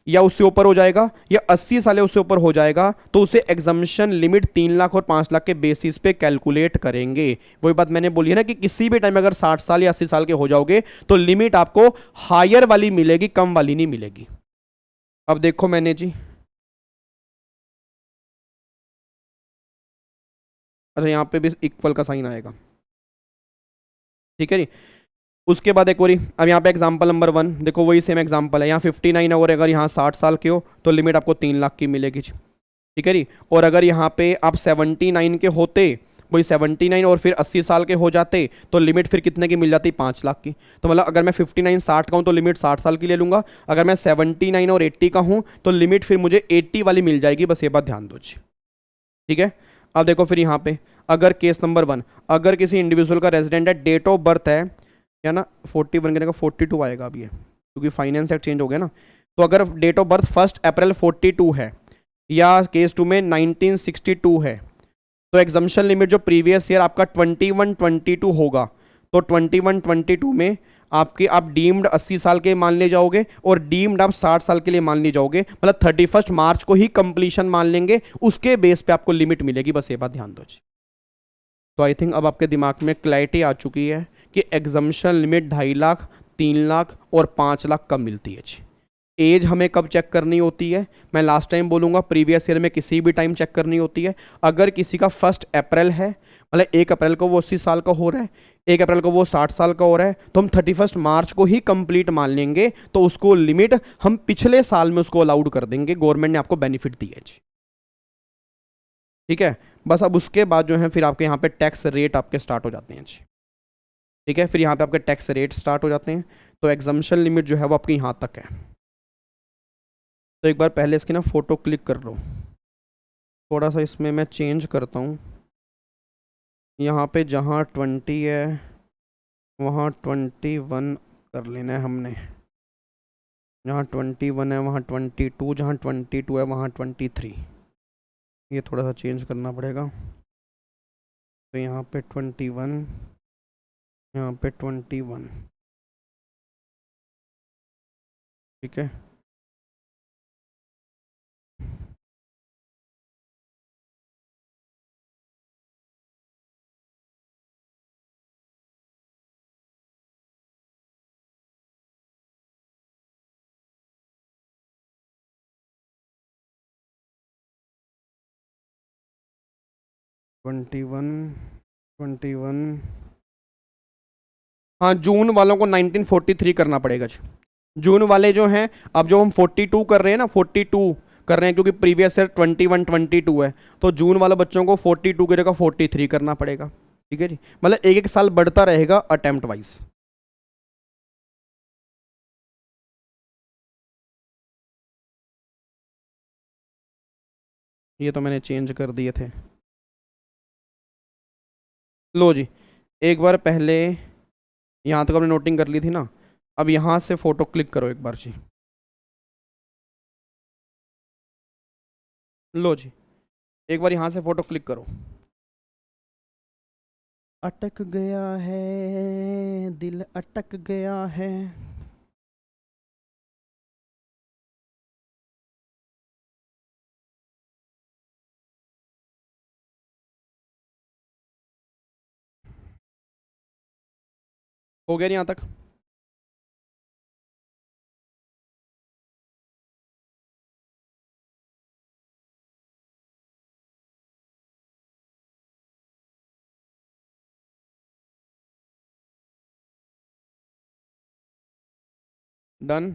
या उससे ऊपर हो जाएगा या 80 साल या उससे ऊपर हो जाएगा, तो उसे एग्जम्पशन लिमिट 3 लाख और 5 लाख के बेसिस पे कैलकुलेट करेंगे। वही बात मैंने बोली है ना कि किसी भी टाइम अगर 60 साल या 80 साल के हो जाओगे तो लिमिट आपको हायर वाली मिलेगी, कम वाली नहीं मिलेगी। अब देखो मैंने जी, अच्छा यहाँ पे भी इक्वल का साइन आएगा, ठीक है जी। उसके बाद एक और, अब यहाँ पे एग्जांपल नंबर 1 देखो, वही सेम एग्जांपल है, यहाँ 59 और अगर यहाँ 60 साल के हो तो लिमिट आपको 3 लाख की मिलेगी जी, ठीक है जी। और अगर यहाँ पे आप 79 के होते, वही 79 और फिर 80 साल के हो जाते तो लिमिट फिर कितने की मिल जाती, 5 लाख की। तो मतलब अगर मैं 59 60 का हूँ तो लिमिट 60 साल की ले लूँगा, अगर मैं 79 और 80 का हूँ तो लिमिट फिर मुझे 80 वाली मिल जाएगी, बस ये बात ध्यान दो जी, ठीक है। अब देखो फिर यहाँ पे अगर केस नंबर 1, अगर किसी इंडिविजुअल का रेजिडेंट है, डेट ऑफ बर्थ है क्या ना, 41 के जगह 42 आएगा अब ये, क्योंकि फाइनेंस एक्ट चेंज हो गया ना। तो अगर डेट ऑफ बर्थ 1 अप्रैल 42 है या केस 2 में 1962 है, तो एग्जम्पशन लिमिट जो प्रीवियस ईयर आपका 21-22 होगा, तो 21-22 में आपके आप डीम्ड 80 साल के मान ले जाओगे और डीम्ड आप 60 साल के लिए मान ले जाओगे, मतलब 31 मार्च को ही कंप्लीशन मान लेंगे, उसके बेस पे आपको लिमिट मिलेगी, बस ये बात ध्यान दो जी। तो आई थिंक अब आपके दिमाग में क्लैरिटी आ चुकी है कि एग्जम्पशन लिमिट 2.5 लाख, 3 लाख और 5 लाख कब मिलती है जी। एज हमें कब चेक करनी होती है, मैं लास्ट टाइम बोलूँगा, प्रीवियस ईयर में किसी भी टाइम चेक करनी होती है। अगर किसी का 1 अप्रैल है, मतलब 1 अप्रैल को वो 80 साल का हो रहा है, 1 अप्रैल को वो 60 साल का हो रहा है, तो हम 31 मार्च को ही कंप्लीट मान लेंगे, तो उसको लिमिट हम पिछले साल में उसको अलाउड कर देंगे, गवर्नमेंट ने आपको बेनिफिट दिया है जी, ठीक है। बस अब उसके बाद जो है फिर आपके यहाँ पे टैक्स रेट आपके स्टार्ट हो जाते हैं जी, ठीक है। फिर यहाँ पे आपके टैक्स रेट स्टार्ट हो जाते हैं, तो एग्जम्पशन लिमिट जो है वो आपकी यहाँ तक है। तो एक बार पहले इसकी ना फ़ोटो क्लिक कर लो, थोड़ा सा इसमें मैं चेंज करता हूँ, यहाँ पे जहाँ 20 है वहाँ 21 कर लेना है हमने, जहाँ 21 है वहाँ 22, जहाँ 22 है वहाँ 23, ये थोड़ा सा चेंज करना पड़ेगा। तो यहाँ पे 21, यहाँ पे 21, ठीक है। ट्वेंटी वन, हाँ जून वालों को 1943 करना पड़ेगा जी। जून वाले जो हैं, अब जो हम 42 कर रहे हैं ना, 42 कर रहे हैं क्योंकि प्रीवियस ईयर 21 22 है, तो जून वाले बच्चों को 42 की जगह 43 करना पड़ेगा, ठीक है जी। मतलब एक एक साल बढ़ता रहेगा अटेम्प्ट वाइज। ये तो मैंने चेंज कर दिए थे, लो जी। एक बार पहले यहाँ तक आपने नोटिंग कर ली थी ना, अब यहाँ से फ़ोटो क्लिक करो एक बार जी, लो जी। एक बार यहाँ से फ़ोटो क्लिक करो, अटक गया है, दिल अटक गया है। हो गया नहीं यहाँ तक? डन।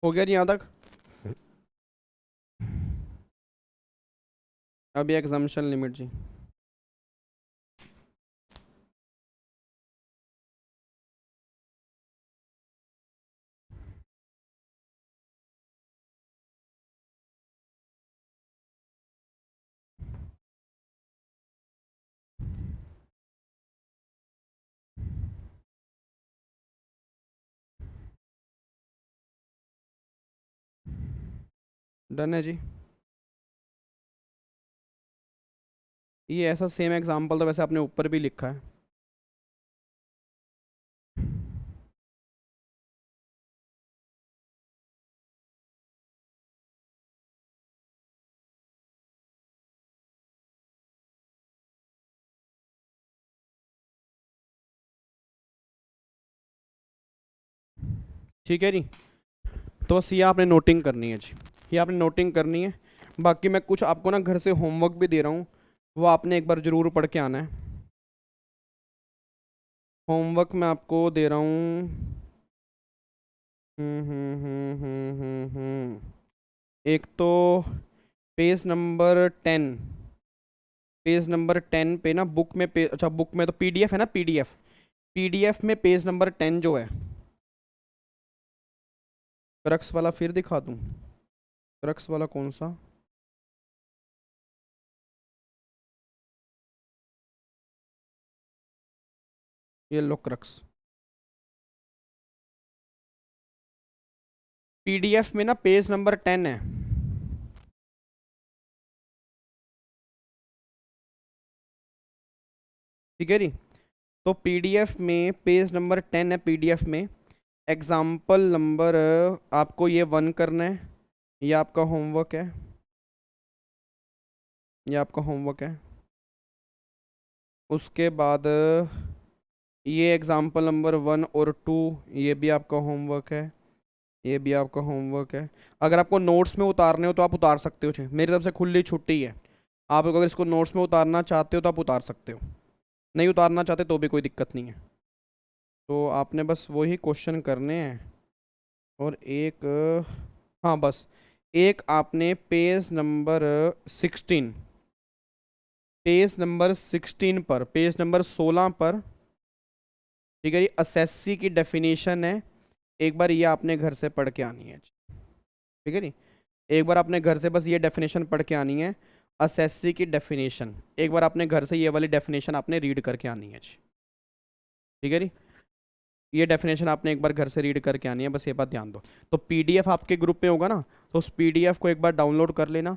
हो गया नहीं यहाँ तक? अभी एग्जाम्शन लिमिट जी। डन है जी। ये ऐसा सेम एग्जाम्पल तो वैसे आपने ऊपर भी लिखा है। ठीक है जी। तो बस ये आपने नोटिंग करनी है जी, ये आपने नोटिंग करनी है। बाकी मैं कुछ आपको ना घर से होमवर्क भी दे रहा हूँ, वो आपने एक बार ज़रूर पढ़ के आना है। होमवर्क मैं आपको दे रहा हूँ। एक तो पेज नंबर 10, पेज नंबर 10 पे ना बुक में अच्छा बुक में तो पीडीएफ है ना, पीडीएफ, पीडीएफ में पेज नंबर 10 जो है, क्रक्स वाला फिर दिखा दूँ? क्रक्स वाला कौन सा? ये लो क्रक्स। पीडीएफ में ना पेज नंबर 10 है। ठीक है जी। तो पीडीएफ में पेज नंबर 10 है, पीडीएफ में एग्जाम्पल नंबर आपको ये 1 करना है। ये आपका होमवर्क है, ये आपका होमवर्क है। उसके बाद ये एग्जाम्पल नंबर 1 और 2, ये भी आपका होमवर्क है, ये भी आपका होमवर्क है। अगर आपको नोट्स में उतारने हो तो आप उतार सकते हो जी, मेरी तरफ से खुली छुट्टी है। आप अगर इसको नोट्स में उतारना चाहते हो तो आप उतार सकते हो, नहीं उतारना चाहते तो भी कोई दिक्कत नहीं है। तो आपने बस वही क्वेश्चन करने हैं। और एक हाँ बस एक आपने पेज नंबर 16 पर, पेज नंबर 16 पर, ठीक है, ये असेसी की डेफिनेशन है। एक बार ये आपने घर से पढ़ के आनी है, ठीक है नी। एक बार आपने घर से बस ये डेफिनेशन पढ़ के आनी है, असेसी की डेफिनेशन। एक बार आपने घर से ये वाली डेफिनेशन आपने रीड करके आनी है, ठीक है नी। ये डेफिनेशन आपने एक बार घर से रीड करके आनी है, बस ये बात ध्यान दो। तो पीडीएफ आपके ग्रुप में होगा ना, तो उस पीडीएफ को एक बार डाउनलोड कर लेना।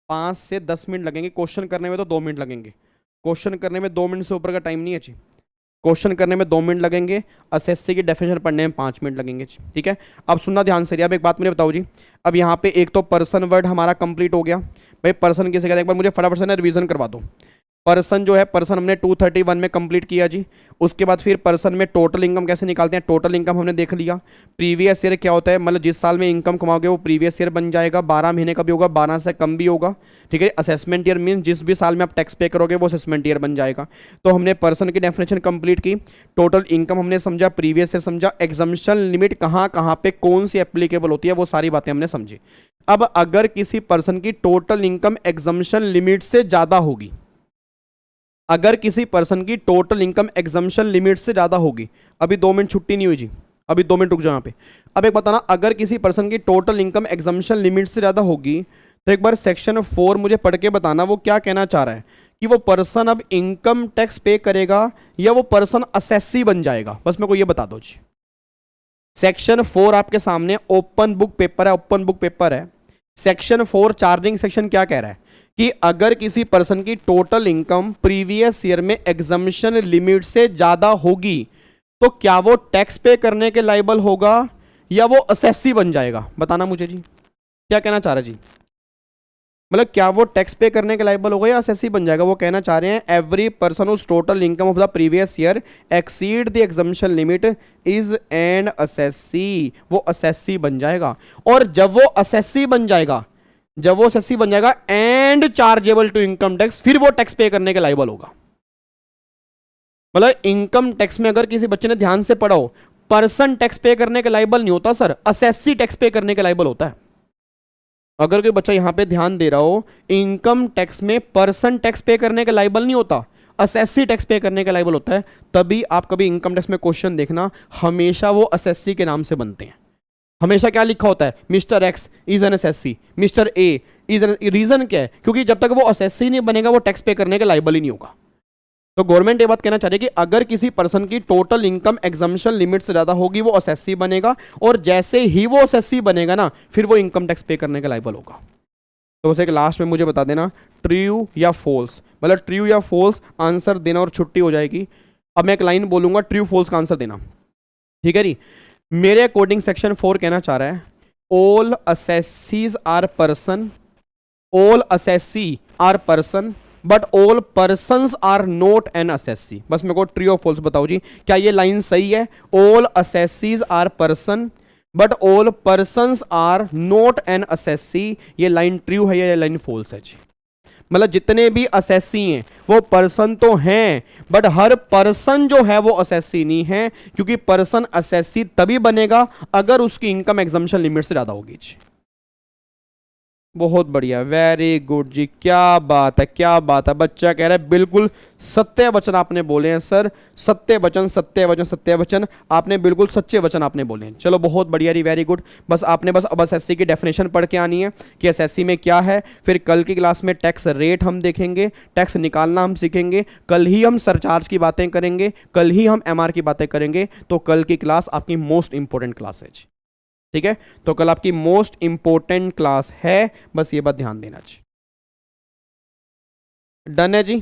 5 से 10 मिनट लगेंगे, क्वेश्चन करने में तो 2 मिनट लगेंगे। क्वेश्चन करने में 2 मिनट से ऊपर का टाइम नहीं है जी। क्वेश्चन करने में 2 मिनट लगेंगे, असेसी की डेफिनेशन पढ़ने में 5 मिनट लगेंगे जी, ठीक है। अब सुनना ध्यान से, अब एक बात मुझे बताओ जी। अब यहाँ पे एक तो पर्सन वर्ड हमारा कंप्लीट हो गया। भाई पर्सन किसे कहते हैं, एक बार मुझे फटाफट से ना रिवीजन करवा दो। पर्सन जो है, पर्सन हमने 231 में कंप्लीट किया जी। उसके बाद फिर पर्सन में टोटल इनकम कैसे निकालते हैं, टोटल इनकम हमने देख लिया। प्रीवियस ईयर क्या होता है, मतलब जिस साल में इनकम कमाओगे वो प्रीवियस ईयर बन जाएगा। 12 महीने का भी होगा, 12 से कम भी होगा, ठीक है। असेसमेंट ईयर मीन जिस भी साल में आप टैक्स पे करोगे वो असेसमेंट ईयर बन जाएगा। तो हमने पर्सन की डेफिनेशन कंप्लीट की, टोटल इनकम हमने समझा, प्रीवियस ईयर समझा, एग्जम्पशन लिमिट कहाँ कहाँ पे कौन सी एप्लीकेबल होती है वो सारी बातें हमने समझी। अब अगर किसी पर्सन की टोटल इनकम एग्जम्पशन लिमिट से ज़्यादा होगी, अगर किसी पर्सन की टोटल इनकम एग्जम्पशन लिमिट से ज़्यादा होगी, अभी 2 मिनट छुट्टी नहीं हुई जी, अभी 2 मिनट रुक जाओ यहाँ पे। अब एक बताना, अगर किसी पर्सन की टोटल इनकम एग्जम्पशन लिमिट से ज़्यादा होगी तो एक बार सेक्शन 4 मुझे पढ़ के बताना वो क्या कहना चाह रहा है, कि वो पर्सन अब इनकम टैक्स पे करेगा या वो पर्सन असेसी बन जाएगा, बस मेरे को ये बता दो जी। सेक्शन 4 आपके सामने ओपन बुक पेपर है, ओपन बुक पेपर है। सेक्शन 4 चार्जिंग सेक्शन क्या कह रहा है कि अगर किसी पर्सन की टोटल इनकम प्रीवियस ईयर में एग्जम्पशन लिमिट से ज्यादा होगी तो क्या वो टैक्स पे करने के लायबल होगा या वो असेसी बन जाएगा, बताना मुझे जी, क्या कहना चाह रहा है जी, मतलब क्या वो टैक्स पे करने के लायबल होगा या असेसी बन जाएगा। वो कहना चाह रहे हैं every person whose total income of the previous year exceed the exemption limit is an assessee, वो असेसी बन जाएगा। और जब वो असेसी बन जाएगा, जब वो असेसी बन जाएगा and chargeable to income tax, फिर वो टैक्स पे करने के लायबल होगा। मतलब इनकम टैक्स में अगर किसी बच्चे ने ध्यान से पढ़ा हो, पर्सन टैक्स पे करने के लायबल नहीं होता सर, असेसी टैक्स पे करने के लायबल होता है। अगर कोई बच्चा यहां पे ध्यान दे रहा हो, इनकम टैक्स में पर्सन टैक्स पे करने के लायबल नहीं होता, असेसी टैक्स पे करने के लायबल होता है। तभी आप कभी इनकम टैक्स में क्वेश्चन देखना, हमेशा वो असेसी के नाम से बनते हैं। हमेशा क्या लिखा होता है, mister X is an assessee, mister A is an, reason क्या है, क्योंकि जब तक वो असेसी नहीं बनेगा वो टैक्स पे करने के लायबल ही नहीं होगा। तो गवर्नमेंट ये बात कहना चाह रही है कि अगर किसी पर्सन की टोटल इनकम एग्जम्पशन लिमिट से ज्यादा होगी वो असेसी बनेगा, और जैसे ही वो असेसी बनेगा ना फिर वो इनकम टैक्स पे करने के लायबल होगा। तो बस एक लास्ट में मुझे बता देना ट्रू या फॉल्स, मतलब ट्रू या फॉल्स आंसर देना और छुट्टी हो जाएगी। अब मैं एक लाइन बोलूंगा, ट्रू फॉल्स का आंसर देना, ठीक है जी। मेरे अकॉर्डिंग सेक्शन 4 कहना चाह रहा है all assessees are person, all assessee are person but all persons are not an assessee. बस मेरे को ट्रू और फॉल्स बताओ जी, क्या ये लाइन सही है? All assessees are person but all persons are not an assessee, ये लाइन ट्रू है या ये लाइन फॉल्स है जी? मतलब जितने भी असेसी हैं वो पर्सन तो हैं बट हर पर्सन जो है वो असेसी नहीं है, क्योंकि पर्सन असेसी तभी बनेगा अगर उसकी इनकम एग्जम्पशन लिमिट से ज्यादा होगी जी। बहुत बढ़िया, वेरी गुड जी, क्या बात है, क्या बात है। बच्चा कह रहा है बिल्कुल सत्य वचन आपने बोले हैं सर, सत्य वचन सत्य वचन सत्य वचन, आपने बिल्कुल सच्चे वचन आपने बोले हैं। चलो बहुत बढ़िया री, वेरी गुड। बस आपने बस अब एसएससी की डेफिनेशन पढ़ के आनी है कि एसएससी में क्या है। फिर कल की क्लास में टैक्स रेट हम देखेंगे, टैक्स निकालना हम सीखेंगे, कल ही हम सरचार्ज की बातें करेंगे, कल ही हम एमआर की बातें करेंगे। तो कल की क्लास आपकी मोस्ट इंपॉर्टेंट क्लास है जी, ठीक है। तो कल आपकी मोस्ट इंपॉर्टेंट क्लास है, बस ये बात ध्यान देना जी। डन है जी,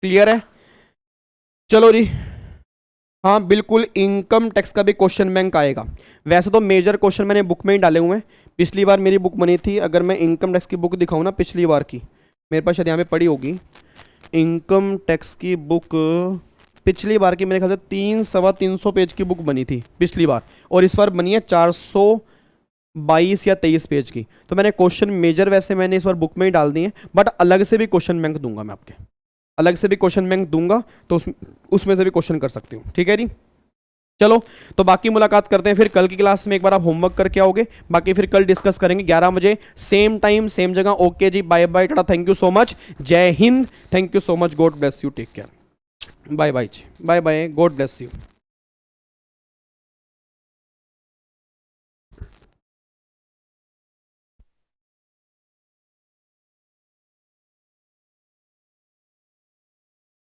क्लियर है? चलो जी, हाँ बिल्कुल, इनकम टैक्स का भी क्वेश्चन बैंक आएगा। वैसे तो मेजर क्वेश्चन मैंने बुक में ही डाले हुए हैं। पिछली बार मेरी बुक बनी थी, अगर मैं इनकम टैक्स की बुक दिखाऊँ ना पिछली बार की, मेरे पास शायद यहाँ पे पड़ी होगी इनकम टैक्स की बुक। पिछली बार की मेरे ख्याल से 300 पेज की बुक बनी थी पिछली बार, और इस बार बनी है 422 या 23 पेज की। तो मैंने क्वेश्चन मेजर वैसे मैंने इस बार बुक में ही डाल दिए, बट अलग से भी क्वेश्चन बैंक दूंगा मैं आपके, अलग से भी क्वेश्चन बैंक दूंगा, तो उसमें से भी क्वेश्चन कर सकते हो, ठीक है जी। चलो तो बाकी मुलाकात करते हैं फिर कल की क्लास में। एक बार आप होमवर्क करके आओगे, बाकी फिर कल डिस्कस करेंगे 11 बजे, सेम टाइम सेम जगह। ओके जी, bye bye, tata, thank you so much, Jai Hind, thank you so much, God bless you, take care, bye bye जी, bye bye, God bless you.